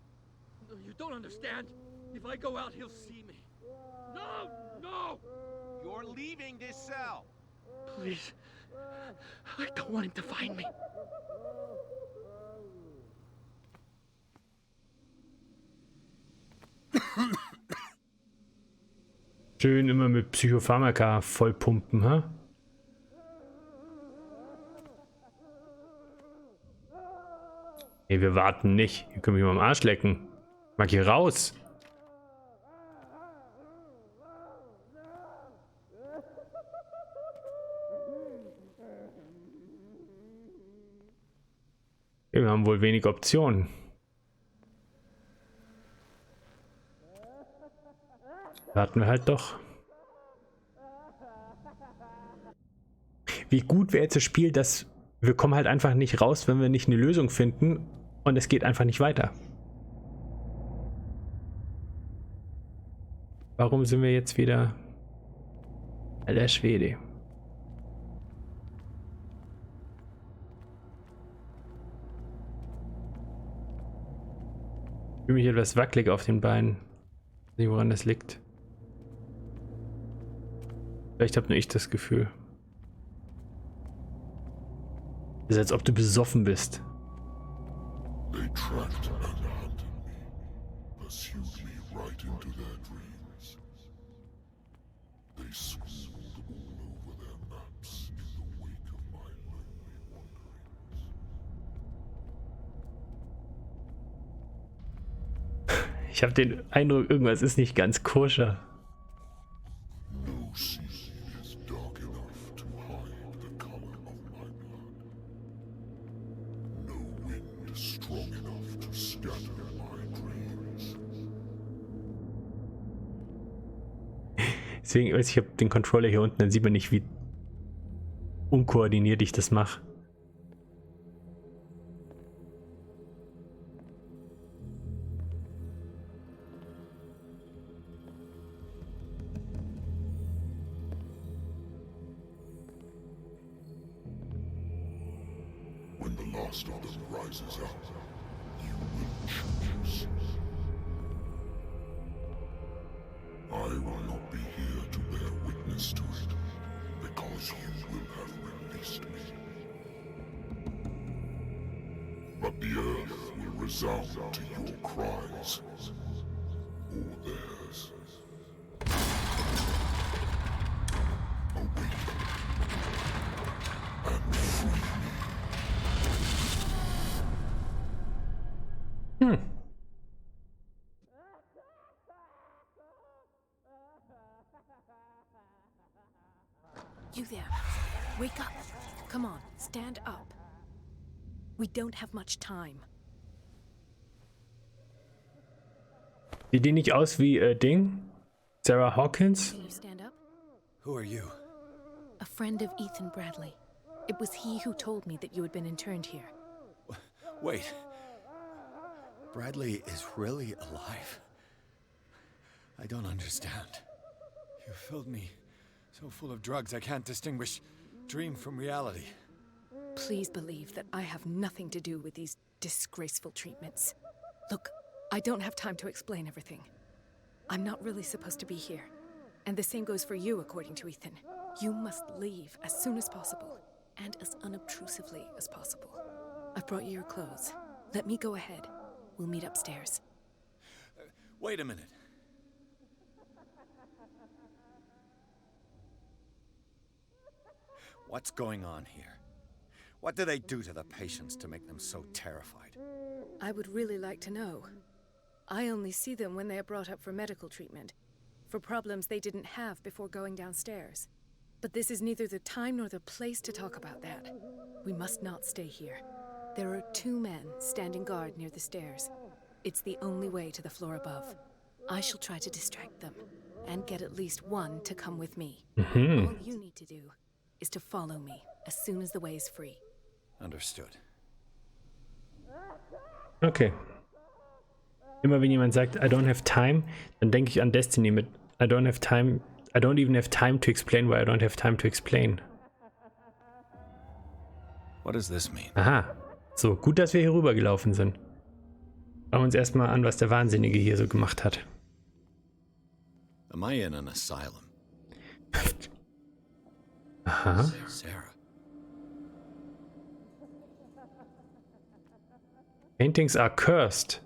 No, you don't understand. If I go out, he'll see me. No! No! You're leaving this cell. Please. I don't want him to find me. Schön immer mit Psychopharmaka vollpumpen, hä? Nee, wir warten nicht. Ihr könnt mich mal am Arsch lecken. Ich mag hier raus. Okay, wir haben wohl wenig Optionen. Warten wir halt doch. Wie gut wäre jetzt das Spiel, dass wir kommen halt einfach nicht raus, wenn wir nicht eine Lösung finden und es geht einfach nicht weiter. Warum sind wir jetzt wieder... Alter Schwede. Ich fühle mich etwas wackelig auf den Beinen. Ich weiß nicht, woran das liegt. Vielleicht habe nur ich das Gefühl. Das ist, als ob du besoffen bist. They tracked and hunted me, pursued me right into their dreams. They swooned all over their maps in the wake of my lonely wanderings. Ich habe den Eindruck, irgendwas ist nicht ganz koscher. No sea is dark enough to hide the color of my blood. No wind strong enough to scatter my dreams. Deswegen, ich habe den Controller hier unten, dann sieht man nicht, wie unkoordiniert ich das mache. When the last of them rises up, you will choose. I will not be here to bear witness to it, because you will have released me. But the earth will resound to your cries, or theirs. Awaken and free me. You there. Wake up. Come on, stand up. We don't have much time. Sieht die nicht aus wie Ding? Sarah Hawkins? Can you stand up? Who are you? A friend of Ethan Bradley. It was he who told me that you had been interned here. Wait. Bradley is really alive. I don't understand. You filled me so full of drugs I can't distinguish dream from reality. Please believe that I have nothing to do with these disgraceful treatments. Look, I don't have time to explain everything. I'm not really supposed to be here. And the same goes for you, according to Ethan. You must leave as soon as possible, and as unobtrusively as possible. I've brought you your clothes. Let me go ahead. We'll meet upstairs. Wait a minute. What's going on here? What do they do to the patients to make them so terrified? I would really like to know. I only see them when they are brought up for medical treatment, for problems they didn't have before going downstairs. But this is neither the time nor the place to talk about that. We must not stay here. There are 2 men standing guard near the stairs. It's the only way to the floor above. I shall try to distract them, and get at least one to come with me. All you need to do is to follow me as soon as the way is free. Understood. Okay. Immer wenn jemand sagt, I don't have time, dann denke ich an Destiny mit I don't have time, I don't even have time to explain why I don't have time to explain. What does this mean? Aha. So, gut, dass wir hier rübergelaufen sind. Schauen wir uns erstmal an, was der Wahnsinnige hier so gemacht hat. Am I in an asylum? Aha. Sarah. Paintings are cursed.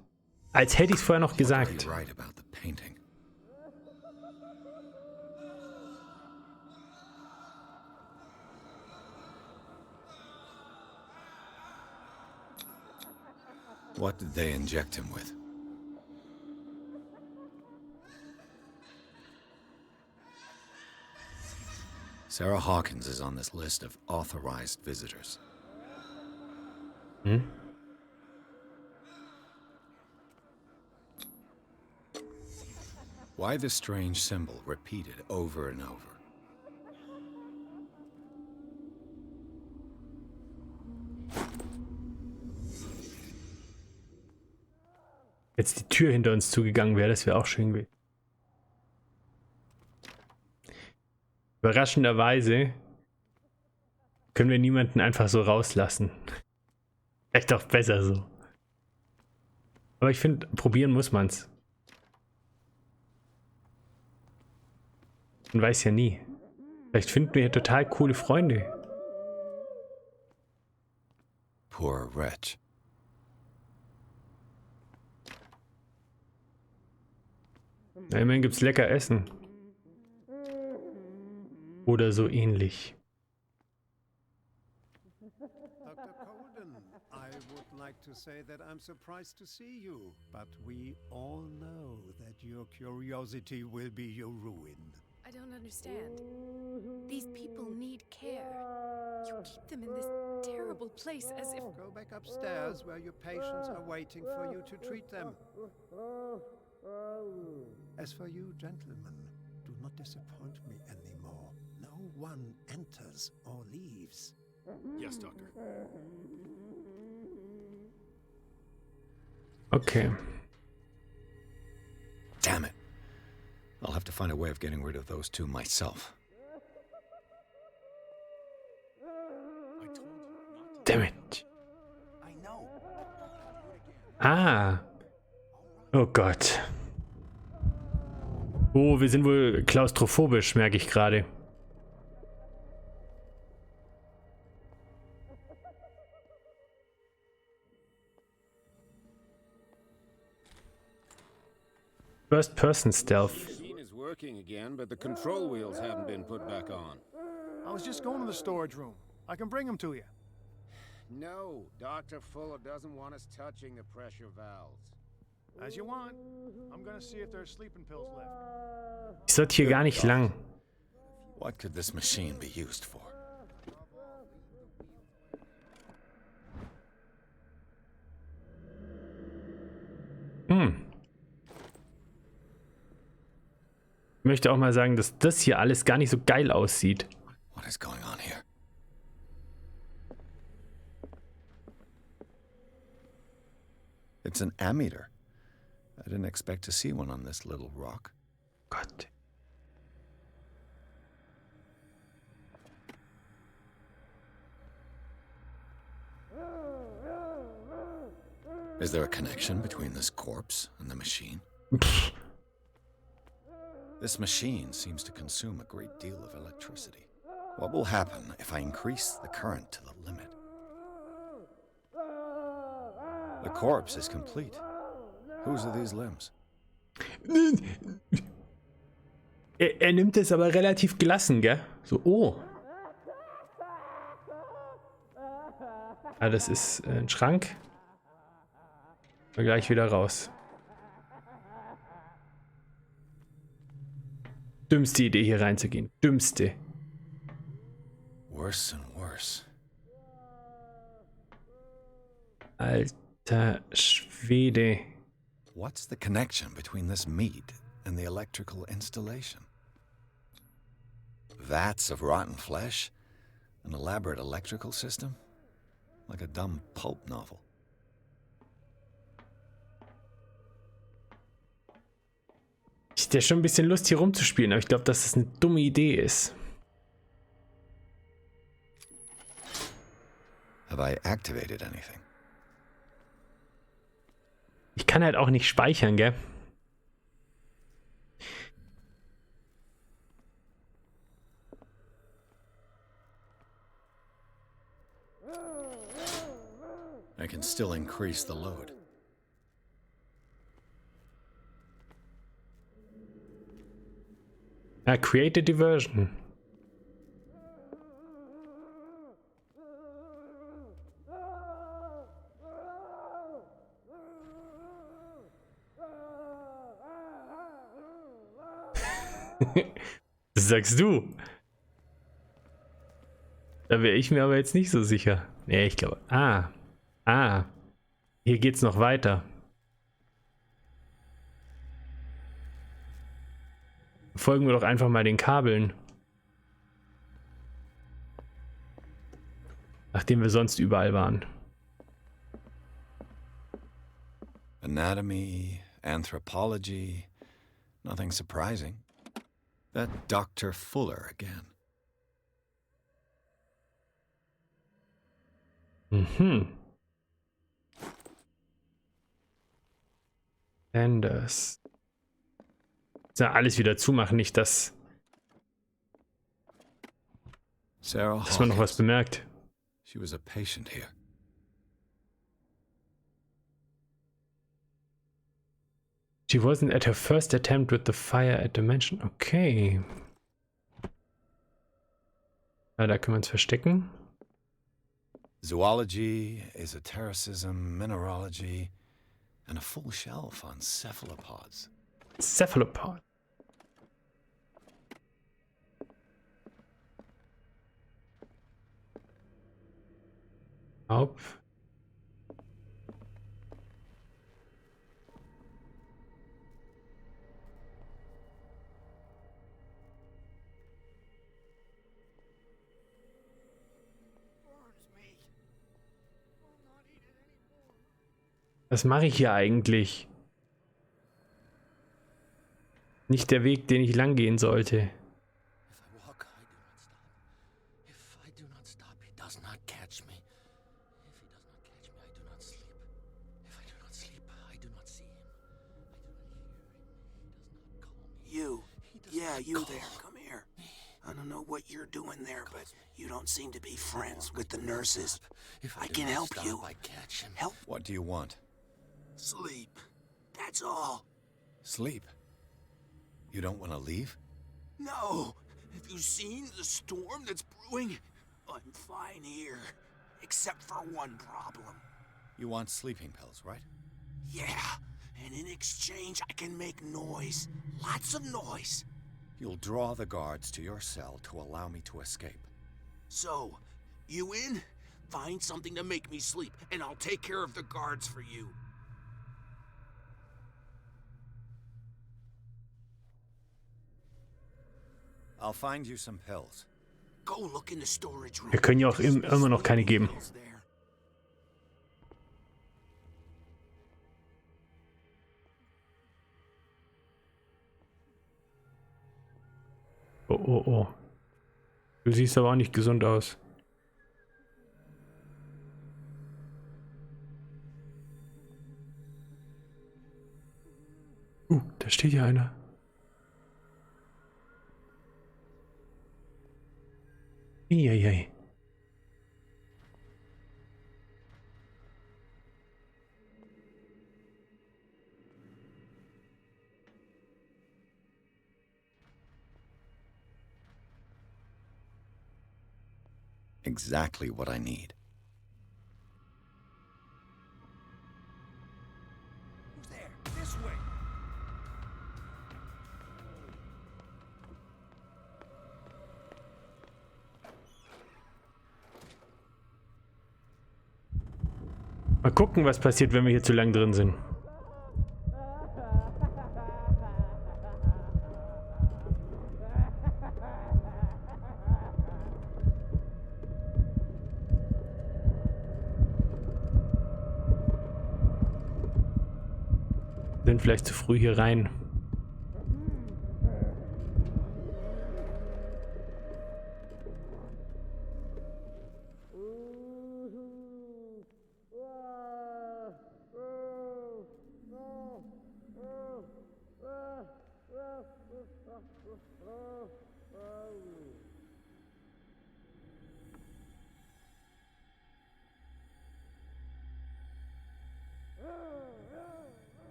Als hätte ich es vorher noch gesagt. You're right about the painting. What did they inject him with? Sarah Hawkins is on this list of authorized visitors. Hmm? Why the strange symbol repeated over and over? Jetzt die Tür hinter uns zugegangen wäre, das wäre auch schön gewesen. Überraschenderweise können wir niemanden einfach so rauslassen. Vielleicht auch besser so. Aber ich finde, probieren muss man's. Man weiß ja nie. Vielleicht finden wir hier total coole Freunde. Poor wretch. Ja, immerhin gibt's lecker Essen. Oder so ähnlich. Dr. Colden, I would like to say that I'm surprised to see you, but we all know that your curiosity will be your ruin. I don't understand. These people need care. You keep them in this terrible place as if... Go back upstairs where your patients are waiting for you to treat them. As for you, gentlemen, do not disappoint me anymore. No one enters or leaves. Yes, Doctor. Okay. Damn it. I'll have to find a way of getting rid of those 2 myself. Damn it. Ah. Oh Gott. Oh, wir sind wohl klaustrophobisch, merke ich gerade. First person stealth. The machine is working again, but the control wheels haven't been put back on. I was just going to the storage room. I can bring them to you. No, Dr. Fuller doesn't want us touching the pressure valves. As you want. I'm gonna see if there's sleeping pills left. Ich sollte hier gar nicht lang. What could this machine be used for? Ich möchte auch mal sagen, dass das hier alles gar nicht so geil aussieht. What is going on here? It's It's an ammeter. I didn't expect to see one on this little rock. Gott. Is there a connection between this corpse and the machine? This machine seems to consume a great deal of electricity. What will happen if I increase the current to the limit? The corpse is complete. Whose are these limbs? Er nimmt es aber relativ gelassen, gell? So, oh. Ah, das ist ein Schrank. Und gleich wieder raus. Dümmste Idee, hier reinzugehen. Dümmste. Worse and worse. Alter Schwede. What's the connection between this meat and the electrical installation? Vats of rotten flesh? An elaborate electrical system? Like a dumb pulp novel. Ich hätte schon ein bisschen Lust, hier rumzuspielen, aber ich glaube, dass das eine dumme Idee ist. Have I activated anything? Ich kann halt auch nicht speichern, gell? I can still increase the load. Create a diversion. Das sagst du. Da wäre ich mir aber jetzt nicht so sicher. Nee, ich glaube. Hier geht's noch weiter. Folgen wir doch einfach mal den Kabeln. Nachdem wir sonst überall waren. Anatomy, anthropology, nothing surprising. That Dr. Fuller again. Anders. Ja, alles wieder zumachen, nicht dass man noch was bemerkt. She was a patient here. She wasn't at her first attempt with the fire at the mansion. Okay. Ja, da können wir uns verstecken. Zoology, esotericism, mineralogy, and a full shelf on cephalopods. Cephalopod. Auf. Was mache ich hier eigentlich? Nicht der Weg, den ich lang gehen sollte. Yeah, you there. Come here. I don't know what you're doing there, but you don't seem to be friends with the nurses. I can help you. Help. What do you want? Sleep. That's all. Sleep? You don't want to leave? No. Have you seen the storm that's brewing? I'm fine here. Except for one problem. You want sleeping pills, right? Yeah. And in exchange, I can make noise. Lots of noise. You'll draw the guards to your cell to allow me to escape. So, you in? Find something to make me sleep, and I'll take care of the guards for you. I'll find you some pills. Go look in the storage room. Wir können ja auch immer noch keine geben. Oh, oh, oh. Du siehst aber auch nicht gesund aus. Da steht ja einer. Eieiei. Exactly what I need. Who's there? This way. Mal gucken, was passiert, wenn wir hier zu lang drin sind. Sind vielleicht zu früh hier rein.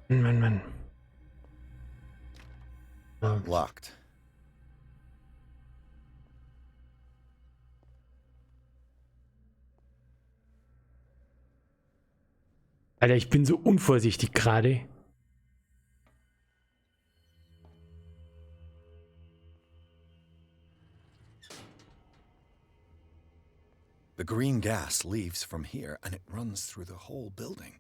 Mann. Locked. Alter, ich bin so unvorsichtig gerade. The green gas leaves from here and it runs through the whole building.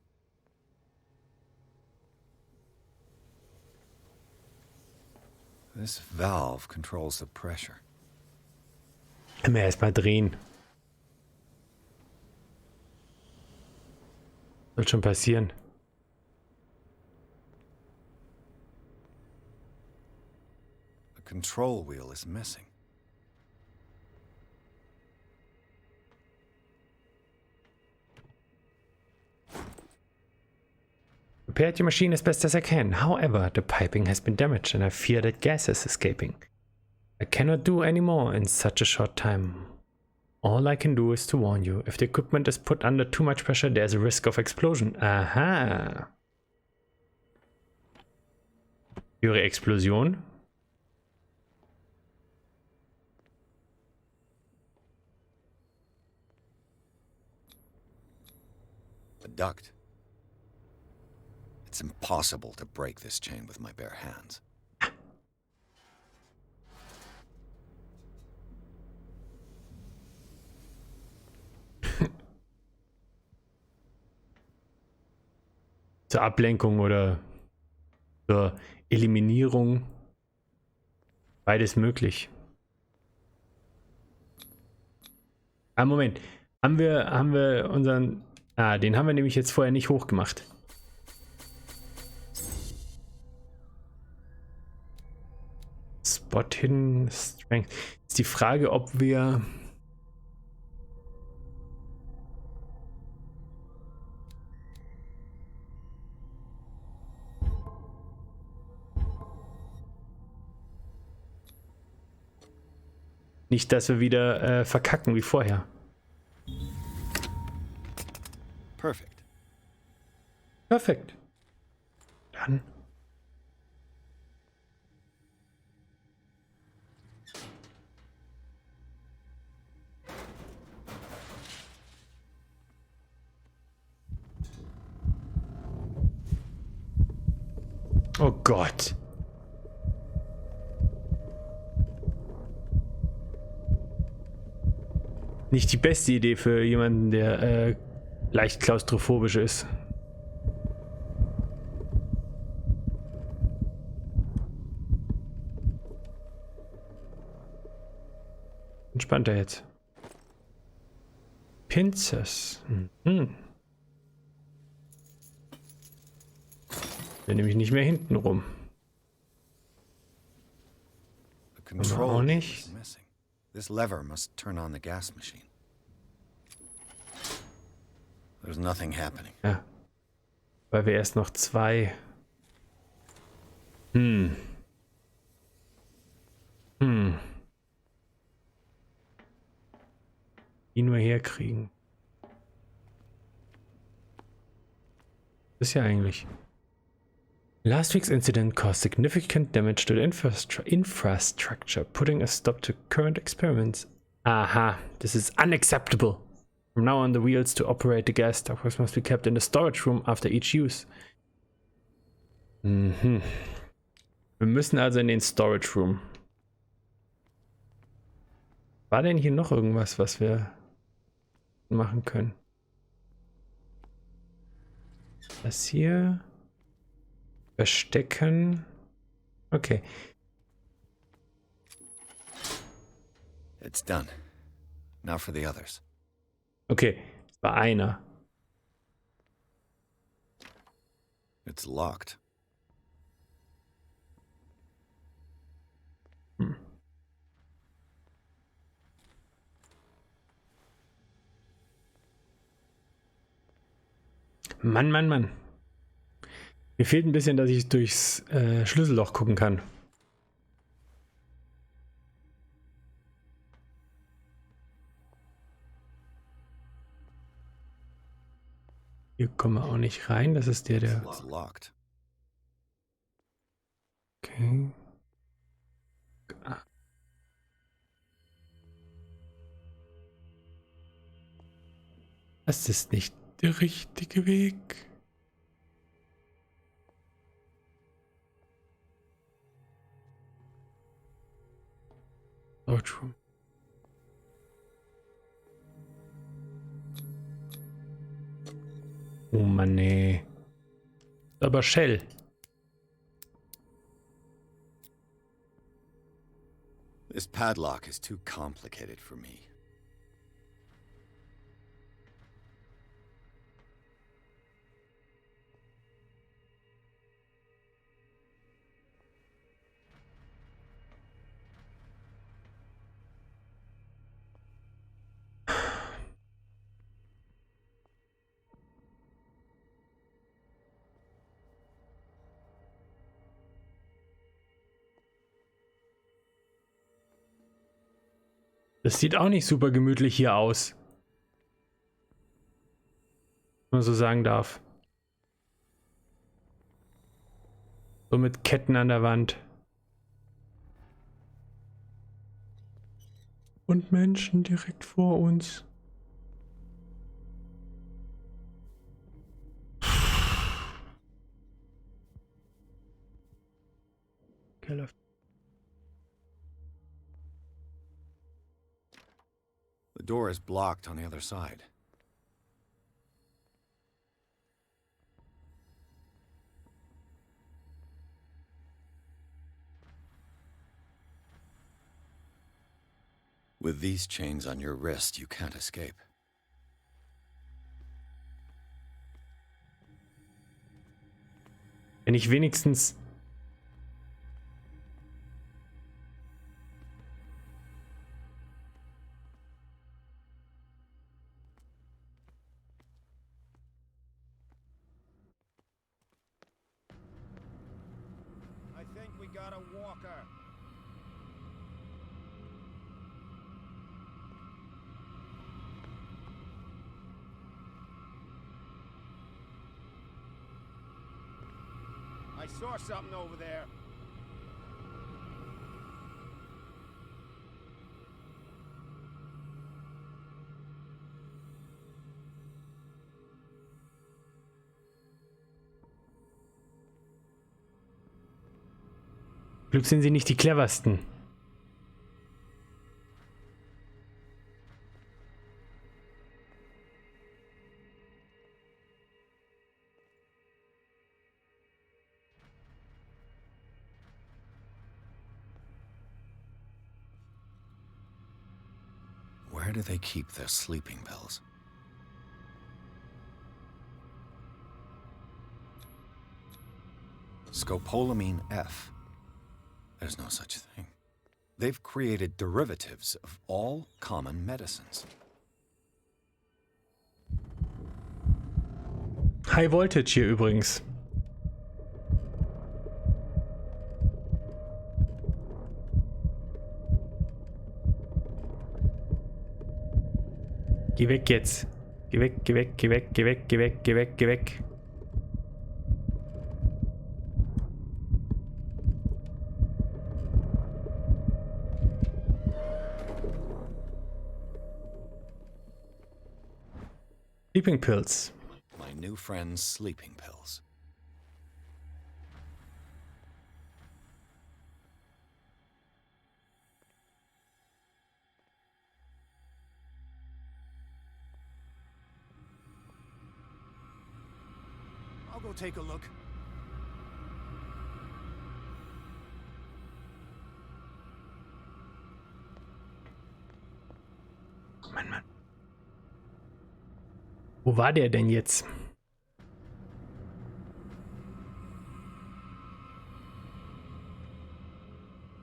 This valve controls the pressure. Immer erstmal drehen. Soll schon passieren. The control wheel is missing. Repaired your machine as best as I can. However, the piping has been damaged and I fear that gas is escaping. I cannot do any more in such a short time. All I can do is to warn you. If the equipment is put under too much pressure, there's a risk of explosion. Aha. Höre Explosion. The duct. It's impossible to break this chain with my bare hands. Zur Ablenkung oder zur Eliminierung. Beides möglich. Ah, Moment. Haben wir unseren... Ah, den haben wir nämlich jetzt vorher nicht hochgemacht. Spot Hidden Strength. Ist die Frage, ob wir... Nicht, dass wir wieder verkacken wie vorher. Perfect. Perfekt. Dann. Oh Gott. Nicht die beste Idee für jemanden, der leicht klaustrophobisch ist. Entspannter jetzt. Pincers. Mhm. Bin nämlich nicht mehr hinten rum. control auch is nicht. missing. This lever must turn on the gas machine. There's nothing happening. Ja. Weil wir erst noch 2. Die nur herkriegen. Das ist ja eigentlich. Last week's incident caused significant damage to the infrastructure, putting a stop to current experiments. Aha, this is unacceptable. From now on, the wheels to operate the gas stoppers must be kept in the storage room after each use. Wir müssen also in den Storage Room. War denn hier noch irgendwas, was wir machen können? Das hier. Verstecken. Okay. It's done. Now for the others. Okay, es war einer. It's locked. Mann, Mann, Mann. Mir fehlt ein bisschen, dass ich durchs Schlüsselloch gucken kann. Hier kommen wir auch nicht rein. Das ist der. It's locked. Okay. Ah. Das ist nicht der richtige Weg. Storage Room. Oh Mann, nee. Aber Shell. This padlock is too complicated for me. Das sieht auch nicht super gemütlich hier aus. Wenn man so sagen darf. So mit Ketten an der Wand. Und Menschen direkt vor uns. Keller. The door is blocked on the other side. With these chains on your wrist, you can't escape. Wenn ich wenigstens... I think we got a walker. I saw something over there. Glück sind sie nicht die cleversten. Where do they keep their sleeping pills? Scopolamine F. There's no such thing. They've created derivatives of all common medicines. High Voltage hier übrigens. Geh weg jetzt. Geh weg, geh weg, geh weg, geh weg, geh weg, geh weg, geh weg. Sleeping pills. My new friend's sleeping pills. I'll go take a look. Mann, Mann. Wo war der denn jetzt?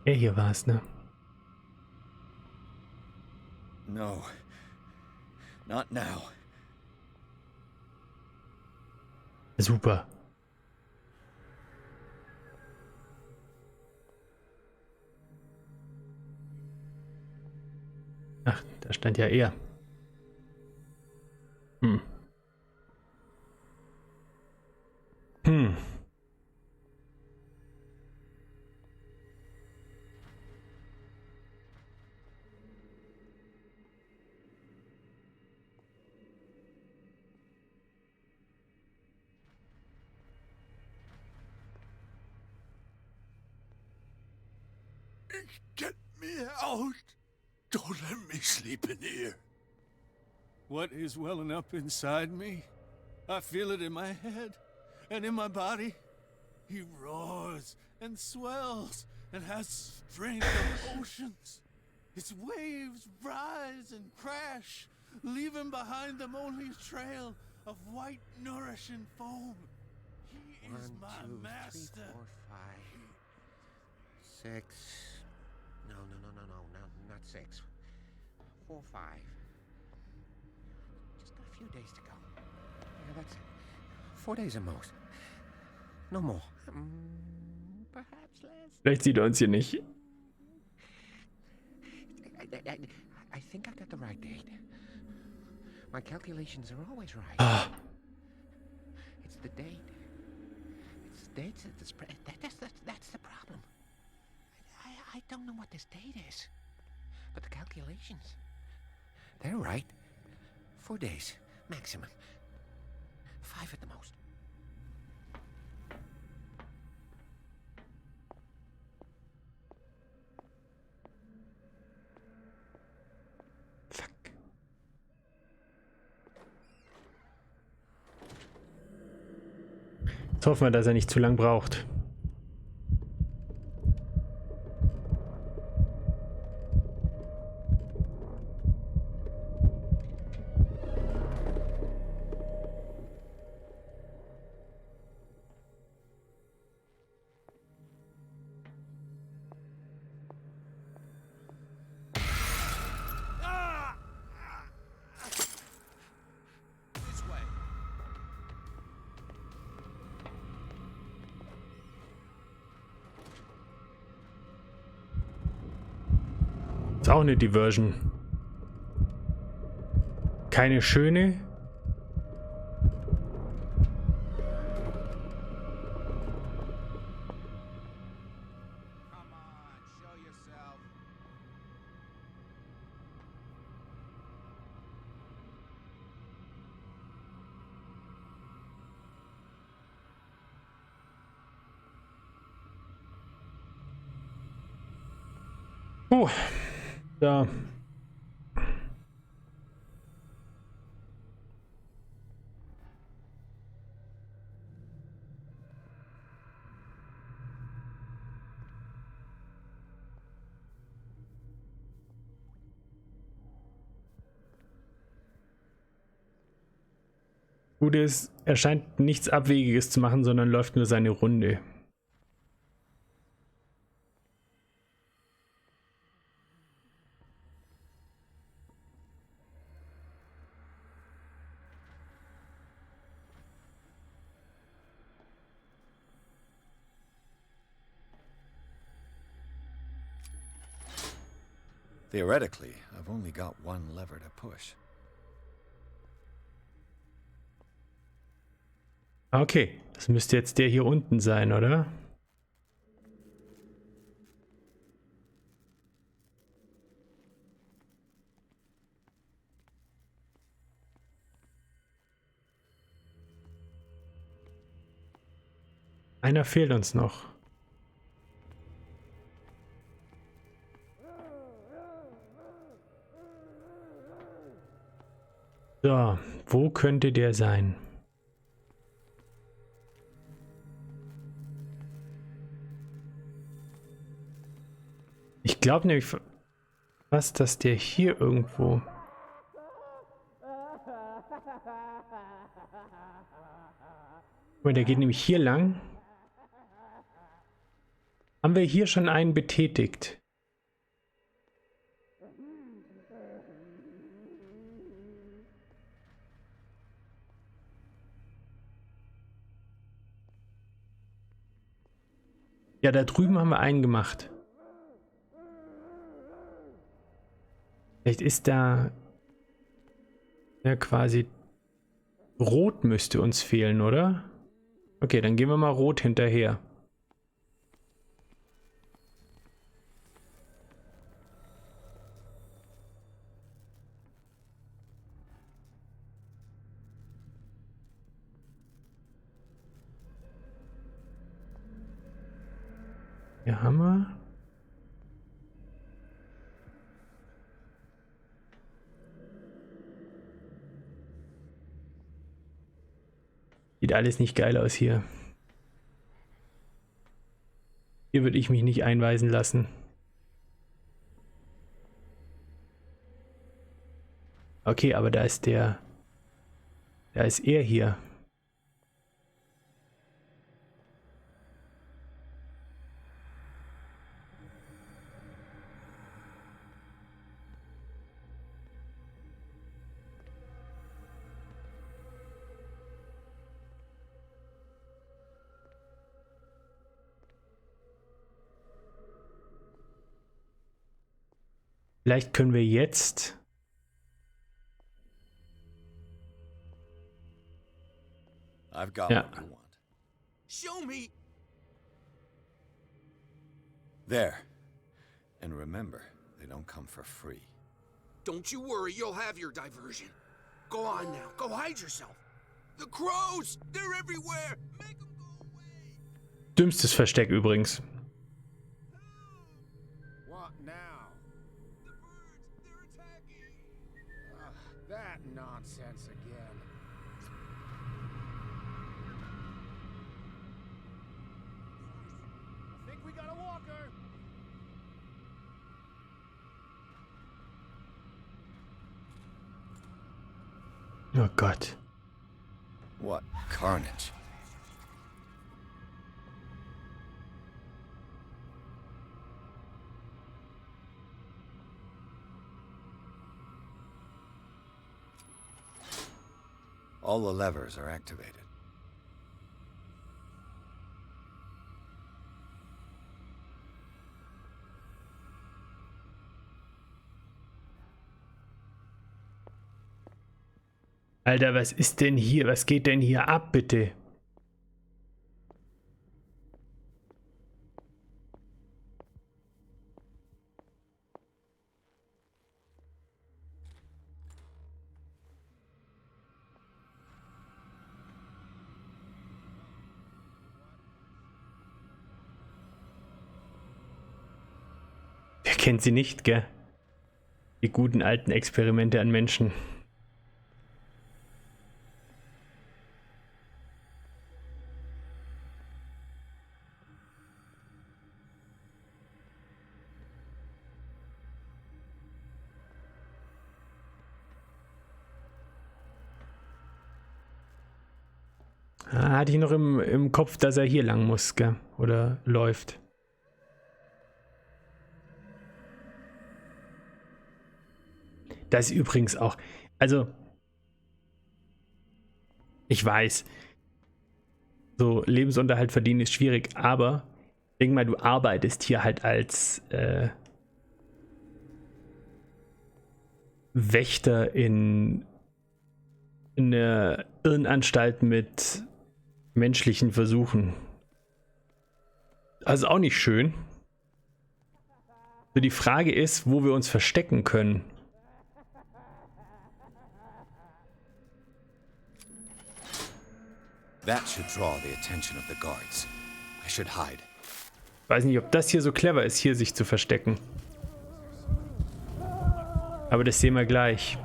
Er hier war es, ne? No. Not now. Super. Ach, da stand ja er. Hm. Get me out! Don't let me sleep in here. What is welling up inside me? I feel it in my head and in my body. He roars and swells and has strength of oceans. His waves rise and crash, leaving behind them only a trail of white, nourishing foam. He is my master. 1, 2, 3, 4, 5, 6. No, not 6. 4, 5. Just got a few days to go. Yeah, that's 4 days at most. No more. Perhaps less. Vielleicht sieht er uns hier nicht. I think I got the right date. My calculations are always right. It's the date. It's the dates at the spread. That's the problem. I don't know what this date is, but the calculations, they're right. 4 days maximum. 5 at the most. Jetzt hoffen wir, dass er nicht zu lang braucht. Ist auch eine Diversion. Keine schöne. Da. Gut ist, er scheint nichts Abwegiges zu machen, sondern läuft nur seine Runde. Theoretically, I've only got one lever to push. Okay, das müsste jetzt der hier unten sein, oder? Einer fehlt uns noch. So, wo könnte der sein? Ich glaube nämlich fast, dass der hier irgendwo... Guck mal, der geht nämlich hier lang. Haben wir hier schon einen betätigt? Ja, da drüben haben wir einen gemacht. Vielleicht ist da... Ja, quasi... Rot müsste uns fehlen, oder? Okay, dann gehen wir mal Rot hinterher. Hier haben wir... Sieht alles nicht geil aus hier. Hier würde ich mich nicht einweisen lassen. Okay, aber da ist der... Da ist er hier. Vielleicht können wir jetzt... I've got Ja. what you want. Show me. There. And remember, they don't come for free. Don't you worry, you'll have your diversion. Go on now, go hide yourself. The crows, they're everywhere. Make them go away. Dümmstes Versteck übrigens. What now? The birds, they're attacking. That nonsense again. I think we got a walker. Oh Gott. What carnage. All the levers are activated. Alter, was ist denn hier? Was geht denn hier ab, bitte? Wer kennt sie nicht, gell? Die guten alten Experimente an Menschen. Hatte ich noch im Kopf, dass er hier lang muss, gell? Oder läuft. Das ist übrigens auch, also, ich weiß, so Lebensunterhalt verdienen ist schwierig, aber denk mal, du arbeitest hier halt als Wächter in einer Irrenanstalt mit menschlichen Versuchen. Also auch nicht schön. So, die Frage ist, wo wir uns verstecken können. That should draw the attention of the guards. I should hide. Ich weiß nicht, ob das hier so clever ist, hier sich zu verstecken. Aber das sehen wir gleich.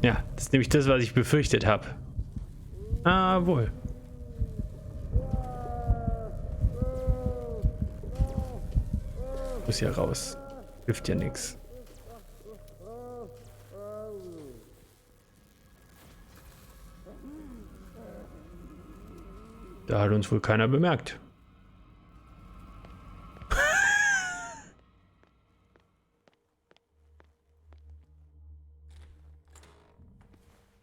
Ja, das ist nämlich das, was ich befürchtet habe. Ah, wohl. Muss ja raus. Hilft ja nichts. Da hat uns wohl keiner bemerkt.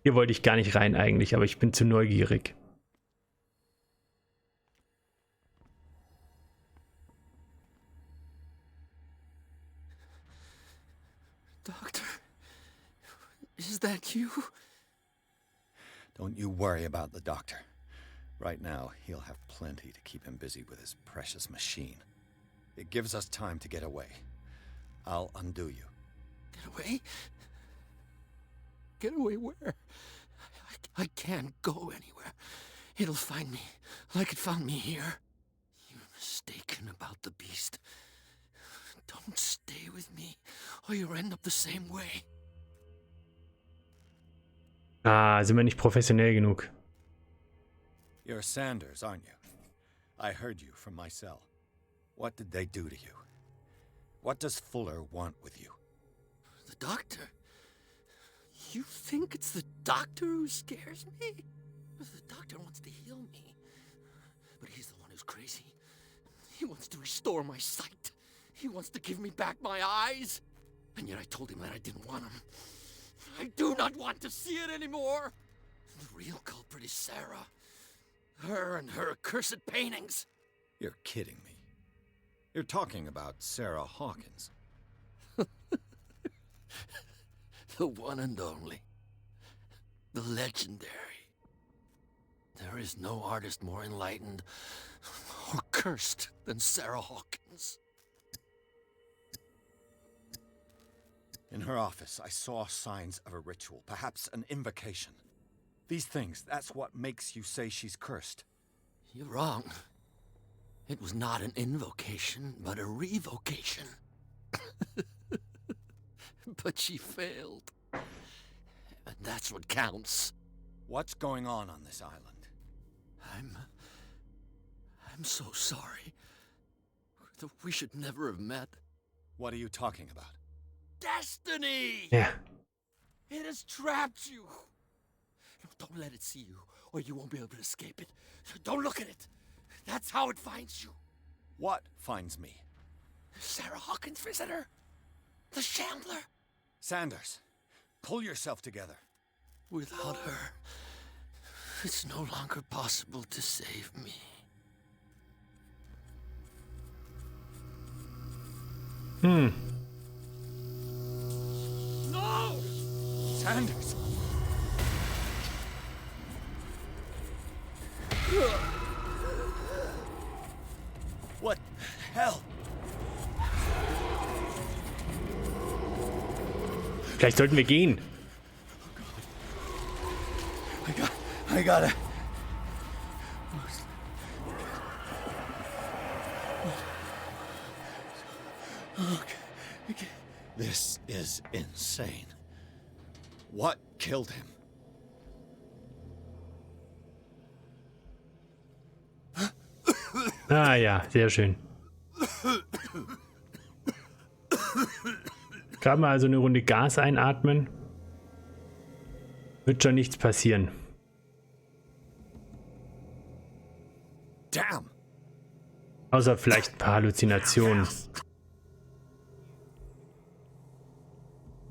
Hier wollte ich gar nicht rein eigentlich, aber ich bin zu neugierig. Doctor, is that you? Don't you worry about the doctor. Right now, he'll have plenty to keep him busy with his precious machine. It gives us time to get away. I'll undo you. Get away? Get away where? I can't go anywhere. It'll find me, like it found me here. You're mistaken about the beast. Don't stay with me, or you'll end up the same way. Ah, sind wir nicht professionell genug? You're Sanders, aren't you? I heard you from my cell. What did they do to you? What does Fuller want with you? The doctor? You think it's the doctor who scares me? The doctor wants to heal me. But he's the one who's crazy. He wants to restore my sight. He wants to give me back my eyes. And yet I told him that I didn't want him. I do not want to see it anymore. The real culprit is Sarah. Her and her accursed paintings. You're kidding me. You're talking about Sarah Hawkins. The one and only. The legendary. There is no artist more enlightened or cursed than Sarah Hawkins. In her office, I saw signs of a ritual, perhaps an invocation. These things, that's what makes you say she's cursed. You're wrong. It was not an invocation, but a revocation. But she failed. And that's what counts. What's going on this island? I'm so sorry. We should never have met. What are you talking about? Destiny! Yeah. It has trapped you. Don't let it see you, or you won't be able to escape it. Don't look at it. That's how it finds you. What finds me? Sarah Hawkins' visitor. The Shambler. Sanders, pull yourself together. Without her, it's no longer possible to save me. No! Sanders! What the hell? Vielleicht sollten wir gehen. I gotta. Okay. This is insane. What killed him? Ah ja, sehr schön. Gerade mal also eine Runde Gas einatmen. Wird schon nichts passieren. Damn. Außer vielleicht ein paar Halluzinationen.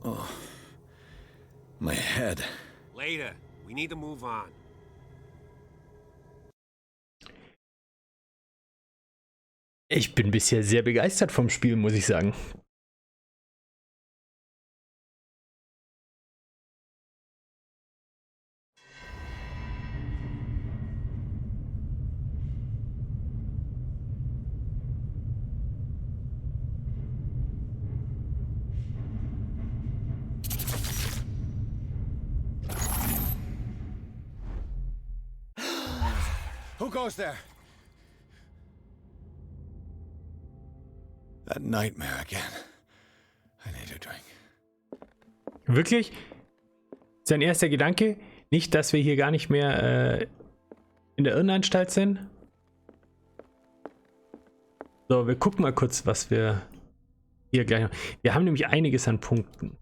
Oh, my head. Later. We need to move on. Ich bin bisher sehr begeistert vom Spiel, muss ich sagen. Who goes there? That nightmare again. I need a drink. Wirklich? Sein erster Gedanke? Nicht, dass wir hier gar nicht mehr in der Irrenanstalt sind? So, wir gucken mal kurz, was wir hier gleich haben. Wir haben nämlich einiges an Punkten.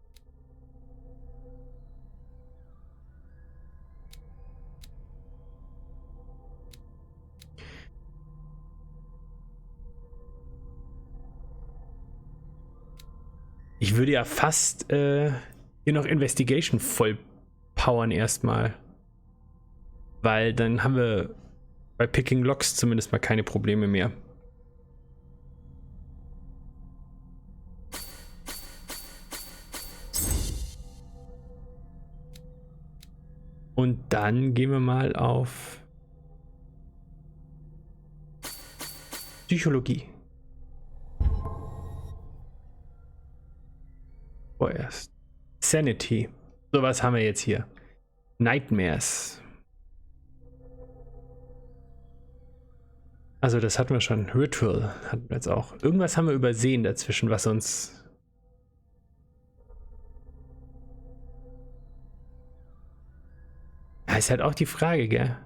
Ich würde ja fast hier noch Investigation voll powern erstmal. Weil dann haben wir bei Picking Locks zumindest mal keine Probleme mehr. Und dann gehen wir mal auf Psychologie. Vorerst. Sanity. So, was haben wir jetzt hier? Nightmares. Also das hatten wir schon. Ritual hatten wir jetzt auch. Irgendwas haben wir übersehen dazwischen, was uns... Ja, ist halt auch die Frage, gell?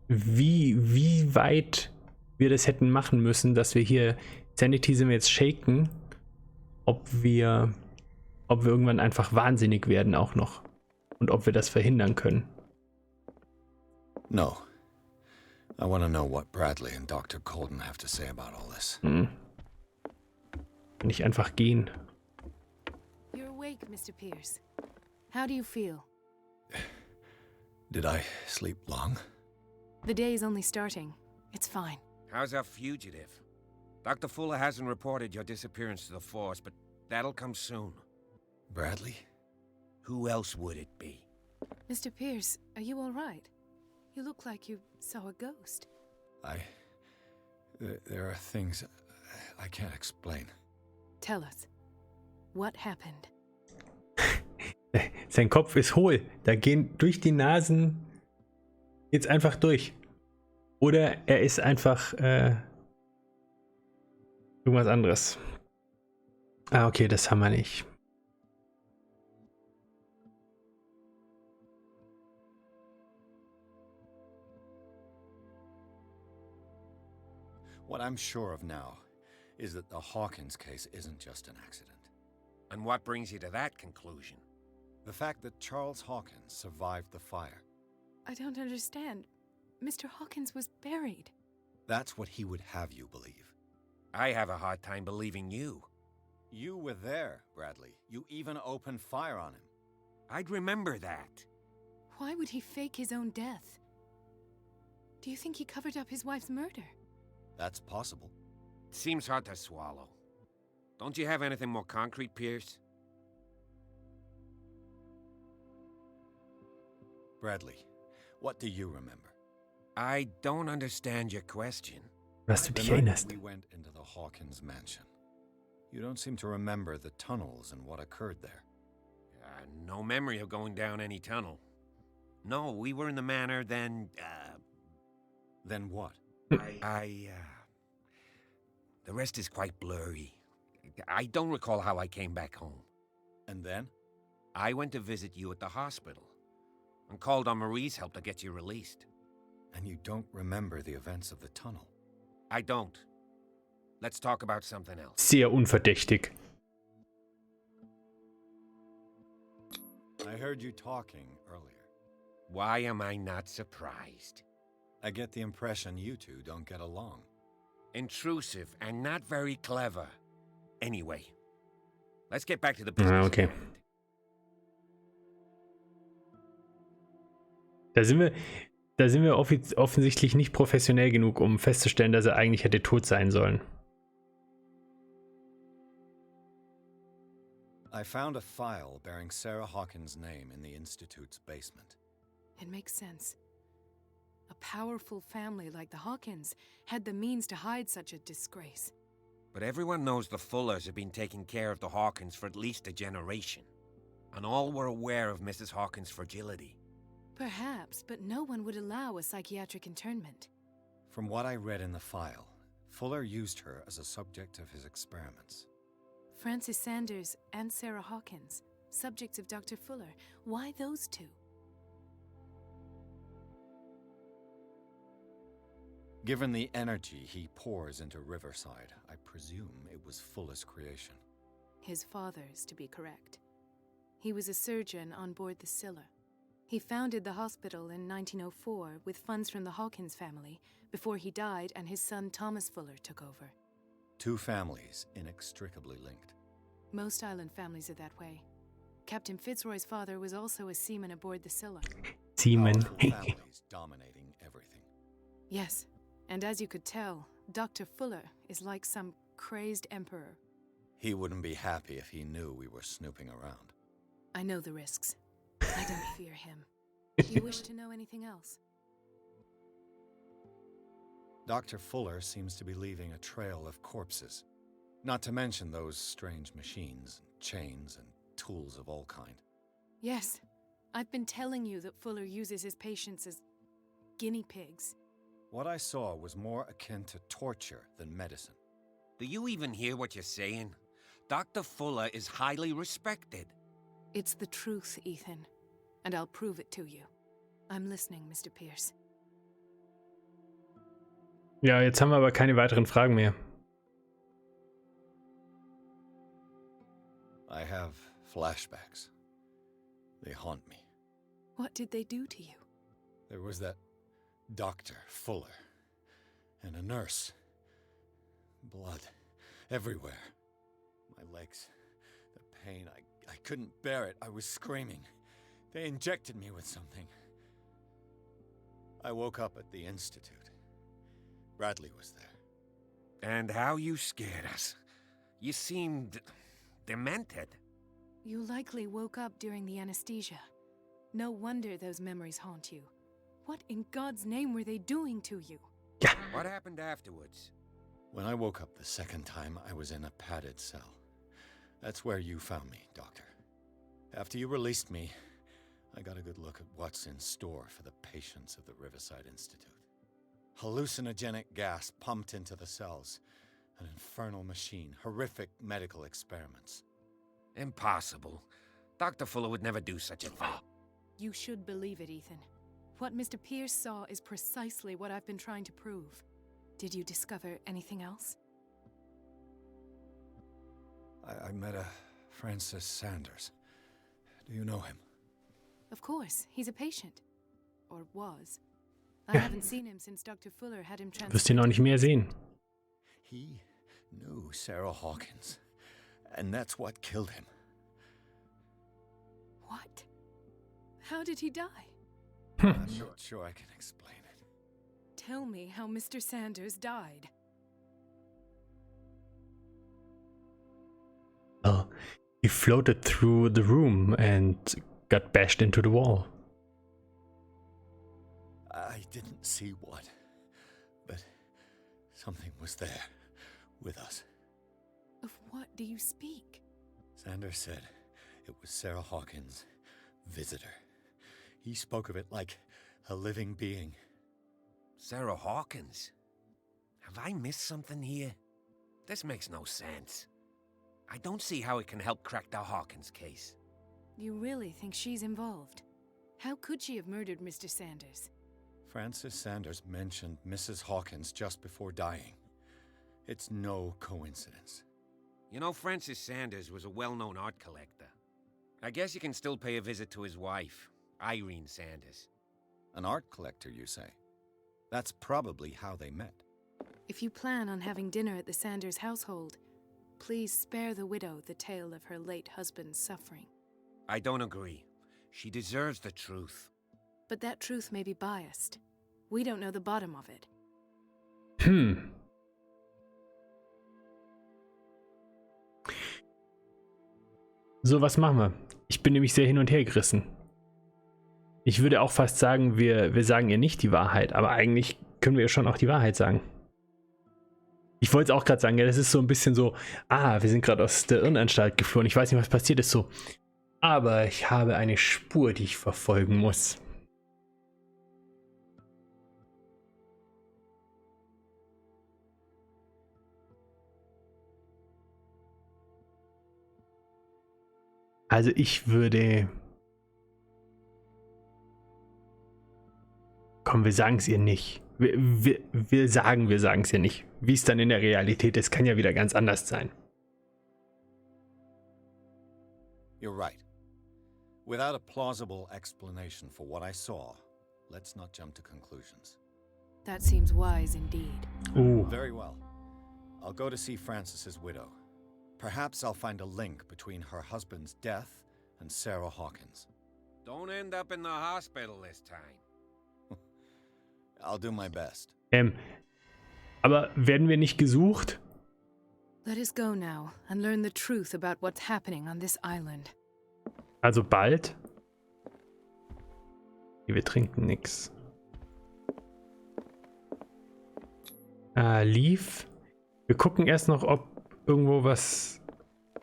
Wie weit wir das hätten machen müssen, dass wir hier... Sanity sind wir jetzt shaken. Ob wir irgendwann einfach wahnsinnig werden auch noch. Und ob wir das verhindern können. No. I want to know what Bradley and Dr. Colden have to say about all this. Nicht einfach gehen. You're awake, Mr. Pierce. How do you feel? Did I sleep long? The day is only starting. It's fine. How's our fugitive? Dr. Fuller hasn't reported your disappearance to the force, but that'll come soon. Bradley? Who else would it be? Mr. Pierce, are you all right? You look like you saw a ghost. There are things I can't explain. Tell us. What happened? Sein Kopf ist hohl. Da gehen durch die Nasen jetzt einfach durch. Oder er ist einfach irgendwas anderes. Ah, okay, das haben wir nicht. What I'm sure of now is that the Hawkins case isn't just an accident. And what brings you to that conclusion? The fact that Charles Hawkins survived the fire. I don't understand. Mr. Hawkins was buried. That's what he would have you believe. I have a hard time believing you. You were there, Bradley. You even opened fire on him. I'd remember that. Why would he fake his own death? Do you think he covered up his wife's murder? That's possible. Seems hard to swallow. Don't you have anything more concrete, Pierce? Bradley, what do you remember? I don't understand your question. Was du dich The night erinnerst. we went into the Hawkins mansion. You don't seem to remember the tunnels and what occurred there. No memory of going down any tunnel. No, we were in the manor, then, Then what? The rest is quite blurry. I don't recall how I came back home. And then? I went to visit you at the hospital and called on Marie's help to get you released. And you don't remember the events of the tunnel? I don't. Let's talk about something else. Sehr unverdächtig. I heard you talking earlier. Why am I not surprised? I get the impression you two don't get along. Intrusive and not very clever. Anyway, let's get back to the business. Okay. Da sind wir offensichtlich nicht professionell genug, um festzustellen, dass er eigentlich hätte tot sein sollen. I found a file bearing Sarah Hawkins' name in the Institute's basement. It makes sense. A powerful family like the Hawkins had the means to hide such a disgrace. But everyone knows the Fullers have been taking care of the Hawkins for at least a generation. And all were aware of Mrs. Hawkins' fragility. Perhaps, but no one would allow a psychiatric internment. From what I read in the file, Fuller used her as a subject of his experiments. Francis Sanders and Sarah Hawkins, subjects of Dr. Fuller. Why those two? Given the energy he pours into Riverside, I presume it was Fuller's creation. His father's, to be correct. He was a surgeon on board the Scylla. He founded the hospital in 1904 with funds from the Hawkins family before he died and his son Thomas Fuller took over. Two families inextricably linked. Most island families are that way. Captain Fitzroy's father was also a seaman aboard the Scylla. Seaman. Families dominating everything. Yes, and as you could tell, Dr. Fuller is like some crazed emperor. He wouldn't be happy if he knew we were snooping around. I know the risks. I don't fear him. Do you wish to know anything else? Dr. Fuller seems to be leaving a trail of corpses. Not to mention those strange machines, chains, and tools of all kind. Yes. I've been telling you that Fuller uses his patients as guinea pigs. What I saw was more akin to torture than medicine. Do you even hear what you're saying? Dr. Fuller is highly respected. It's the truth, Ethan. And I'll prove it to you. I'm listening, Mr. Pierce. Ja, jetzt haben wir aber keine weiteren Fragen mehr. I have flashbacks. They haunt me. What did they do to you? There was that Dr. Fuller and a nurse. Blood everywhere. My legs, the pain, I couldn't bear it. I was screaming. They injected me with something. I woke up at the Institute. Bradley was there. And how you scared us. You seemed demented. You likely woke up during the anesthesia. No wonder those memories haunt you. What in God's name were they doing to you? What happened afterwards? When I woke up the second time, I was in a padded cell. That's where you found me, Doctor. After you released me, I got a good look at what's in store for the patients of the Riverside Institute. Hallucinogenic gas pumped into the cells. An infernal machine. Horrific medical experiments. Impossible. Dr. Fuller would never do such a thing. You should believe it, Ethan. What Mr. Pierce saw is precisely what I've been trying to prove. Did you discover anything else? I met a Francis Sanders. Do you know him? Of course. He's a patient. Or was. I haven't seen him since Dr. Fuller had him transferred. Wirst ihn auch nicht mehr sehen. He knew Sarah Hawkins. And that's what killed him. What? How did he die? I'm not sure I can explain it. Tell me how Mr. Sanders died. Well, he floated through the room and got bashed into the wall. I didn't see what, but something was there with us. Of what do you speak? Sanders said it was Sarah Hawkins' visitor. He spoke of it like a living being. Sarah Hawkins? Have I missed something here? This makes no sense. I don't see how it can help crack the Hawkins case. You really think she's involved? How could she have murdered Mr. Sanders? Francis Sanders mentioned Mrs. Hawkins just before dying. It's no coincidence. You know, Francis Sanders was a well-known art collector. I guess you can still pay a visit to his wife, Irene Sanders. An art collector, you say? That's probably how they met. If you plan on having dinner at the Sanders household, please spare the widow the tale of her late husband's suffering. I don't agree. She deserves the truth. But that truth may be biased. We don't know the bottom of it. So, was machen wir? Ich bin nämlich sehr hin und her gerissen. Ich würde auch fast sagen, wir sagen ihr nicht die Wahrheit, aber eigentlich können wir ihr schon auch die Wahrheit sagen. Ich wollte es auch gerade sagen, ja, das ist so ein bisschen so, wir sind gerade aus der Irrenanstalt geflohen, ich weiß nicht, was passiert ist so. Aber ich habe eine Spur, die ich verfolgen muss. Also ich würde... Komm, wir sagen es ihr nicht. Wir sagen es ihr nicht. Wie es dann in der Realität ist, kann ja wieder ganz anders sein. You're right. Without a plausible explanation for what I saw, let's not jump to conclusions. That seems wise indeed. Very well. I'll go to see Francis's widow. Perhaps I'll find a link between her husband's death and Sarah Hawkins. Don't end up in the hospital this time. I'll do my best. Aber werden wir nicht gesucht? Let us go now and learn the truth about what's happening on this island. Also bald? Wir trinken nix. Leaf. Wir gucken erst noch, ob irgendwo was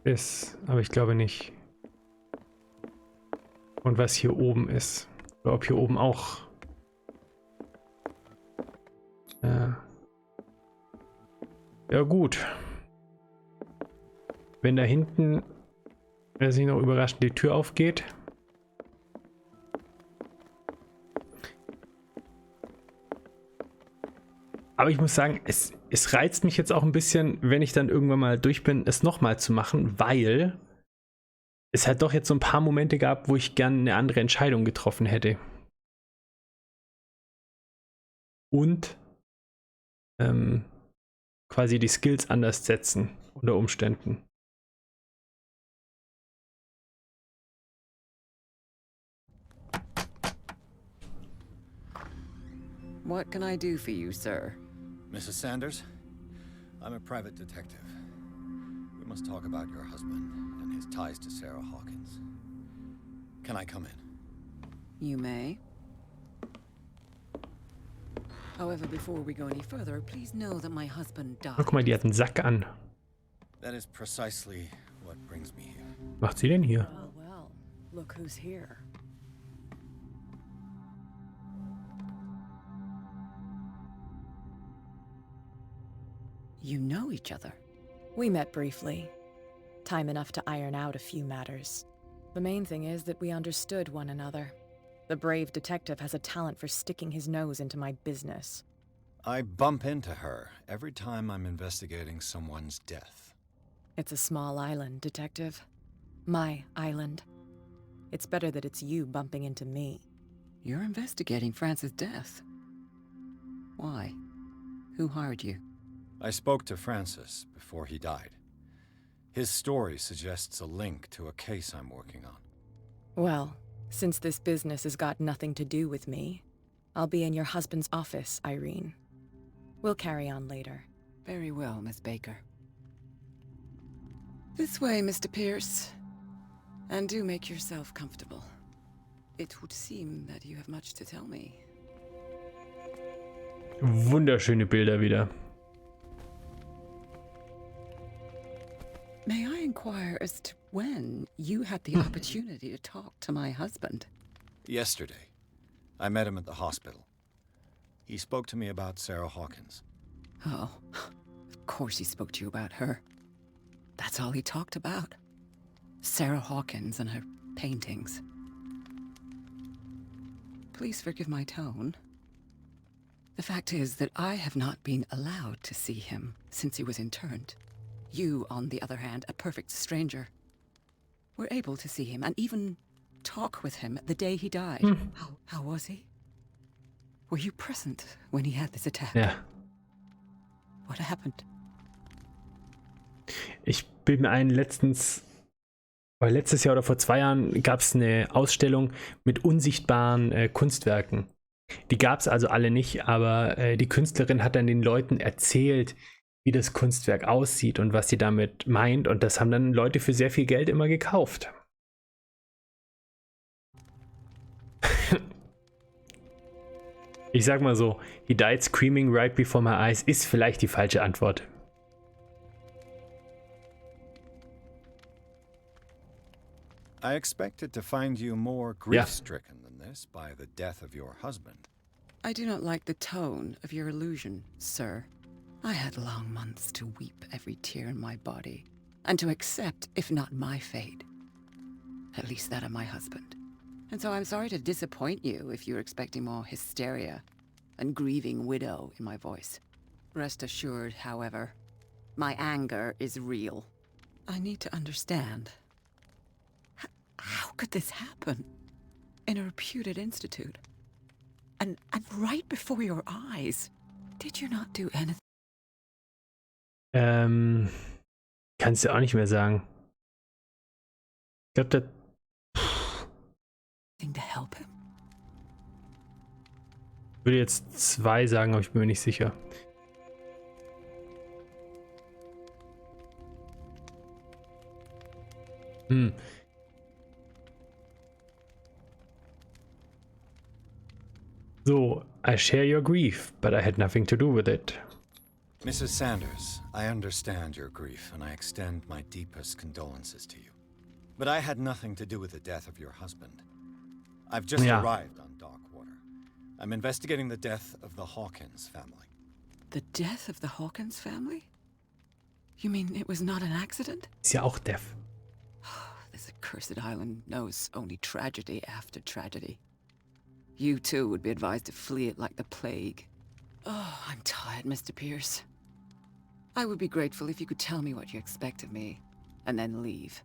ist, aber ich glaube nicht. Und was hier oben ist. Oder ob hier oben auch... Ja gut. Wenn da hinten, sich noch überraschend die Tür aufgeht. Aber ich muss sagen, es reizt mich jetzt auch ein bisschen, wenn ich dann irgendwann mal durch bin, es nochmal zu machen, weil es halt doch jetzt so ein paar Momente gab, wo ich gerne eine andere Entscheidung getroffen hätte. Und quasi die Skills anders setzen unter Umständen. What can I do for you, sir? Mrs. Sanders, I'm a private detective. We must talk about your husband and his ties to Sarah Hawkins. Can I come in? You may. However, before we go any further, please know that my husband died. Guck mal, die hat einen Sack an. That is precisely what brings me here. Was macht sie denn hier? Oh well, look who's here. You know each other? We met briefly. Time enough to iron out a few matters. The main thing is that we understood one another. The brave detective has a talent for sticking his nose into my business. I bump into her every time I'm investigating someone's death. It's a small island, Detective. My island. It's better that it's you bumping into me. You're investigating Francis' death. Why? Who hired you? I spoke to Francis before he died. His story suggests a link to a case I'm working on. Well, since this business has got nothing to do with me, I'll be in your husband's office, Irene. We'll carry on later. Very well, Miss Baker. This way, Mr. Pierce. And do make yourself comfortable. It would seem that you have much to tell me. Wunderschöne Bilder wieder. May I inquire as to when you had the opportunity to talk to my husband? Yesterday. I met him at the hospital. He spoke to me about Sarah Hawkins. Oh, of course he spoke to you about her. That's all he talked about. Sarah Hawkins and her paintings. Please forgive my tone. The fact is that I have not been allowed to see him since he was interned. You, on the other hand, a perfect stranger, were able to see him and even talk with him the day he died. How was he? Were you present when he had this attack? Ja. What happened? Ich bilde mir ein, letztens letztes Jahr oder vor 2 Jahren gab es eine Ausstellung mit unsichtbaren Kunstwerken. Die gab es also alle nicht, aber die Künstlerin hat dann den Leuten erzählt, wie das Kunstwerk aussieht und was sie damit meint. Und das haben dann Leute für sehr viel Geld immer gekauft. Ich sag mal so, he died screaming right before my eyes ist vielleicht die falsche Antwort. I expected to find you more grief-stricken than this by the death of your husband. I do not like the tone of your allusion, sir. I had long months to weep every tear in my body, and to accept, if not my fate, at least that of my husband. And so I'm sorry to disappoint you if you're expecting more hysteria and grieving widow in my voice. Rest assured, however, my anger is real. I need to understand. How could this happen? In a reputed institute? And right before your eyes? Did you not do anything? Kannst du auch nicht mehr sagen. Ich glaube, das to help him? Ich würde jetzt 2 sagen, aber ich bin mir nicht sicher. So, I share your grief, but I had nothing to do with it. Mrs. Sanders, I understand your grief, and I extend my deepest condolences to you. But I had nothing to do with the death of your husband. I've just arrived on Darkwater. I'm investigating the death of the Hawkins family. The death of the Hawkins family? You mean it was not an accident? Ist ja auch deaf. This accursed island knows only tragedy after tragedy. You too would be advised to flee it like the plague. Oh, I'm tired, Mr. Pierce. I would be grateful if you could tell me what you expect of me, and then leave.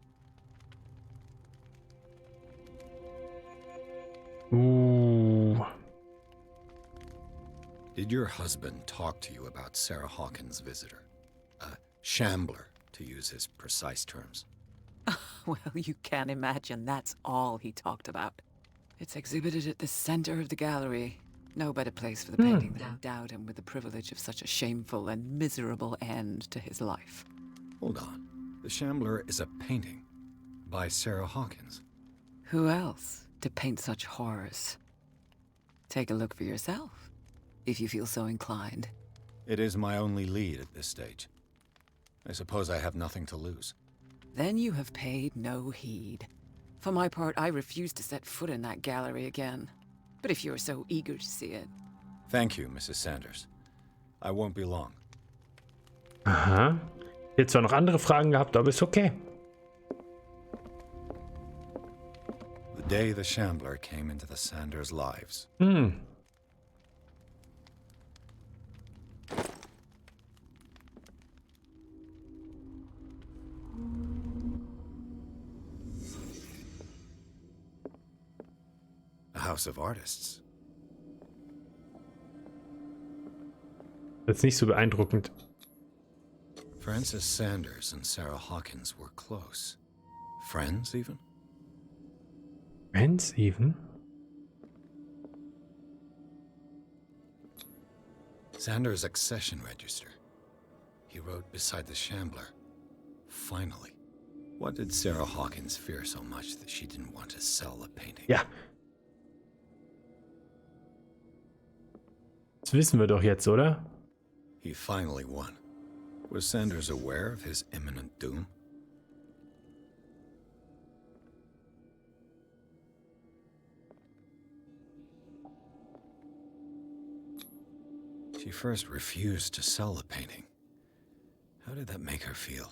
Ooh. Did your husband talk to you about Sarah Hawkins' visitor? A shambler, to use his precise terms. Well, you can't imagine that's all he talked about. It's exhibited at the center of the gallery. No better place for the painting than endowed him with the privilege of such a shameful and miserable end to his life. Hold on. The Shambler is a painting by Sarah Hawkins. Who else to paint such horrors? Take a look for yourself, if you feel so inclined. It is my only lead at this stage. I suppose I have nothing to lose. Then you have paid no heed. For my part, I refuse to set foot in that gallery again. But if you're so eager to see it... Thank you, Mrs. Sanders. I won't be long. Aha. Jetzt zwar noch andere Fragen gehabt, aber ist okay. The day the Shambler came into the Sanders' lives. House of Artists. Das ist nicht so beeindruckend. Frances Sanders and Sarah Hawkins were close. Friends, even? Friends, even? Sanders' accession register. He wrote beside the Shambler, "Finally." What did Sarah Hawkins fear so much that she didn't want to sell the painting? Ja. Das wissen wir doch jetzt, oder? He finally won. Was Sanders aware of his imminent doom? She first refused to sell the painting. How did that make her feel?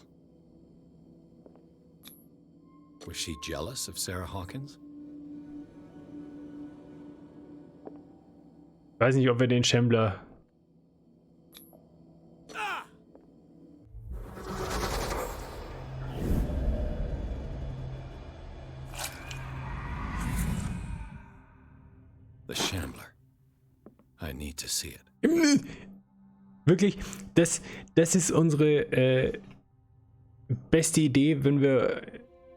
Was she jealous of Sarah Hawkins? Ich weiß nicht, ob wir den Shambler... The Shambler. I need to see it. Wirklich, das ist unsere beste Idee, wenn wir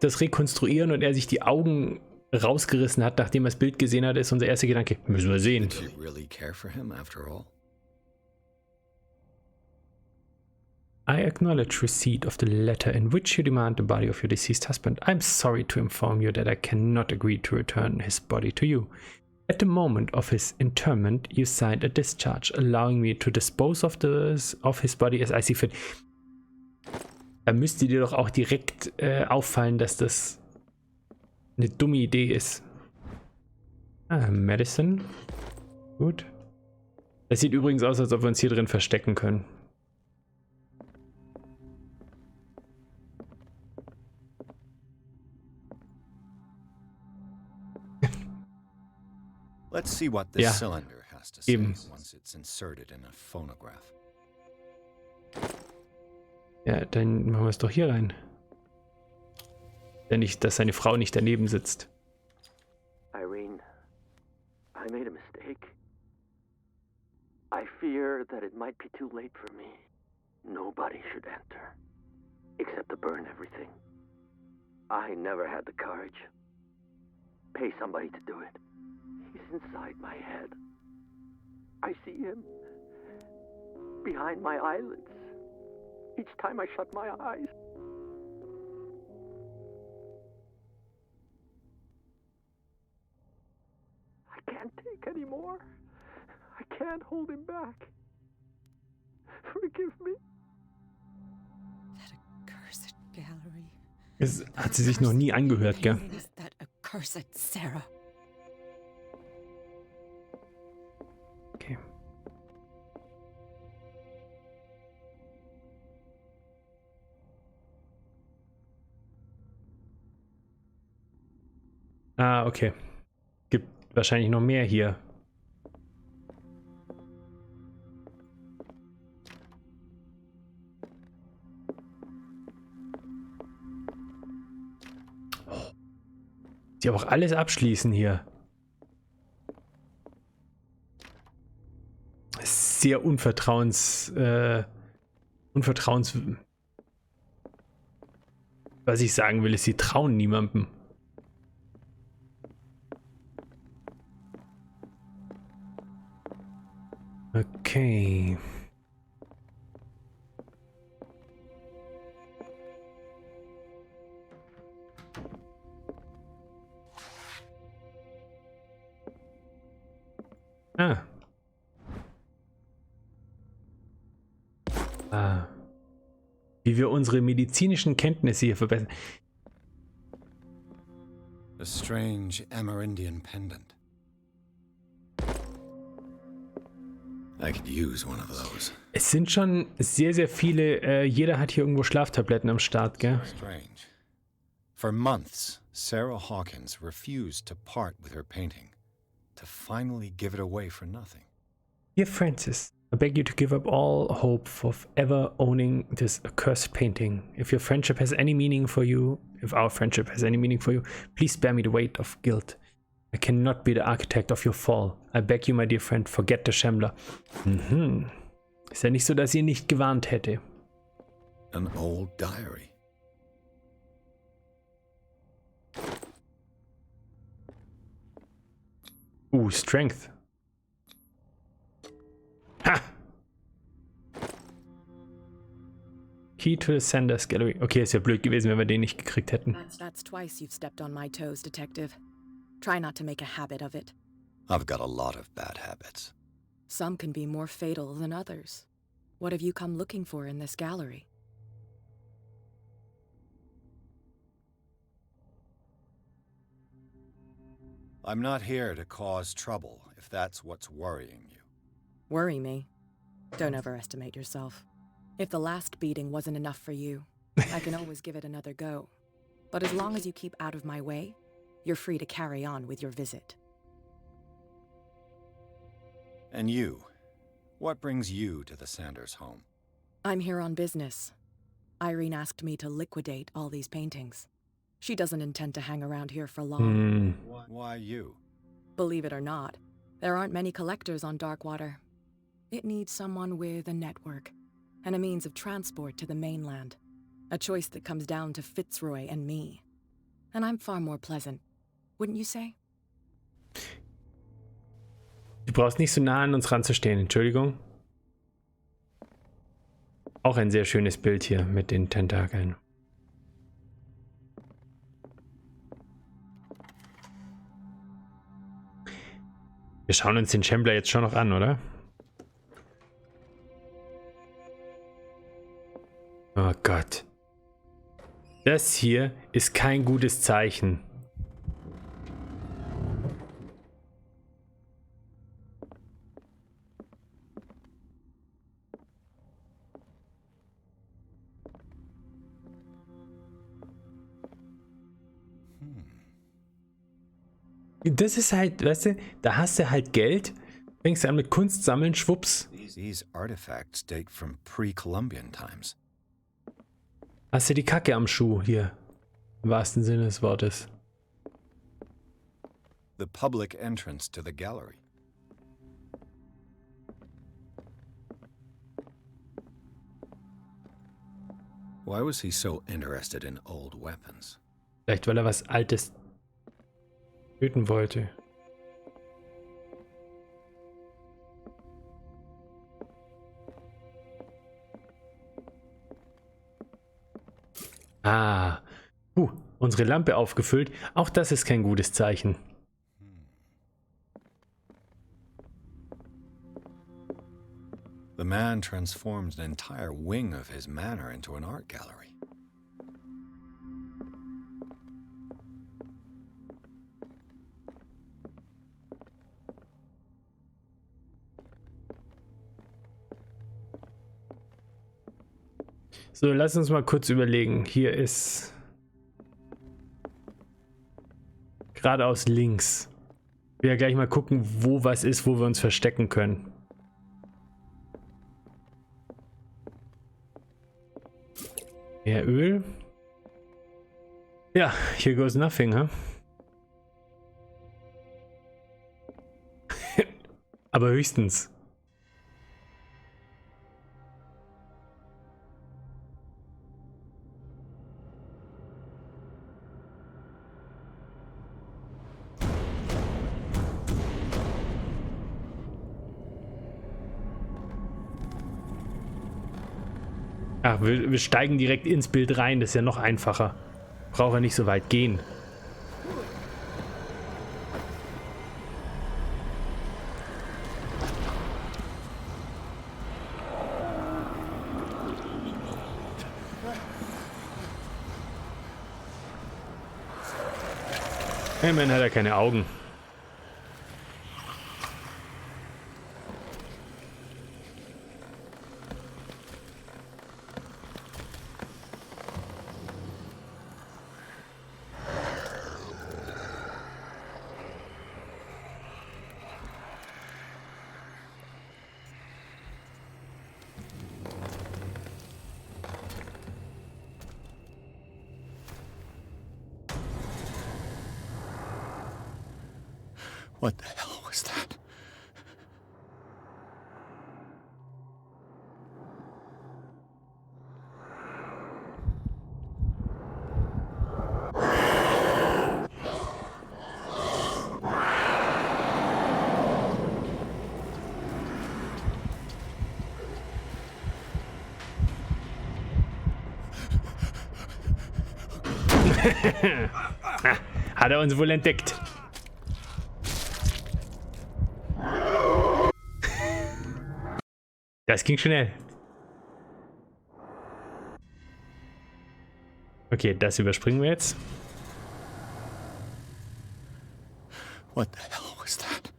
das rekonstruieren und er sich die Augen rausgerissen hat, nachdem er das Bild gesehen hat, ist unser erster Gedanke, müssen wir sehen. Did she really care for him after all? I acknowledge receipt of the letter in which you demand the body of your deceased husband. I'm sorry to inform you that I cannot agree to return his body to you. At the moment of his interment, you signed a discharge, allowing me to dispose of his body as I see fit. Da müsste dir doch auch direkt auffallen, dass das eine dumme Idee ist. Medicine. Gut. Das sieht übrigens aus, als ob wir uns hier drin verstecken können. Let's see what this cylinder has to say once it's inserted in a phonograph. Ja, dann machen wir es doch hier rein. Denn nicht, dass seine Frau nicht daneben sitzt. Irene, I made a mistake. I fear that it might be too late for me. Nobody should enter, except to burn everything. I never had the courage. Pay somebody to do it. He's inside my head. I see him behind my eyelids each time I shut my eyes. I can't take any more. I can't hold him back. Forgive me. That accursed gallery. Das hat sie sich noch nie angehört, gell? That accursed Sarah. Okay. Ah, okay. Gibt wahrscheinlich noch mehr hier. Die auch alles abschließen hier. Sehr unvertrauens... Was ich sagen will, ist, sie trauen niemandem. Okay. Wie wir unsere medizinischen Kenntnisse hier verbessern. A strange Amerindian pendant. I could use one of those. Es sind schon sehr, sehr viele. Jeder hat hier irgendwo Schlaftabletten am Start, gell? Strange. For months, Sarah Hawkins refused to part with her painting, to finally give it away for nothing. Dear Francis, I beg you to give up all hope of ever owning this accursed painting. If your friendship has any meaning for you, if our friendship has any meaning for you, please spare me the weight of guilt. I cannot be the architect of your fall. I beg you, my dear friend, forget the Shambler. Ist ja nicht so, dass ihr nicht gewarnt hätte. An old diary. Strength. Ha! Key to the Sanders Gallery. Okay, ist ja blöd gewesen, wenn wir den nicht gekriegt hätten. That's twice you've stepped on my toes, Detective. Try not to make a habit of it. I've got a lot of bad habits. Some can be more fatal than others. What have you come looking for in this gallery? I'm not here to cause trouble, if that's what's worrying you. Worry me? Don't overestimate yourself. If the last beating wasn't enough for you, I can always give it another go. But as long as you keep out of my way, you're free to carry on with your visit. And you? What brings you to the Sanders home? I'm here on business. Irene asked me to liquidate all these paintings. She doesn't intend to hang around here for long. Why you? Believe it or not, there aren't many collectors on Darkwater. It needs someone with a network and a means of transport to the mainland. A choice that comes down to Fitzroy and me. And I'm far more pleasant, wouldn't you say? Du brauchst nicht so nah an uns ranzustehen, Entschuldigung. Auch ein sehr schönes Bild hier mit den Tentakeln. Wir schauen uns den Shambler jetzt schon noch an, oder? Oh Gott. Das hier ist kein gutes Zeichen. Das ist halt, weißt du, da hast du halt Geld, fängst an mit Kunst sammeln, schwupps. These artifacts date from pre-Columbian times. Hast du die Kacke am Schuh hier, im wahrsten Sinne des Wortes. The public entrance to the gallery. Why was he so interested in old weapons? Vielleicht, weil er was Altes töten wollte. Ah, unsere Lampe aufgefüllt. Auch das ist kein gutes Zeichen. The man transformed an entire wing of his manor into an art gallery. So, lass uns mal kurz überlegen. Hier ist geradeaus links. Ich will ja gleich mal gucken, wo was ist, wo wir uns verstecken können. Mehr Öl. Ja, here goes nothing, huh? Aber höchstens. Ach, wir steigen direkt ins Bild rein, das ist ja noch einfacher. Braucht ja nicht so weit gehen. Immerhin hat er keine Augen. What the hell was that? Hat er uns wohl entdeckt. Das ging schnell. Okay, das überspringen wir jetzt. What the hell was that?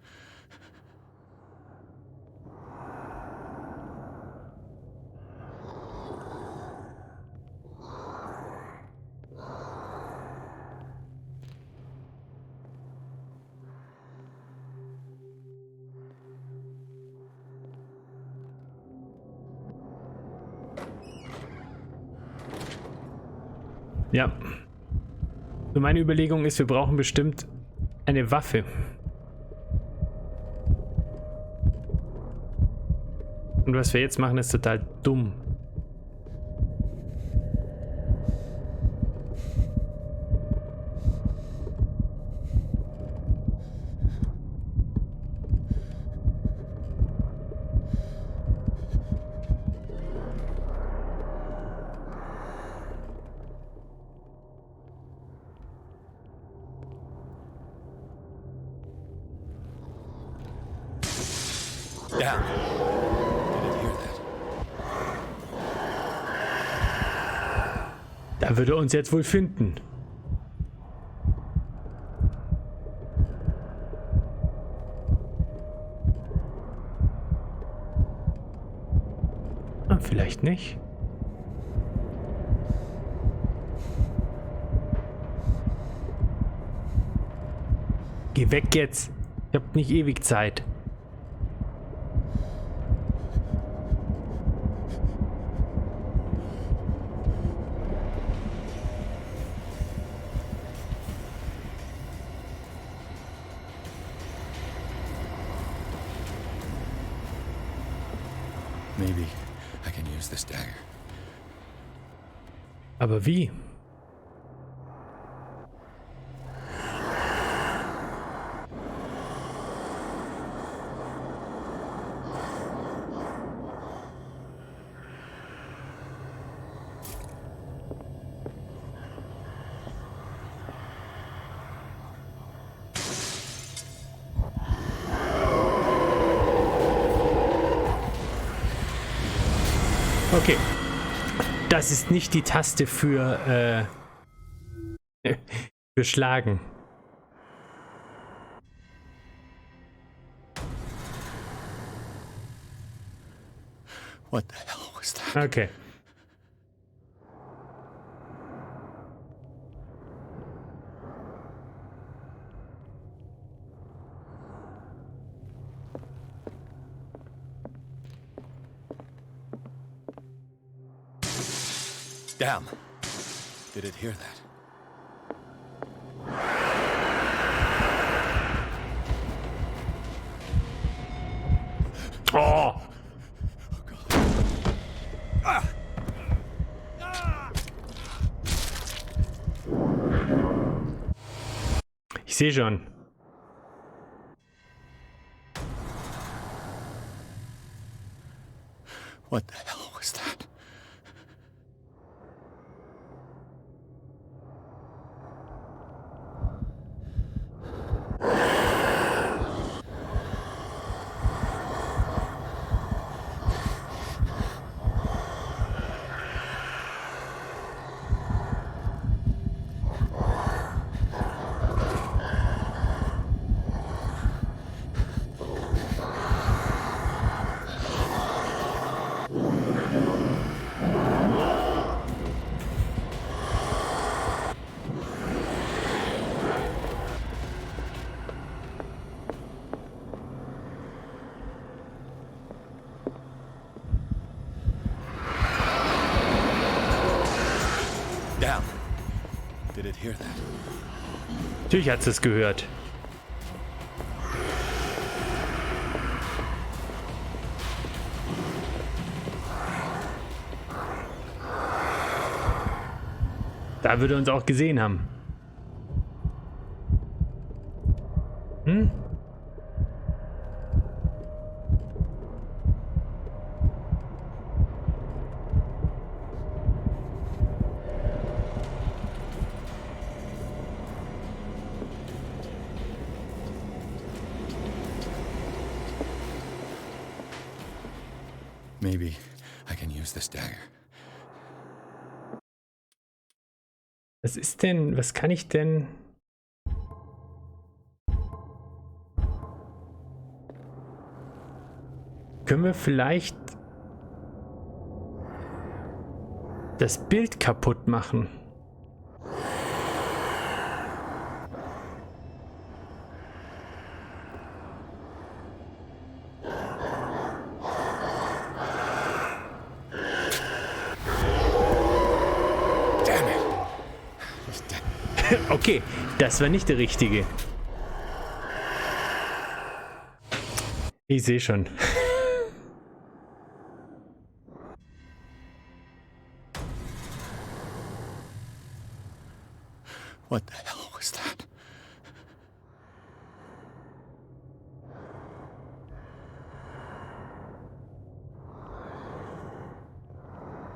Ja. So, meine Überlegung ist, wir brauchen bestimmt eine Waffe. Und was wir jetzt machen, ist total dumm. Down. Did it hear that? Da würde er uns jetzt wohl finden. Ah, vielleicht nicht. Geh weg jetzt. Ich hab nicht ewig Zeit. Maybe I can use this dagger. Aber wie? Okay. Das ist nicht die Taste für für Schlagen. What the hell was that? Okay. Damn. Did it hear that? Oh! Ich sehe schon. What the hell was that? Down. Did it hear that? Natürlich hat es gehört. Da würde er uns auch gesehen haben. Hm? Maybe I can use this dagger. Was ist denn, was kann ich denn? Können wir vielleicht das Bild kaputt machen? Okay, das war nicht der richtige. Ich sehe schon. What the hell was that?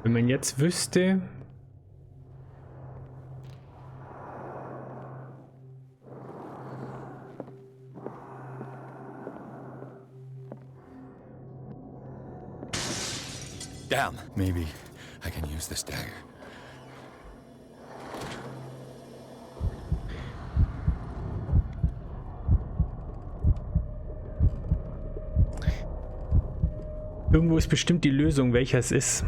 Wenn man jetzt wüsste... Damn. Maybe I can use this dagger. Irgendwo ist bestimmt die Lösung, welcher es ist.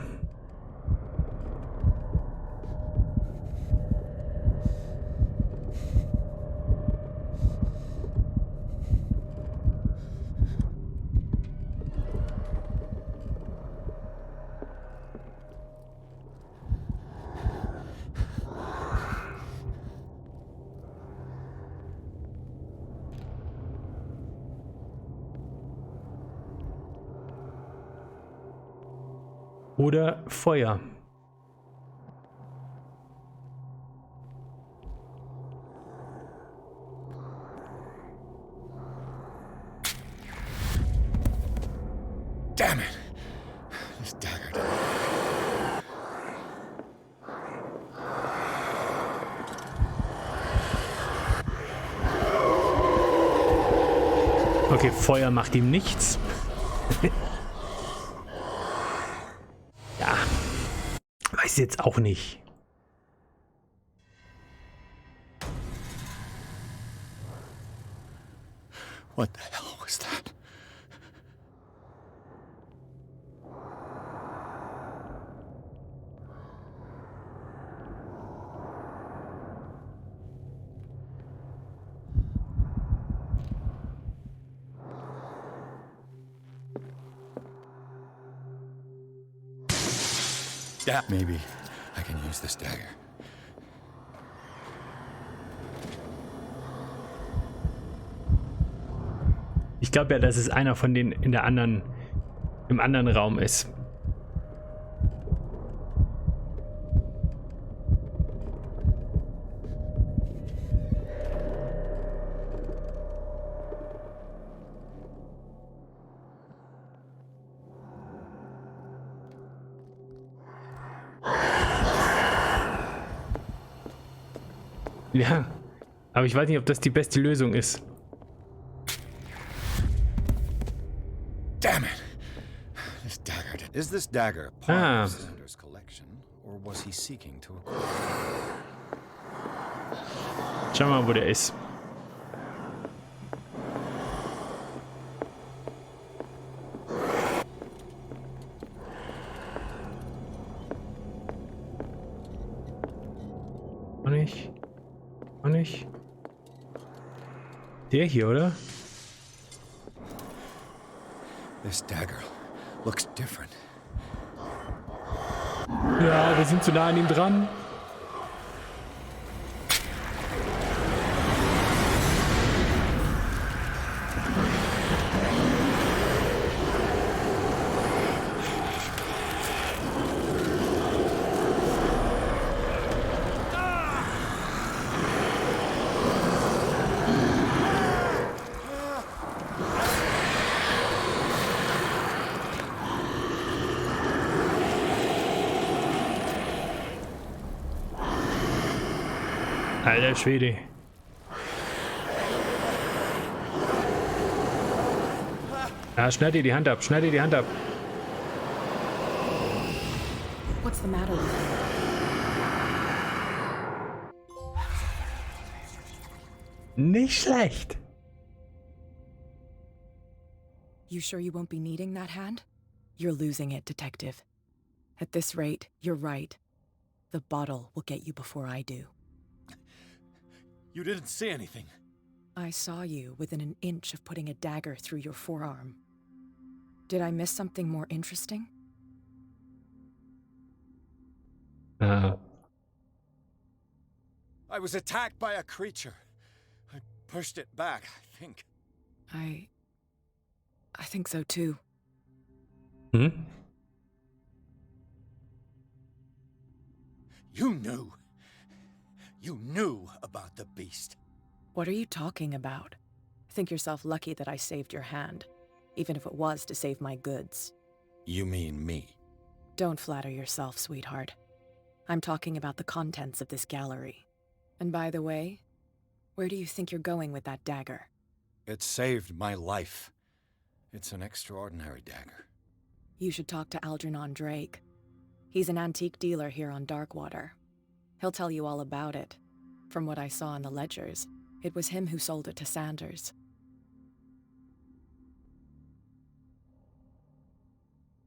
Oder Feuer. Damn it! This dagger didn't... Okay, Feuer macht ihm nichts. Ja, weiß jetzt auch nicht. What the hell was that? Maybe I can use this dagger. Ich glaube ja, dass es einer von denen im anderen Raum ist. Ja, aber ich weiß nicht, ob das die beste Lösung ist. Damn it! This dagger. Is this dagger part of Xander's collection, or was he seeking to acquire? Schau mal, wo der ist. Auch nicht. Der hier, oder? This dagger looks different. Ja, wir sind zu nah an ihm dran. Alter Schwede. Ja, schneid dir die Hand ab, schneid dir die Hand ab. What's the matter with you? Nicht schlecht. You sure you won't be needing that hand? You're losing it, Detective. At this rate, you're right. The bottle will get you before I do. You didn't say anything. I saw you within an inch of putting a dagger through your forearm. Did I miss something more interesting? I was attacked by a creature. I pushed it back, I think. I think so too. Hmm? You knew. You knew about the beast. What are you talking about? Think yourself lucky that I saved your hand, even if it was to save my goods. You mean me? Don't flatter yourself, sweetheart. I'm talking about the contents of this gallery. And by the way, where do you think you're going with that dagger? It saved my life. It's an extraordinary dagger. You should talk to Algernon Drake. He's an antique dealer here on Darkwater. He'll tell you all about it. From what I saw in the ledgers, it was him who sold it to Sanders.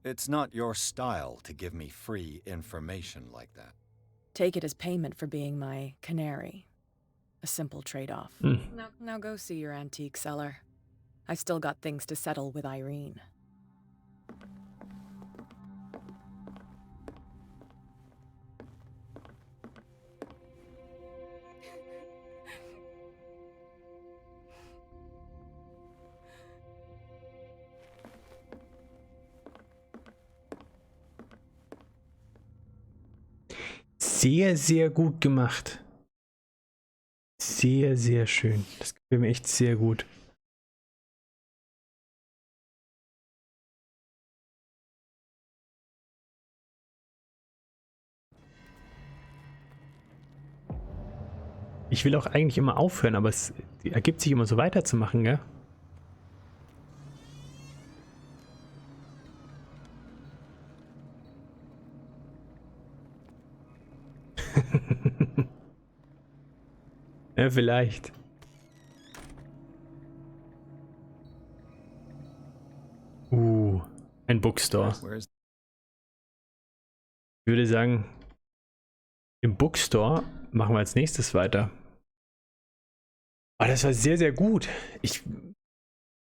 It's not your style to give me free information like that. Take it as payment for being my canary. A simple trade-off. Now go see your antique seller. I've still got things to settle with Irene. Sehr, sehr gut gemacht. Sehr, sehr schön. Das gefällt mir echt sehr gut. Ich will auch eigentlich immer aufhören, aber es ergibt sich immer so weiterzumachen, gell? Ja, vielleicht. Ein Bookstore. Ich würde sagen, im Bookstore machen wir als nächstes weiter. Aber das war sehr, sehr gut. Ich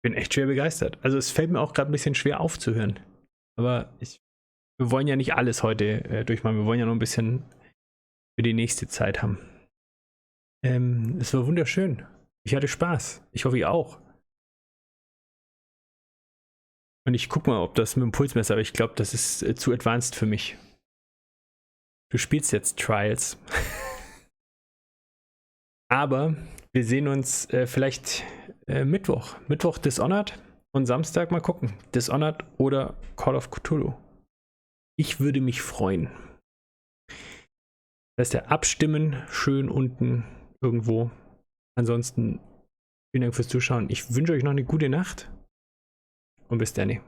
bin echt schwer begeistert. Also es fällt mir auch gerade ein bisschen schwer aufzuhören. Aber wir wollen ja nicht alles heute durchmachen. Wir wollen ja noch ein bisschen für die nächste Zeit haben. Es war wunderschön. Ich hatte Spaß. Ich hoffe, ihr auch. Und ich guck mal, ob das mit dem Pulsmesser, aber ich glaube, das ist zu advanced für mich. Du spielst jetzt Trials. Aber wir sehen uns vielleicht Mittwoch. Mittwoch Dishonored und Samstag mal gucken. Dishonored oder Call of Cthulhu. Ich würde mich freuen. Das heißt ja abstimmen, schön unten irgendwo. Ansonsten vielen Dank fürs Zuschauen. Ich wünsche euch noch eine gute Nacht und bis dann.